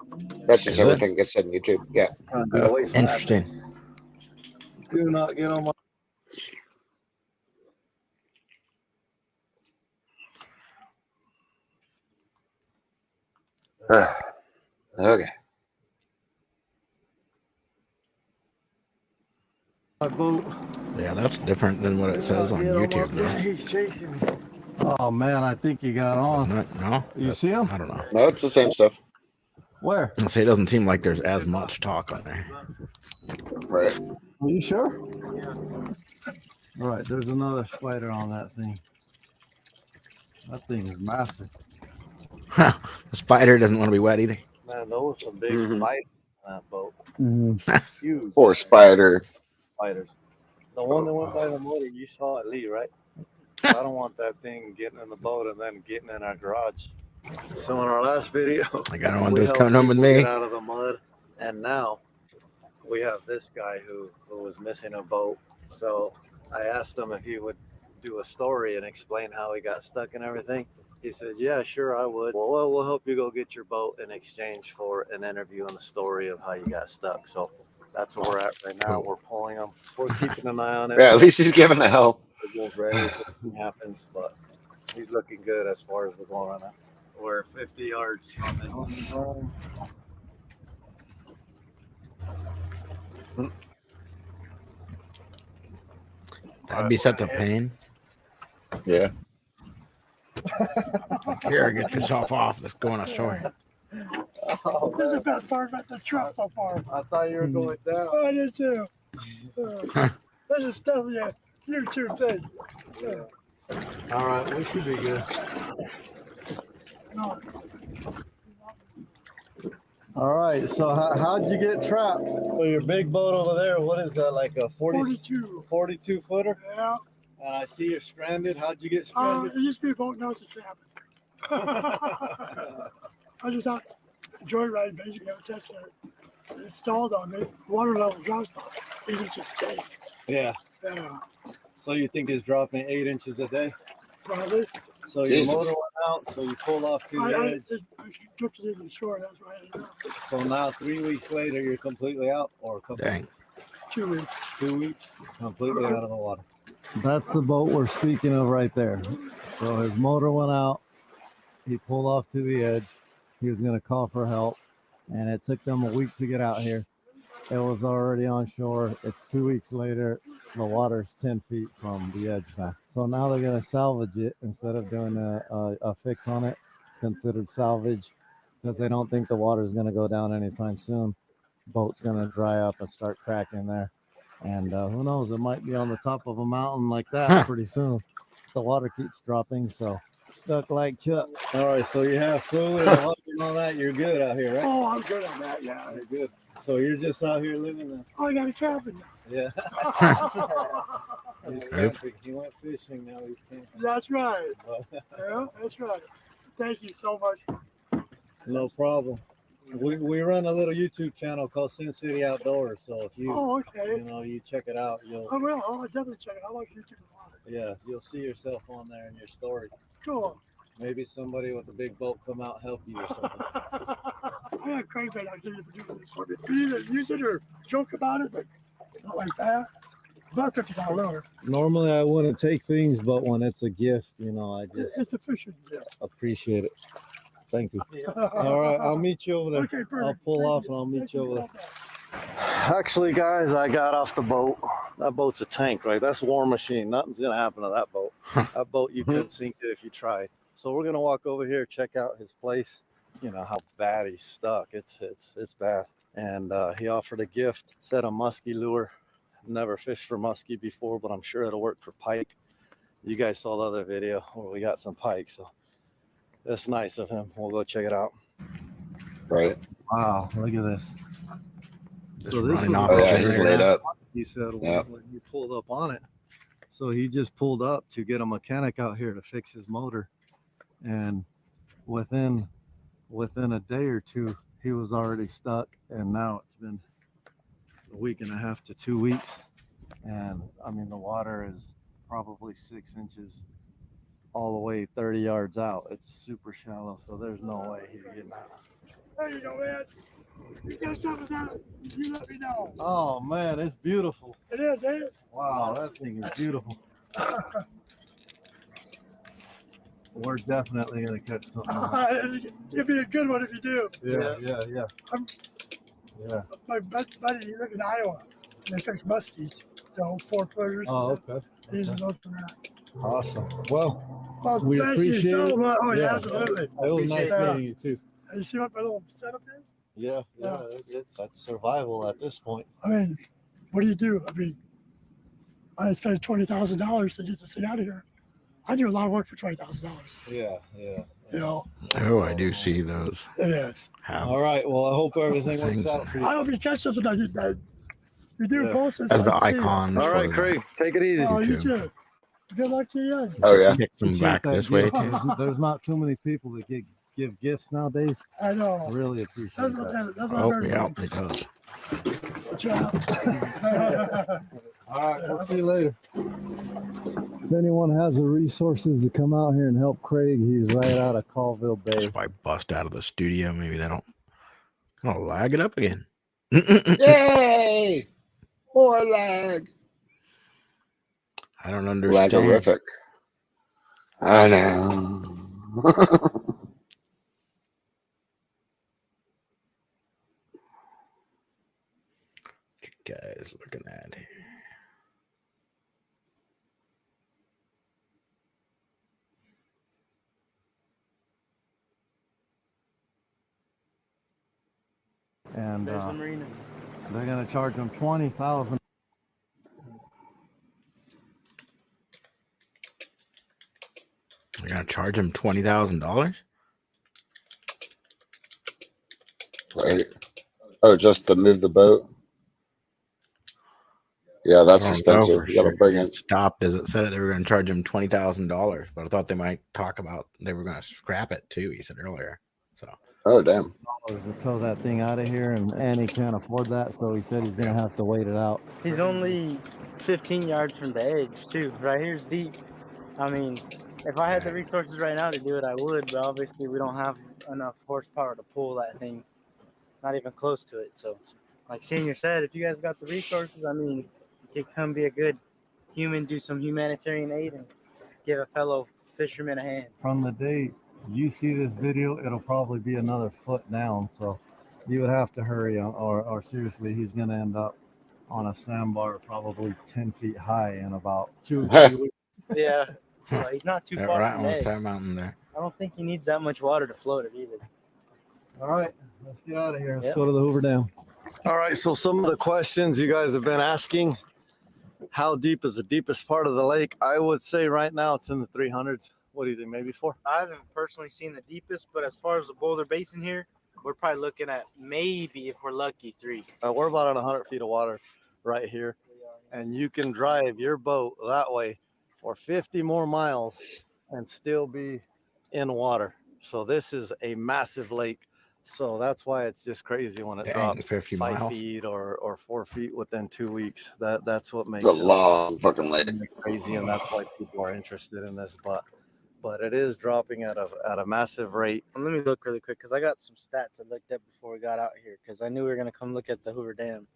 That's just Is it? everything gets said on YouTube. Yeah. Trying to get away from that Interesting. thing. Do not get on my. Okay. My boat. Yeah, that's different than what it says on YouTube, though. He's chasing me. Oh man, I think he got on. Isn't it? No? You see him? I don't know. No, it's the same stuff. Where? I'll say it doesn't seem like there's as much talk on there. Right. Are you sure? All right, there's another spider on that thing. That thing is massive. The spider doesn't want to be wet either. Man, those were some big Mhm. spiders on that boat. Huge Poor spider. spiders. The one that went by the motor, you saw it, Lee, right? I don't want that thing getting in the boat and then getting in our garage. So in our last video, Like, I don't want we this helped coming home with people me. get out of the mud, and now we have this guy who was missing a boat. So I asked him if he would do a story and explain how he got stuck and everything. He said, "Yeah, sure, I would. Well, we'll help you go get your boat in exchange for an interview and the story of how you got stuck." So that's where we're at right now. We're pulling him. We're keeping an eye on it. Yeah, at least he's giving the help. We're ready if anything happens, but he's looking good as far as we're going right now. We're 50 yards from his home. That'd be such a pain. Yeah. Here, get yourself off. Let's go on ashore. Oh, This is the best part about the trip so far. I thought you were going down. Oh, I did too. This is definitely a YouTube thing. Yeah. All right, we should be good. No, All right, so how'd you get trapped? Well, your big boat over there, what is that, like a 42 footer? Yeah. And I see you're stranded. How'd you get It stranded? used to be a boat, now it's a cabin. I just thought, joyriding basically, I was testing it. It stalled on me. Water level drops about 8 inches a day. Yeah. Yeah, So you think it's dropping 8 inches a day? probably. So your Jesus. motor went out, so you pulled off to the edge. I drifted into the shore, that's why I ended up. So now 3 weeks later, you're completely out, or a couple Dang. weeks? 2 weeks. 2 weeks, completely out of the water. That's the boat we're speaking of right there. So his motor went out. He pulled off to the edge. He was going to call for help, and it took them a week to get out here. It was already on shore. It's 2 weeks later. The water's 10 feet from the edge now. So now they're going to salvage it instead of doing a fix on it. It's considered salvage because they don't think the water's going to go down anytime soon. Boat's going to dry up and start cracking there. And who knows, it might be on the top of a mountain like that pretty soon. The water keeps dropping, so stuck like Chuck. All right, so you have food and water and all that. You're good out here, right? Oh, I'm good on that, yeah. You're good. So you're just out here living the... Oh, I got a cabin now. Yeah. He's camping. He went fishing, now he's camping. That's right. Yeah, that's right. Thank you so much. No problem. We run a little YouTube channel called Sin City Outdoors. So if you you check it out, you'll I will. I'll definitely check it out. I like YouTube a lot. you'll see yourself on there in your stories. Cool. Maybe somebody with a big boat come out and help you or something. I got crankbait activity for doing this for me. You either use it or joke about it, but not like that. About $50 lure. Normally I wouldn't take things, but when it's a gift, I just It's a fishing deal. appreciate it. Thank you. All right, I'll meet you over there. Okay, perfect. I'll pull off and I'll meet you over there. Actually, guys, I got off the boat. That boat's a tank, right? That's War Machine. Nothing's gonna happen to that boat. That boat you couldn't sink it if you tried. So we're gonna walk over here, check out his place. You know how bad he's stuck. It's bad. And he offered a gift, said a muskie lure. Never fished for muskie before, but I'm sure it'll work for pike. You guys saw the other video where we got some pike, so that's nice of him. We'll go check it out. Right. Wow, look at this. So this is Oh, yeah, he's laid up. He said Yep. when he pulled up on it. So he just pulled up to get a mechanic out here to fix his motor. And within a day or two, he was already stuck. And now it's been a week and a half to 2 weeks. And I mean, the water is probably 6 inches all the way 30 yards out. It's super shallow, so there's no way he's getting out. There you go, man. You got something that you let me know. Oh man, it's beautiful. It is, ain't it? Wow, that thing is beautiful. we're definitely gonna catch something. It'd be a good one if you do. Yeah. My buddy, he lived in Iowa, and they fish muskies, 4-footers. Oh, okay. He uses those for that. Awesome. Well, we thank you appreciate so it. much. Oh, yeah, Yeah. absolutely. It was nice meeting you too. You see what my little setup is? Yeah. That's survival at this point. I mean, what do? I mean, I spent $20,000 to get this thing out of here. I do a lot of work for $20,000. Yeah. You know, Oh, I do see those. it is. All right. Well, I hope everything works Things out for you. I hope you catch something that you do Yeah. post this. As the I see it. icons. All right, for Craig. Take it easy. Oh, you YouTube. too. Good luck to you. Oh yeah. Kick them Appreciate back that this way gift. too. There's not too many people that give gifts nowadays. I know. I really appreciate That's what, that. that's what Oh, I'm yeah, it does. Good job. All right, we'll see you later. If anyone has the resources to come out here and help Craig, he's right out of Colville So Bay. if I bust out of the studio, maybe that'll kind of lag it up again. Yay! More lag. I don't understand. Lagorific. I know. What you guys looking at here? And There's the marina. they're gonna charge him $20,000. They're gonna charge him $20,000. Wait. Oh, just to move the boat? Yeah, that's I don't know expensive. for You gotta sure. bring It it. stopped as it said it. They were going to charge him $20,000, but I thought they might talk about they were going to scrap it too. He said earlier. So Oh, damn. To tow that thing out of here, and he can't afford that, so he said he's gonna have to wait it out. He's only 15 yards from the edge, too. Right here's deep. I mean, if I had the resources right now to do it, I would, but obviously we don't have enough horsepower to pull that thing. Not even close to it. So, like Senior said, if you guys got the resources, I mean, you could come be a good human, do some humanitarian aid, and give a fellow fisherman a hand. From the day you see this video, it'll probably be another foot down, so you would have to hurry, or seriously, he's gonna end up on a sandbar probably 10 feet high in about 2 weeks. Yeah, well, he's not too yeah, far right from on the edge. that mountain there. I don't think he needs that much water to float it either. All right, let's get out of here. Let's Yep. go to the Hoover Dam. All right, so some of the questions you guys have been asking: how deep is the deepest part of the lake? I would say right now it's in the 300s. What do you think? Maybe 4? I haven't personally seen the deepest, but as far as the Boulder Basin here, we're probably looking at maybe, if we're lucky, 3. We're about on 100 feet of water right here, and you can drive your boat that way for 50 more miles and still be in water. So this is a massive lake. So that's why it's just crazy when it Dang, drops 50 5 miles. feet or 4 feet within 2 weeks. That's what makes It's a it long fucking lake. crazy, and that's why people are interested in this. But it is dropping at a massive rate. And let me look really quick because I got some stats I looked at before we got out here because I knew we were going to come look at the Hoover Dam.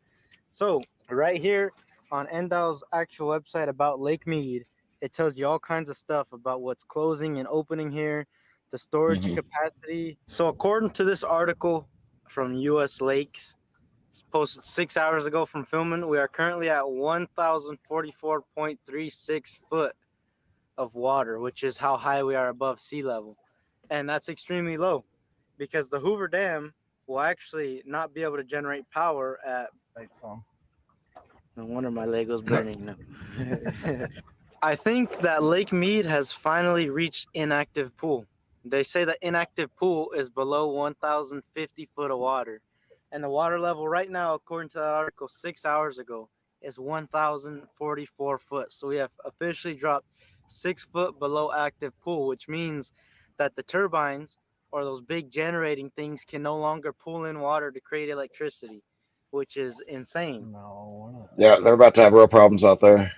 So right here on Endow's actual website about Lake Mead, it tells you all kinds of stuff about what's closing and opening here, the storage capacity. So according to this article from US Lakes, it's posted 6 hours ago from filming, we are currently at 1,044.36 foot of water, which is how high we are above sea level. And that's extremely low because the Hoover Dam will actually not be able to generate power at. No wonder my Lego's burning now. I think that Lake Mead has finally reached inactive pool. They say the inactive pool is below 1,050 foot of water. And the water level right now, according to that article 6 hours ago, is 1,044 foot. So we have officially dropped 6 foot below active pool, which means that the turbines or those big generating things can no longer pull in water to create electricity, which is insane. No, we're not. Yeah, they're about to have real problems out there.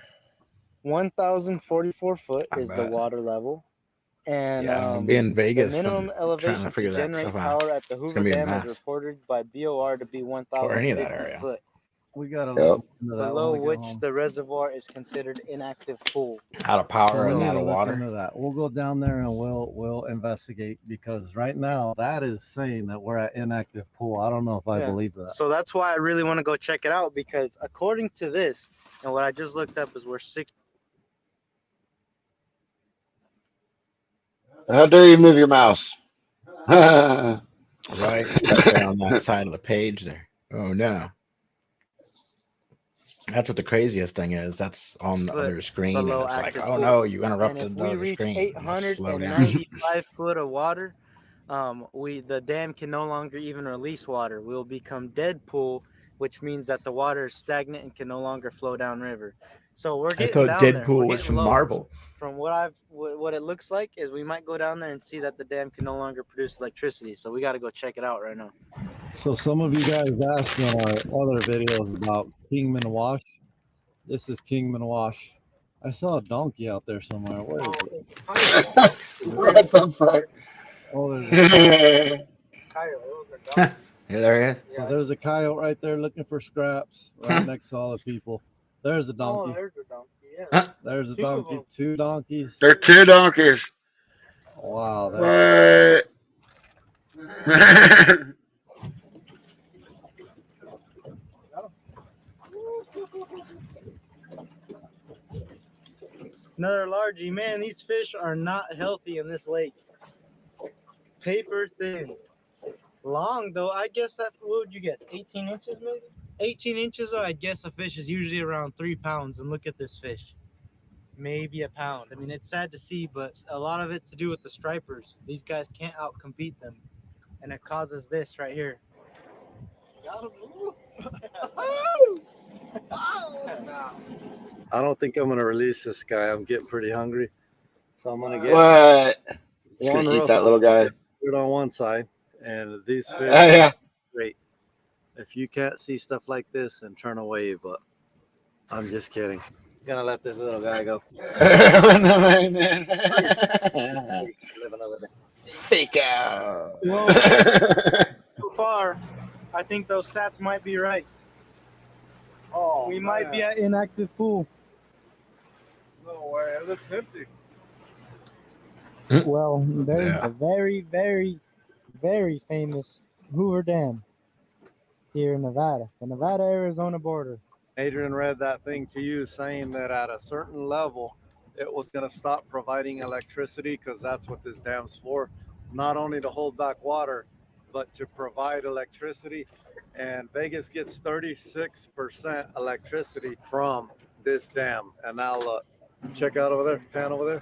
1,044 foot I is the bet. water level. And Yeah, I'll be in Vegas the minimum trying elevation to to figure that generate stuff out. power at the It's Hoover gonna be a Dam is mess. reported by BOR to be Or any of that 1,050 area. foot. We got to Yep. look into that below when we get which home. the reservoir is considered inactive pool. Out of power and We'll out of look water. into that. We'll go down there and we'll investigate, because right now that is saying that we're at inactive pool. I don't know if I Yeah. believe that. So that's why I really want to go check it out, because according to this and what I just looked up is we're 6. How dare you move your mouse? Right, especially on that side of the page there. Oh no. That's what the craziest thing is. That's on the other screen, and below it's like, active oh pool. no, you And interrupted if the we other reach screen. You must slow down. 895 foot of water, the dam can no longer even release water. We'll become dead pool, which means that the water is stagnant and can no longer flow downriver. So we're I getting thought down there. Deadpool We're was getting from low. Marvel. From what it looks like is we might go down there and see that the dam can no longer produce electricity. So we got to go check it out right now. So some of you guys asked in our other videos about Kingman Wash. This is Kingman Wash. I saw a donkey out there somewhere. Where is it? What the fuck? Oh, there's a Yeah, there he is. So there's a coyote right there looking for scraps right next to all the people. There's a donkey. Oh, there's a donkey. Yeah. There's a Two of donkey. them. 2 donkeys. They're 2 donkeys. Wow. That's What? Another largie. Man, these fish are not healthy in this lake. Paper thin. Long though, I guess that, what would you guess? 18 inches maybe? 18 inches though, I guess a fish is usually around 3 pounds. And look at this fish. Maybe a pound. I mean, it's sad to see, but a lot of it's to do with the stripers. These guys can't outcompete them. And it causes this right here. I don't think I'm gonna release this guy. I'm getting pretty hungry, so I'm gonna get What? He's one gonna eat rough that little guy. food on one side, and these fish. Oh, yeah. Great. If you can't see stuff like this, then turn away. But I'm just kidding. Gonna let this little guy go. Fake out. Well, so far, I think those stats might be right. Oh, we might be at inactive pool. No way. It looks empty. Well, there's Yeah. a very, very, very famous Hoover Dam here in Nevada, the Nevada-Arizona border. Adrian read that thing to you saying that at a certain level, it was going to stop providing electricity, because that's what this dam's for. Not only to hold back water, but to provide electricity. And Vegas gets 36% electricity from this dam. And now look, check out over there, pan over there.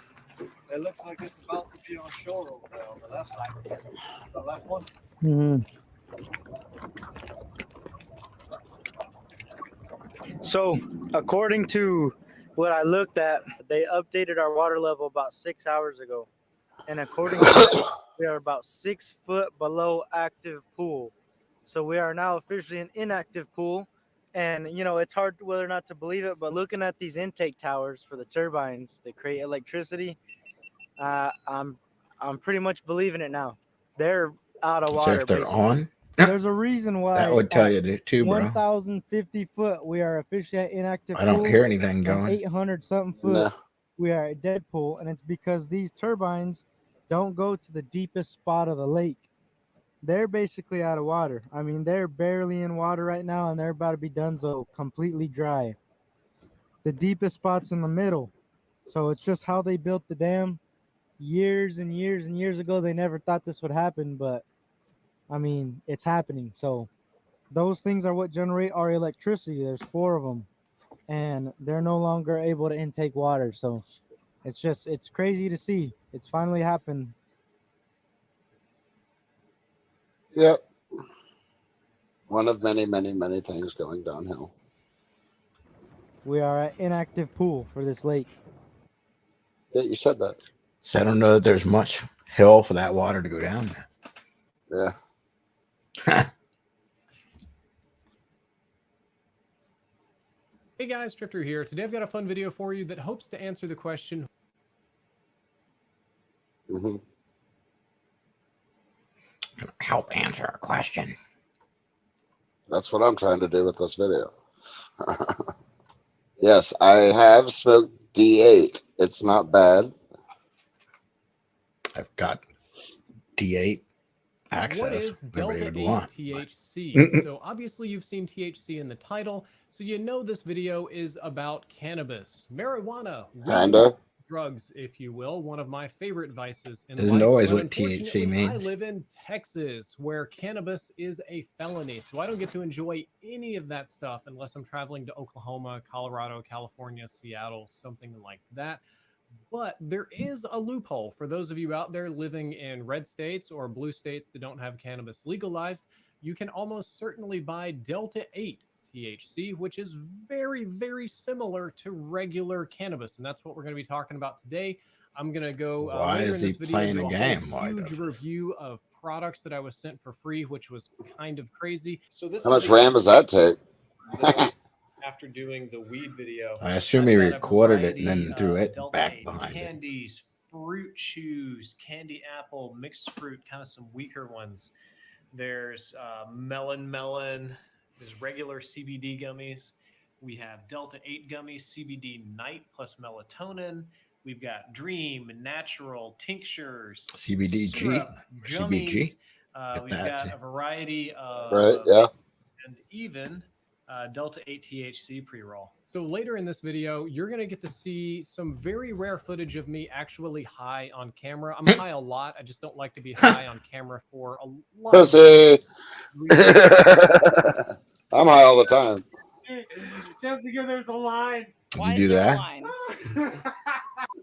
It looks like it's about to be on shore over there on the left side. The left one. So, according to what I looked at, they updated our water level about 6 hours ago. And according to that, we are about 6 foot below active pool. So we are now officially an inactive pool. And, you know, it's hard whether or not to believe it, but looking at these intake towers for the turbines to create electricity, I'm pretty much believing it now. They're out of So water. if they're basically. on, There's a reason why. that would tell at you too, bro. 1,050 foot, we are officially at inactive I don't pool, hear anything and going. 800 something foot, No. we are at dead pool, and it's because these turbines don't go to the deepest spot of the lake. They're basically out of water. I mean, they're barely in water right now, and they're about to be done so completely dry. The deepest spot's in the middle, so it's just how they built the dam. Years and years and years ago, they never thought this would happen, but I mean, it's happening. So those things are what generate our electricity. There's 4 of them, and they're no longer able to intake water. So it's crazy to see. It's finally happened. Yep. One of many, many, many things going downhill. We are at inactive pool for this lake. Yeah, you said that. So I don't know that there's much hell for that water to go down there. Yeah. Hey guys, Drifter here. Today I've got a fun video for you that hopes to answer the question. Mm-hmm. Help answer a question. That's what I'm trying to do with this video. Yes, I have smoked D8. It's not bad. I've got D8 What access. is Everybody Delta would 8 want. THC? So obviously you've seen THC in the title, so you know this video is about cannabis, marijuana, weed, Kinda. drugs, if you will. One of my favorite vices in Isn't life. always But what THC unfortunately, I means. live in Texas, where cannabis is a felony, so I don't get to enjoy any of that stuff unless I'm traveling to Oklahoma, Colorado, California, Seattle, something like that. But there is a loophole for those of you out there living in red states or blue states that don't have cannabis legalized. You can almost certainly buy Delta 8 THC, which is very, very similar to regular cannabis. And that's what we're going to be talking about today. I'm going to go Why later is in he this video playing do a a game? whole Why huge does this? review of products that I was sent for free, which was kind of crazy. So this How is much a RAM does that take? that I was after doing the weed video. I assume he I've got a recorded it and variety then threw of it Delta back 8 behind it. candies, fruit chews, candy apple, mixed fruit, kind of some weaker ones. There's melon. There's regular CBD gummies. We have Delta 8 gummies, CBD night plus melatonin. We've got Dream, natural tinctures, CBDG, syrup, gummies. CBG. We've Get that got too. a variety of Right, yeah. and even Delta 8 THC pre-roll. So later in this video, you're going to get to see some very rare footage of me actually high on camera. I'm high a lot. I just don't like to be high on camera for a lot of Pussy. reasons. I'm high all the time. Jessica, there's a line. Did you do that?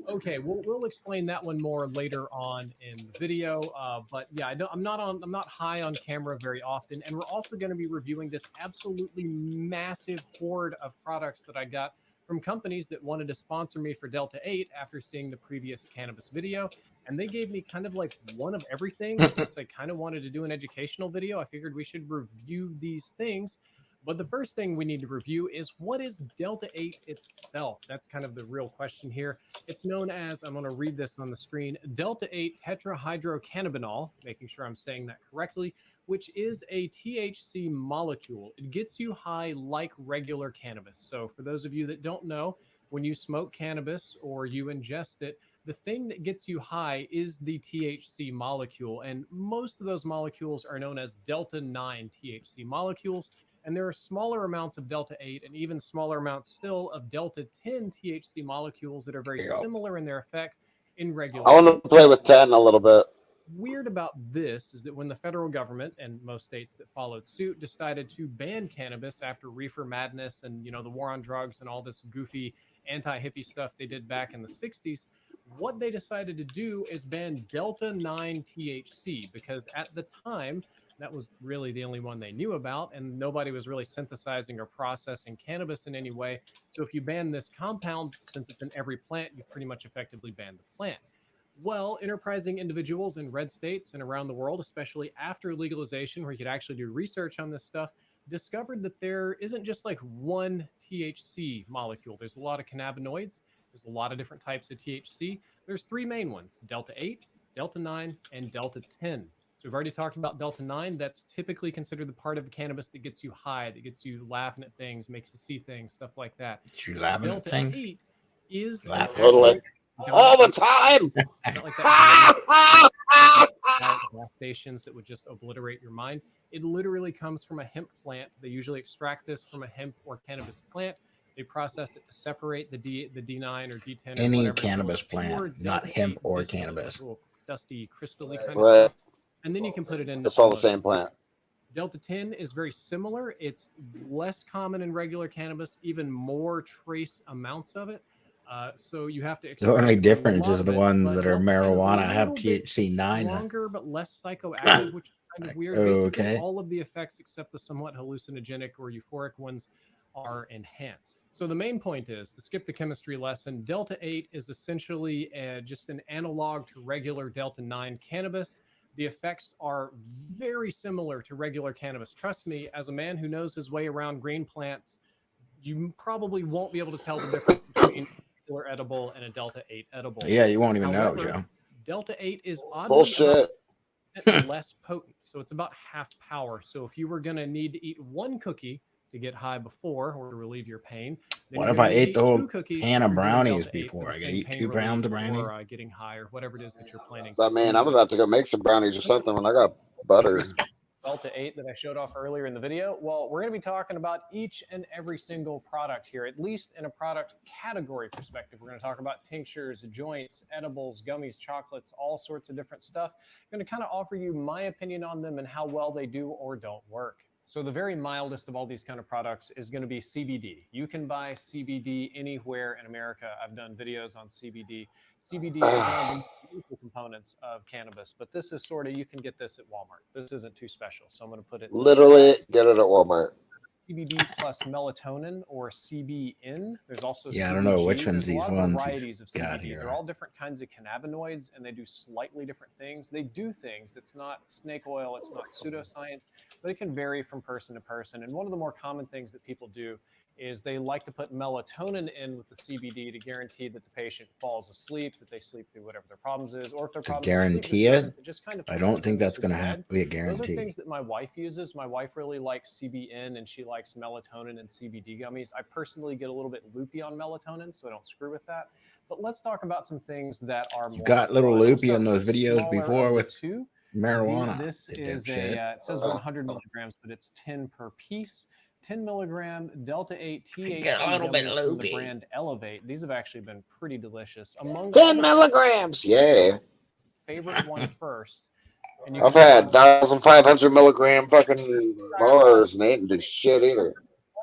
Okay, we'll explain that one more later on in the video. But yeah, I'm not high on camera very often, and we're also going to be reviewing this absolutely massive horde of products that I got from companies that wanted to sponsor me for Delta 8 after seeing the previous cannabis video, and they gave me kind of like one of everything. Since I kind of wanted to do an educational video, I figured we should review these things. But the first thing we need to review is, what is Delta 8 itself? That's kind of the real question here. It's known as, I'm going to read this on the screen, Delta 8 tetrahydrocannabinol, making sure I'm saying that correctly, which is a THC molecule. It gets you high like regular cannabis. So for those of you that don't know, when you smoke cannabis or you ingest it, the thing that gets you high is the THC molecule. And most of those molecules are known as Delta 9 THC molecules. And there are smaller amounts of Delta 8 and even smaller amounts still of Delta 10 THC molecules that are very similar in their effect in regular. I want to play with 10 a little bit. Weird about this is that when the federal government and most states that followed suit decided to ban cannabis after reefer madness and, you know, the war on drugs and all this goofy anti-hippie stuff they did back in the 60s, what they decided to do is ban Delta 9 THC, because at the time, that was really the only one they knew about, and nobody was really synthesizing or processing cannabis in any way. So if you ban this compound, since it's in every plant, you've pretty much effectively banned the plant. Well, enterprising individuals in red states and around the world, especially after legalization, where you could actually do research on this stuff, discovered that there isn't just like one THC molecule. There's a lot of cannabinoids. There's a lot of different types of THC. There's three main ones: Delta 8, Delta 9, and Delta 10. So we've already talked about Delta 9. That's typically considered the part of cannabis that gets you high, that gets you laughing at things, makes you see things, stuff like that. You laughing at Delta things? 8 is Totally. All the time. not like that gas stations that would just obliterate your mind. It literally comes from a hemp plant. They usually extract this from a hemp or cannabis plant. They process it to separate the D9 or D10 or Any whatever. cannabis So it's pure plant, not Delta hemp 8, or just like a cannabis. little dusty, crystally kind of Right. stuff. And then you can put it in. It's all the same plant. Delta 10 is very similar. It's less common in regular cannabis, even more trace amounts of it. So you have to. The only extract a difference lot is of the it, ones but that are Delta 10 is a marijuana have little bit THC9. stronger, but less psychoactive, which is kind of weird. Basically, Okay. all of the effects except the somewhat hallucinogenic or euphoric ones are enhanced. So the main point is, to skip the chemistry lesson, Delta 8 is essentially just an analog to regular Delta 9 cannabis. The effects are very similar to regular cannabis. Trust me, as a man who knows his way around green plants, you probably won't be able to tell the difference between a regular edible and a Delta 8 edible. Yeah, you won't even know, However, Joe. Delta 8 is oddly Bullshit. about less potent, so it's about half power. So if you were going to need to eat one cookie to get high before or to relieve your pain. Then What you're if gonna I need ate to the eat whole 2 cookies pan of before you're doing brownies Delta 8 before? for I the gotta same eat pain 2 pounds of relief brownies? or getting high or whatever it is that you're planning. I mean, I'm about to go make some brownies or something when I got butter. Delta 8 that I showed off earlier in the video. Well, we're going to be talking about each and every single product here, at least in a product category perspective. We're going to talk about tinctures, joints, edibles, gummies, chocolates, all sorts of different stuff. I'm going to kind of offer you my opinion on them and how well they do or don't work. So the very mildest of all these kind of products is going to be CBD. You can buy CBD anywhere in America. I've done videos on CBD. CBD is one of the beautiful components of cannabis, but this is sort of, you can get this at Walmart. This isn't too special, so I'm going to put it to the Literally side. get it at Walmart. CBD plus melatonin or CBN. There's also Yeah, I don't know CBG. which ones There's a these lot of ones varieties of he's got CBD. here. They're all different kinds of cannabinoids, and they do slightly different things. They do things. It's not snake oil. It's not pseudoscience, but it can vary from person to person. And one of the more common things that people do is they like to put melatonin in with the CBD to guarantee that the patient falls asleep, that they sleep through whatever their problems is, or if their To problems are sleep guarantee it? disturbance, it just kind of I puts don't them think that's to going to bed. be a Those are guarantee. things that my wife uses. My wife really likes CBN and she likes melatonin and CBD gummies. I personally get a little bit loopy on melatonin, so I don't screw with that. But let's talk about some things that are You more got little fun. We'll loopy start in with those the videos smaller before of the with two. marijuana. This you is dipshit. it says 100 milligrams, but it's 10 per piece. 10 milligram Delta 8 THC Get a little bit gummies from the loopy. brand Elevate. These have actually been pretty delicious. Among 10 all the milligrams. Yeah. favorite one first. And you I've can had have 1,500 milligram fucking bars and they didn't do shit either.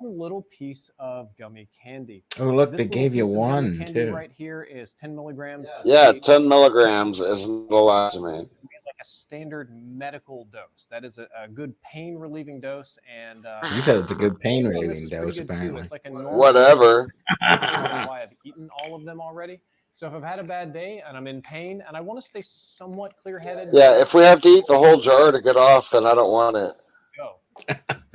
one little piece of gummy candy. Oh, look, This they little gave you piece of gummy one, candy too. right here is 10 milligrams. of Yeah, THC. 10 milligrams isn't a lot to me. Like a standard medical dose. That is a good pain relieving dose. And You said it's a good pain this relieving is pretty dose, good, too. apparently. It's like a normal Whatever. why I've eaten all of them already. So if I've had a bad day and I'm in pain and I want to stay somewhat clear-headed, Yeah, if we have to eat the whole jar to get off, then I don't want it. go.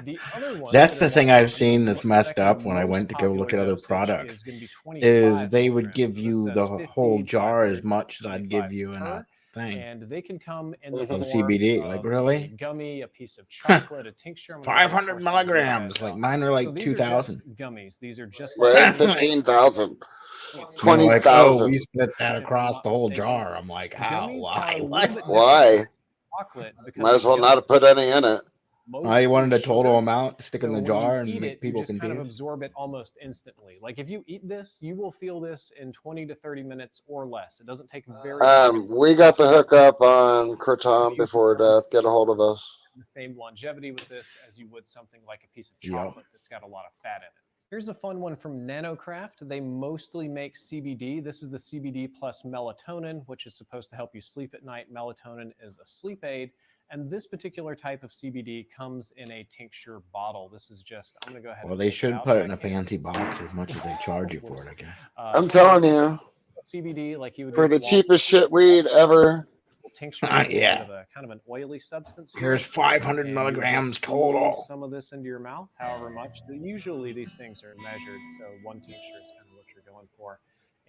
The other ones That's that the are thing more I've common, seen that's what's messed second up when I most went to go look at popular other dosage products is gonna be is 25 they would milligrams. give This you says the 50, whole jar as 500, much as I'd give 25 you in per, a thing. and they can come in the Of form CBD. Like, of a really? gummy, a piece of chocolate, a tincture. I'm gonna go 500 pour some of these milligrams. guys Like, out. mine are So like these are 2,000. just gummies. These are just Right? like 15,000. They're like, oh, 20,000. we split that if I'm across not the whole mistaken. jar. I'm like, how? Gummies Why? are a little What? bit different Why? from chocolate because Might as well gummy not have put any in it. I wanted a mostly total sugar. amount to stick So in the when jar you and eat make it, you people just kind of confused. absorb it almost instantly. Like if you eat this, you will feel this in 20 to 30 minutes or less. It doesn't take very long. We got the hookup on Kratom before death. Get a hold of us. The same longevity with this as you would something like a piece of Yep. chocolate that's got a lot of fat in it. Here's a fun one from Nanocraft. They mostly make CBD. This is the CBD plus melatonin, which is supposed to help you sleep at night. Melatonin is a sleep aid. And this particular type of CBD comes in a tincture bottle. This is just, I'm going to go ahead Well, and they take should out put it if in I a can. fancy box as much as they charge you for it, I guess. I'm telling you, CBD, like you would for do the with cheapest shit weed ever. tincture is Yeah. kind of an oily substance. Here's 500 and milligrams you total. squeeze some of this into your mouth, however much. Usually these things are measured, so one tincture is kind of what you're going for.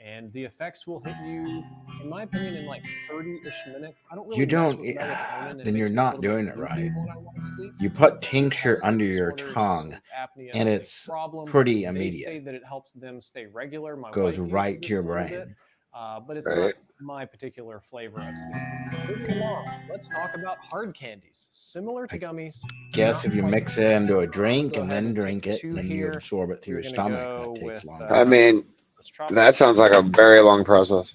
And the effects will hit you, in my opinion, in like 30-ish minutes. I don't really You mess don't, with melatonin. It then you're makes me a not little bit doing it loopy right. when I want to sleep. You put Some tincture people have under sleep your disorders, tongue, sleep apnea, and sleep it's problems. pretty They immediate. say that it helps them stay regular. My Goes wife uses right to this your a little brain. bit, but it's Right. not my particular flavor of sleep. Moving along, let's talk about hard candies. Similar to gummies. Guess not if you quite mix it into a drink Go and ahead then and pick drink it, two and then you here. absorb it through We're your gonna stomach, go that takes with, longer. I mean, that sounds like a very long process.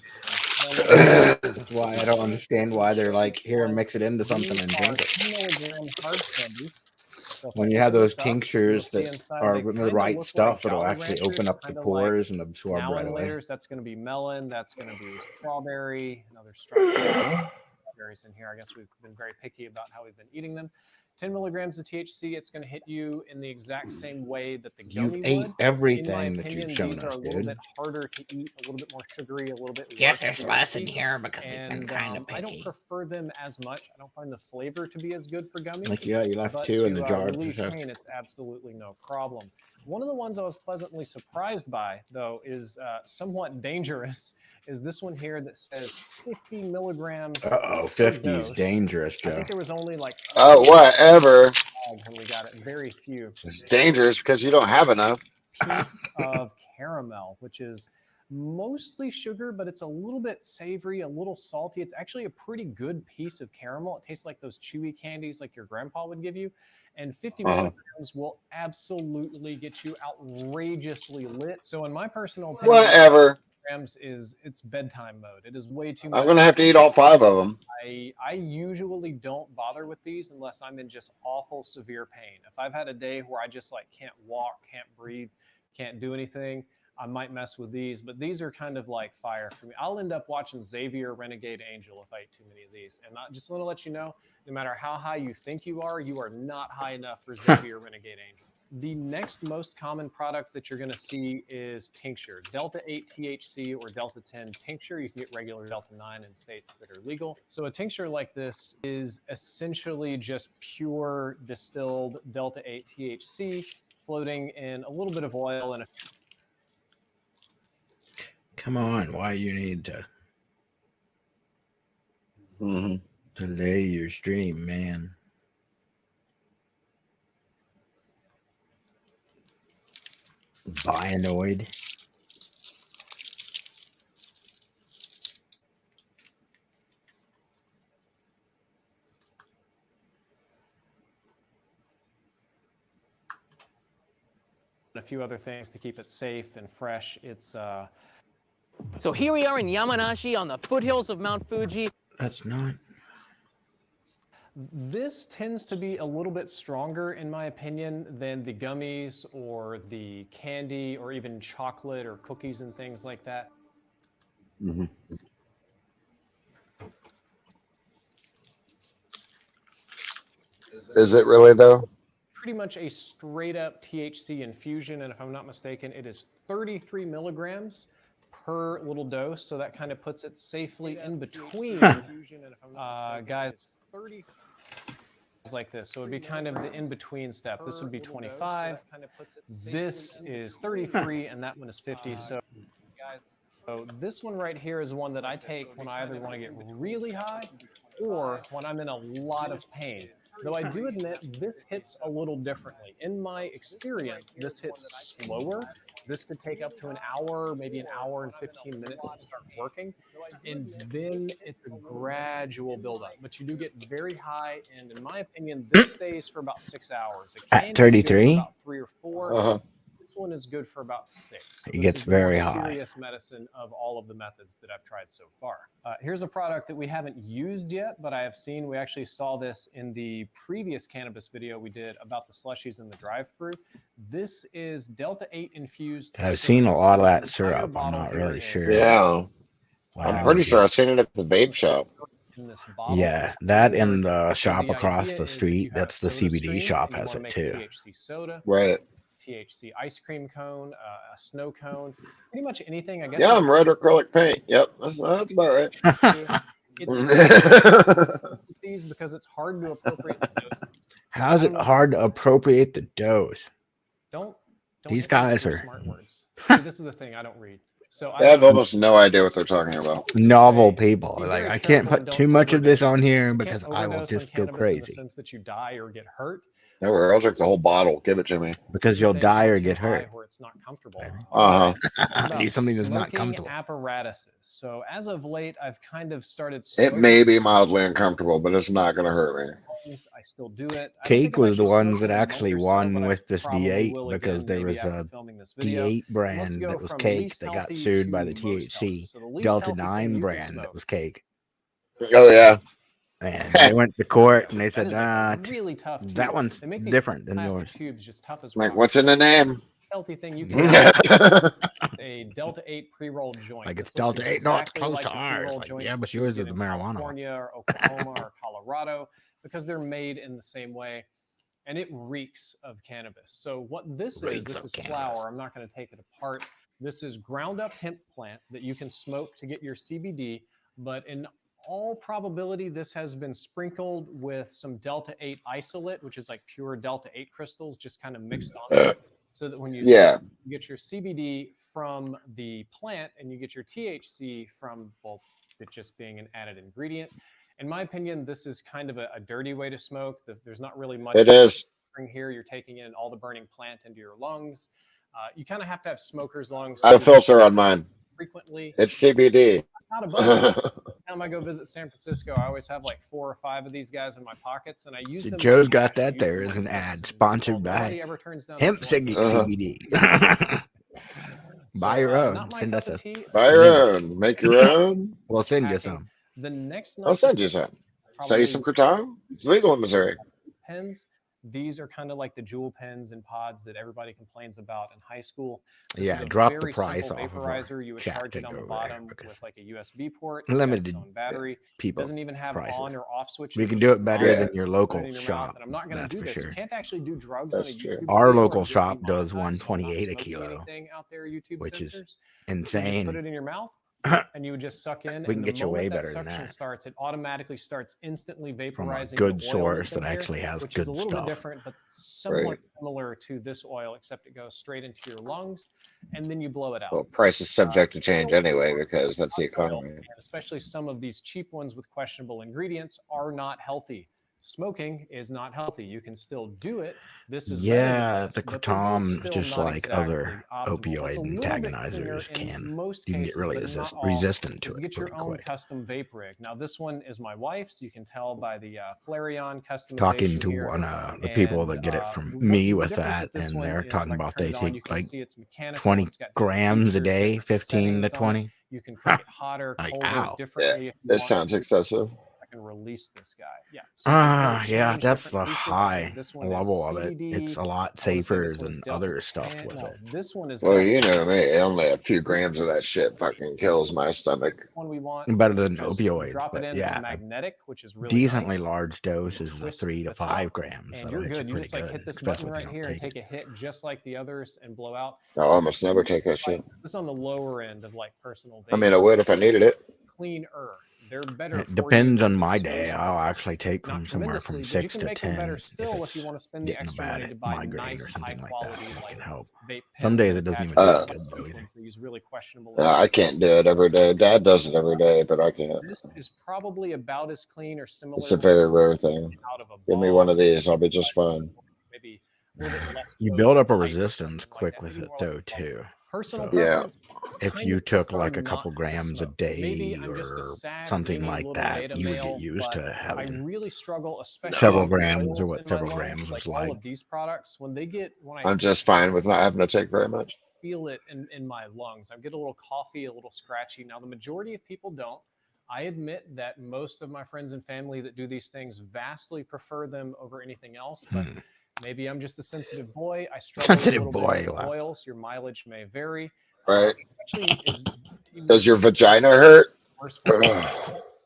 That's why I don't understand why they're like, here, mix it into something and drink it. 10 milligram hard candy. So if When I you have open those this up, you'll tinctures see that inside are they with the kinda right look stuff, like it'll Jolly actually Ranchers, open up the kinda like pores and absorb now right and away. later's. That's going to be melon. That's going to be strawberry. Another strawberries in here. I guess we've been very picky about how we've been eating them. 10 milligrams of THC. It's going to hit you in the exact same way that the You've gummy ate would. In my everything that opinion, you've shown these are us, a little dude. bit harder to eat, a little bit more sugary, a little bit Guess less there's less in juicy, here because we've been and kind of I don't picky. prefer them as much. I don't find the flavor to be as good for gummies. Like, yeah, you left But two in the to jar. relieve pain, it's absolutely no problem. One of the ones I was pleasantly surprised by, though, is somewhat dangerous, is this one here that says 50 milligrams. Uh-oh, per 50 is dose. dangerous, I Joe. think there was only like Whatever. bags, and we got it very few. It's dangerous because you don't have enough. Piece of caramel, which is mostly sugar, but it's a little bit savory, a little salty. It's actually a pretty good piece of caramel. It tastes like those chewy candies like your grandpa would give you. And 50 milligrams will absolutely get you outrageously lit. So in my personal opinion, Whatever. It's bedtime mode. It is way too much. I'm gonna have to eat all 5 of them. I usually don't bother with these unless I'm in just awful severe pain. If I've had a day where I just like can't walk, can't breathe, can't do anything, I might mess with these, but these are kind of like fire for me. I'll end up watching Xavier Renegade Angel if I eat too many of these. And I just want to let you know, no matter how high you think you are not high enough for Xavier Renegade Angel. The next most common product that you're going to see is tincture. Delta 8 THC or Delta 10 tincture. You can get regular Delta 9 in states that are legal. So a tincture like this is essentially just pure distilled Delta 8 THC floating in a little bit of oil and a Come on, why you need to delay your stream, man? Bianoid. a few other things to keep it safe and fresh. It's So here we are in Yamanashi on the foothills of Mount Fuji. That's not. This tends to be a little bit stronger, in my opinion, than the gummies or the candy or even chocolate or cookies and things like that. Is it really though? Pretty much a straight up THC infusion, and if I'm not mistaken, it is 33 milligrams per little dose, so that kind of puts it safely in between guys. 30 like this, so it would be kind of the in-between step. This would be 25, this is 33, and that one is 50. So this one right here is one that I take when I either want to get really high or when I'm in a lot of pain. Though I do admit this hits a little differently. In my experience, this hits slower. This could take up to an hour, maybe an hour and 15 minutes to start working. And then it's a gradual buildup. But you do get very high. And in my opinion, this stays for about 6 hours. At 33? About 3 or 4. This one is good for about 6. So It gets very high. Serious medicine of all of the methods that I've tried so far. Here's a product that we haven't used yet, but I have seen. We actually saw this in the previous cannabis video we did about the slushies in the drive-thru. This is Delta 8 infused. I've seen a lot of that syrup. I'm not really sure. Yeah. I'm pretty sure I've seen it at the vape shop. Yeah, that in the shop across the street, that's the CBD shop, has it too. THC soda, Right. THC ice cream cone, a snow cone, pretty much anything, I guess. Yeah, I'm red acrylic paint. Yep, that's about right. It's these because it's hard to appropriate the dose. How is it hard to appropriate the dose? Don't These guys are smart words. See, this is the thing I don't read. So I have almost no idea what they're talking about. novel people. Like, I can't put too much of this on here because I will just go in the crazy. sense that you die or get hurt. Nowhere, I'll drink the whole bottle. Give it to me. Because you'll die or get hurt. Where it's not comfortable. I need something that's not Smoking comfortable. apparatuses. So as of late, I've kind of started. It may be mildly uncomfortable, but it's not going to hurt me. I still do it. Cake was the ones that actually won with this D8 because there was a D8 brand that was Cake that got sued by the THC. Delta 9 brand that was Cake. Oh, yeah. And they went to court and they said, really tough tube. that one's They make these different than plastic yours. tubes just tough as Like, rock. what's in the name? Healthy thing you can have a Delta 8 pre-rolled joint. Like, it's This looks Delta 8, no, it's exactly close like to the ours. pre-rolled Like, joints yeah, but that you yours get is the in marijuana one. California or Oklahoma or Colorado, because they're made in the same way, and it reeks of cannabis. So what this Reeks is of is cannabis. flour. I'm not going to take it apart. This is ground up hemp plant that you can smoke to get your CBD, but in all probability, this has been sprinkled with some Delta 8 isolate, which is like pure Delta 8 crystals, just kind of mixed on there, so that when you Yeah. smoke, you get your CBD from the plant and you get your THC from, well, it just being an added ingredient. In my opinion, this is kind of a dirty way to smoke. There's not really much It is. entering here, you're taking in all the burning plant into your lungs. You kind of have to have smoker's lungs. I have a filter on mine. Frequently. It's CBD. Not a bug. Time I go visit San Francisco, I always have like 4 or 5 of these guys in my pockets, and I use See, them. Joe's got that there as an ad sponsored by Hemp CBD. Buy your own. Send us a. Buy your own. Make your own. We'll send you some. The next I'll send you some. Sell you some Kratom. It's legal in Missouri. Pens. These are kind of like the jewel pens and pods that everybody complains about in high school. Yeah, drop the price off of our vaporizer. You would chat charge to it on the go bottom there with like a USB port. It's got limited its own battery. people Doesn't even have prices. on or off switches. We can It's do just it better on, than your put local it in your mouth, shop. and I'm not going to That's do for this. sure. You can't actually do drugs That's on a true. YouTube Our video local or get shop demonetized, does so I'm not 128 a smoking kilo, anything out there, YouTube which is censors. You just put insane. it in your mouth. And you would just suck in. We can and get the you way moment better than suction that. starts, it automatically starts instantly From a vaporizing good the oil source that's in that here, actually has which is good a little stuff. bit different, but somewhat Right. similar to this oil, except it goes straight into your lungs, and then you blow it out. Well, price is subject to change anyway because that's the economy. And especially some of these cheap ones with questionable ingredients are not healthy. Smoking is not healthy. You can still do it. This is better than Yeah, this, the but they're both Kratom, still just not like exactly other optimal. It's opioid a little bit antagonizers cleaner in can, most you can cases, get really but not all, resistant to is to it get your pretty own quick. custom vape rig. Now this one is my wife's. You can tell by the Flareon customization Talking to here. one the people And that get it from the me the with difference that, with this and one they're is talking when I about turn they it on, you take can like see it's mechanical. 20 It's got different grams a features, day, different 15 to settings on it. 20. You can cook it hotter, Like, colder, ow. differently Yeah, if you this want sounds to. excessive. I can release this guy. Yeah. So you can Yeah, change that's different the features. high This one is level of it. It's CBD. a lot I want to say safer this one's than Delta other stuff 10. with No, it. this one is Well, Delta you know me. Only a few grams of that shit fucking kills my stomach. one we want. Better than Just opioids, drop it but in. It's yeah, a magnetic, which is really decently nice. large dose is the Twist 3 to the 5 top, grams. and That'll you're hit you good. You pretty just like good, hit this especially button if right you don't here and take take a hit just like the others and blow out. I almost never take that shit. This is on the lower end of like personal I mean, I vapes. would if I needed it. Cleaner. They're better. It for depends you on to my dispose day. of. I'll actually take Not from somewhere from tremendously, but you 6 can to make them 10 better if still if it's you want to spend the getting a extra bad money to buy migraine nice, or something high like quality that. It like can help. vape Some pens days and it doesn't even patches. taste good though either. Ones that use really questionable I ingredients. can't do it every day. Dad does it every day, but I can't. This is probably about as clean or similar It's a with very rare thing. out of a Give me bong, one of these. I'll be just fine. maybe a little bit less You so build than up a pipe or resistance something like quick that. with Maybe it more though like a too. personal So Yeah. preference. if Kind you of took prefer like a not couple to grams a smoke. day Maybe I'm just a or sad, something weenie like little that, beta you would get male, used but to I having really struggle, especially several with grams or oils what in my several lungs. grams Like was all like. of these products, when I I'm just fine with not having to take very much. feel it in my lungs, I get a little coffee, a little scratchy. Now, the majority of people don't. I admit that most of my friends and family that do these things vastly prefer them over anything else, but maybe I'm just a sensitive boy. I struggle Sensitive a little boy, bit with wow. oils. Your mileage may vary. Right? Actually, is even Does your vagina hurt? worse for me.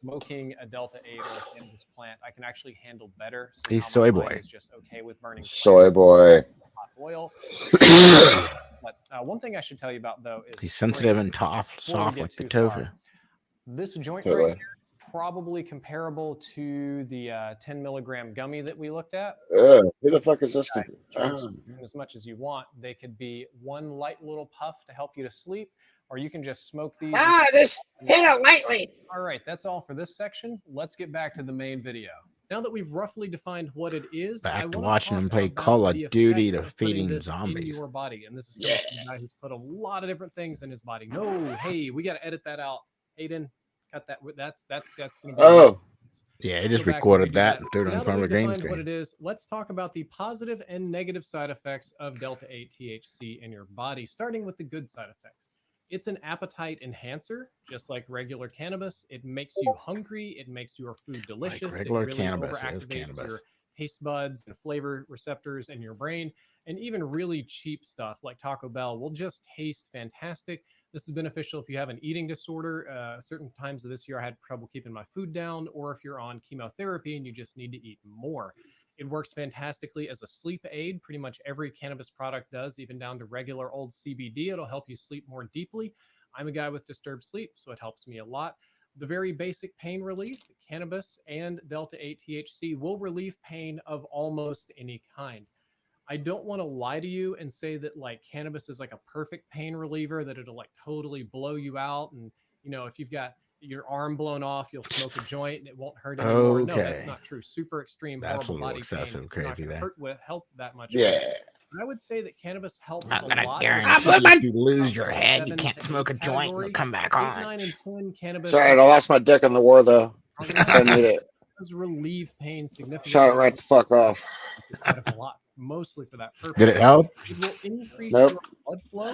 Smoking a Delta 8 or a cannabis plant, I can actually handle better. He's Somehow soy my mind boy. is just okay with burning Soy boy. hot oil. But one thing I should tell you about though is He's sensitive strength. and tough, Before we soft get like the too far, tofu. this joint Totally. right here is probably comparable to the 10 milligram gummy that we looked at. Who the fuck is this? Joints, as much as you want, they could be one light little puff to help you to sleep, or you can just smoke these. Just hit it lightly. All right, that's all for this section. Let's get back to the main video. Now that we've roughly defined what it is, I Back to wanna watching talk him play about Call of the Duty effects to of putting feeding this in zombies. your body, and this is coming from a guy who's put a lot of different things in his body. No, hey, we got to edit that out. Hayden, cut that. That's gonna be. Oh. Yeah, he Go just back and recorded redo that and threw it Now in that front of we've the green defined what screen. it is, let's talk about the positive and negative side effects of Delta 8 THC in your body, starting with the good side effects. It's an appetite enhancer, just like regular cannabis. It makes you hungry. It makes your food delicious. regular it really cannabis is overactivates cannabis. your taste buds and flavor receptors in your brain. And even really cheap stuff like Taco Bell will just taste fantastic. This is beneficial if you have an eating disorder. Certain times of this year, I had trouble keeping my food down, or if you're on chemotherapy and you just need to eat more. It works fantastically as a sleep aid. Pretty much every cannabis product does, even down to regular old CBD. It'll help you sleep more deeply. I'm a guy with disturbed sleep, so it helps me a lot. The very basic pain relief, cannabis and Delta 8 THC will relieve pain of almost any kind. I don't want to lie to you and say that like cannabis is like a perfect pain reliever, that it'll like totally blow you out. And, you know, if you've got your arm blown off, you'll smoke a joint and it won't hurt anymore. No, that's Okay. not true. Super extreme, That's a horrible little body excessive, pain. It's not crazy gonna there. hurt with help that much. Yeah. But I would say that cannabis helps I'm a gonna lot. guarantee if you lose your head, you can't smoke a joint and it'll come back 8, on. 9, and 10 cannabis Sorry, I lost my dick in the war though. I need it. does relieve pain significantly. Shot it right the fuck off. Quite a lot, mostly for that purpose. Did it help? It will increase Nope. your blood flow.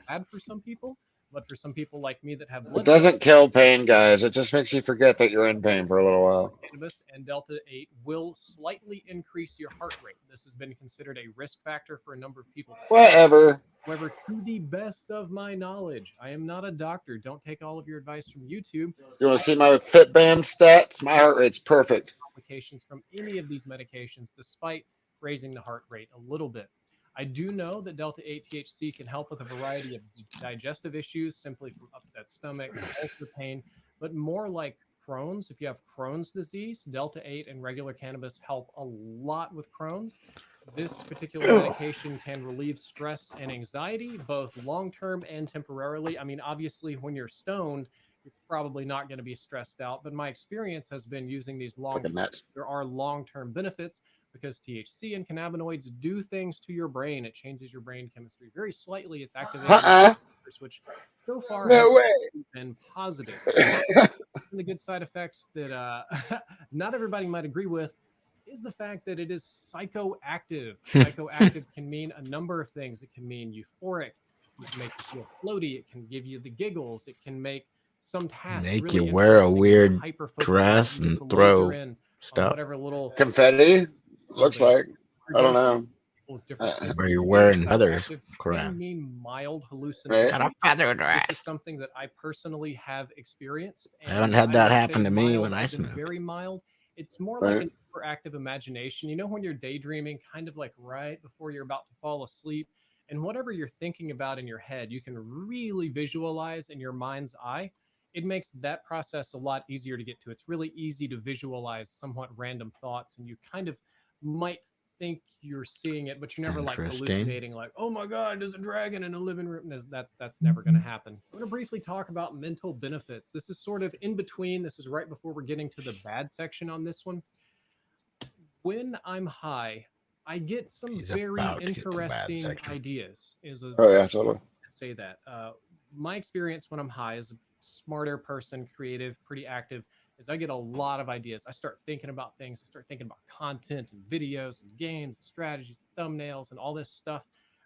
Bad for some people, but for some people like me that have It blood doesn't kill pain, guys. It just makes you forget that you're in pain for a little while. cannabis and Delta 8 will slightly increase your heart rate. This has been considered a risk factor for a number of people. Whatever. However, to the best of my knowledge, I am not a doctor. Don't take all of your advice from YouTube. You want to see my Fitband stats? My heart rate's perfect. Complications from any of these medications, despite raising the heart rate a little bit. I do know that Delta 8 THC can help with a variety of digestive issues, simply from upset stomach, ulcer pain, but more like Crohn's. If you have Crohn's disease, Delta 8 and regular cannabis help a lot with Crohn's. This particular medication can relieve stress and anxiety, both long-term and temporarily. I mean, obviously, when you're stoned, you're probably not going to be stressed out. But my experience has been using these there are long-term benefits because THC and cannabinoids do things to your brain. It changes your brain chemistry very slightly. It's activating which so far No way. been positive. The good side effects that not everybody might agree with is the fact that it is psychoactive. Psychoactive can mean a number of things. It can mean euphoric. It can make you feel floaty. It can give you the giggles. It can make some tasks Make really you wear a interesting, weird hyper-focused, dress you just and throw laser in on stuff. whatever little Confetti? Looks like. I don't know. with different senses. Where you're wearing Psychoactive feathers. can Correct. mean mild hallucinations. Got a feather dress. This is something that I personally have experienced. I haven't had that would happen say to me mild when I as in smoked. Very mild. It's more Right. like an hyperactive imagination. You know, when you're daydreaming, kind of like right before you're about to fall asleep, and whatever you're thinking about in your head, you can really visualize in your mind's eye. It makes that process a lot easier to get to. It's really easy to visualize somewhat random thoughts, and you kind of might think you're seeing it, but you're never like Interesting. hallucinating, like, oh my God, there's a dragon in a living room. That's never going to happen. I'm going to briefly talk about mental benefits. This is sort of in between. This is right before we're getting to the bad section on this one. When I'm high, I get some He's very about to get to the bad interesting section. ideas. Oh, yeah, totally. Say that. My experience when I'm high as a smarter person, creative, pretty active, is I get a lot of ideas. I start thinking about things. I start thinking about content and videos and games, strategies, thumbnails, and all this stuff.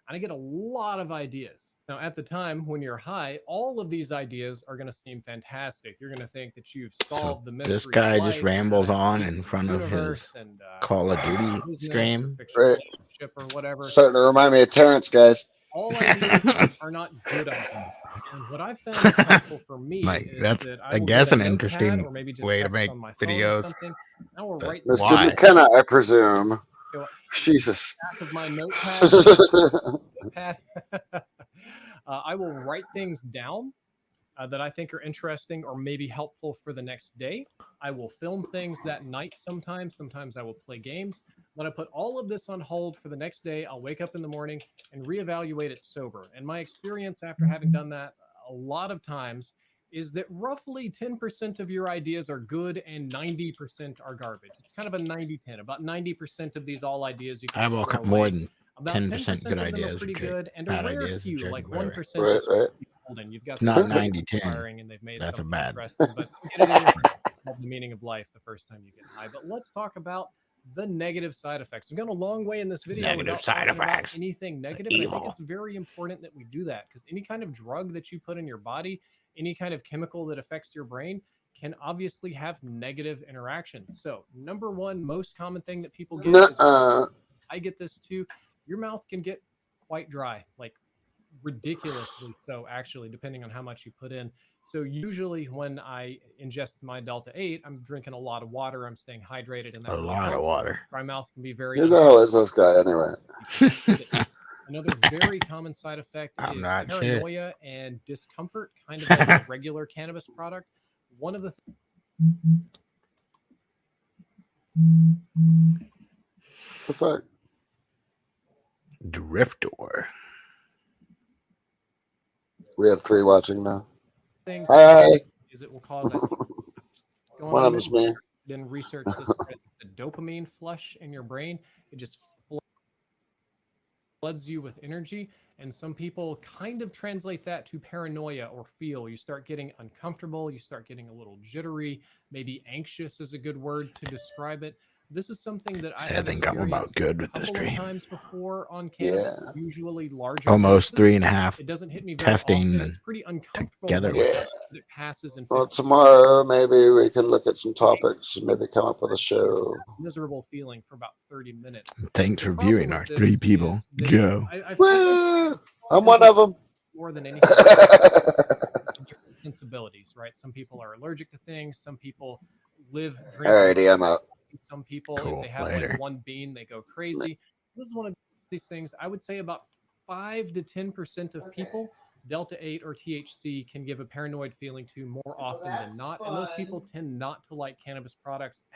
And I get a lot of ideas. Now, at the time when you're high, all of these ideas are going to seem fantastic. You're going to think that you've solved the mystery. This of guy life, just rambles on in peace, front of universe, his and, Call of Duty business or stream. fictional Right. relationship or whatever. Starting to remind me of Terrence, guys. All ideas are not good ideas. And what I found helpful for me Like, is that's, that I will guess, get an a notepad interesting or maybe just way to text make on my phone or videos. something. I will But write this Mr. why? McKenna, I presume. Jesus. back of my notepad. I will write things down that I think are interesting or maybe helpful for the next day. I will film things that night sometimes. Sometimes I will play games. When I put all of this on hold for the next day, I'll wake up in the morning and reevaluate it sober. And my experience after having done that a lot of times is that roughly 10% of your ideas are good and 90% are garbage. It's kind of a 90-10. About 90% of these all ideas you can I just will throw more away. than About 10% good of them are ideas. pretty which are good, and a bad rare ideas, which few, are like whatever. 1% Right, is right. golden. You've got Not some 90-10. inspiring and they've made That's a something bad. interesting, but we'll get into it. The meaning of life the first time you get high. But let's talk about the negative side effects. We've gone a long way in this video Negative without side talking about effects. anything negative. And I think Evil. it's very important that we do that because any kind of drug that you put in your body, any kind of chemical that affects your brain can obviously have negative interactions. So number one, most common thing that people get is, Nuh-uh. I get this too, your mouth can get quite dry, like ridiculously so actually, depending on how much you put in. So usually when I ingest my Delta 8, I'm drinking a lot of water. I'm staying hydrated, and that A really lot of helps. water. Dry mouth can be very. Who the hell is this guy anyway? Another very common side effect I'm is not shit. paranoia and discomfort, kind of like a regular cannabis product. One of the The fuck? Driftor. We have 3 watching now. things Hi. is it will cause, I think, going One on of them's me. then research this, the dopamine flush in your brain. It just floods you with energy, and some people kind of translate that to paranoia or feel. You start getting uncomfortable, you start getting a little jittery, maybe anxious is a good word to describe it. This is something that I I have think I'm about experienced good a with this couple of tree. times before on cannabis, Yeah. usually larger Almost doses. 3.5 It doesn't hit me very testing often. It's pretty uncomfortable together when with Yeah. it passes in Well, 15 tomorrow maybe we can look at some topics and maybe come up with a show. miserable feeling for about 30 minutes. Thanks The for problem viewing with our this 3 people. is that Joe. I Woo! I'm one of them. more than anything else, different sensibilities, right? Some people are allergic to things. Some people live drinking. Alrighty, I'm out. Some people, Cool. if they have Later. like one bean, they go crazy. This is one of these things. I would say about 5 to 10% of people, Delta 8 or THC can give a paranoid feeling to more often than not. And those people tend not to like cannabis products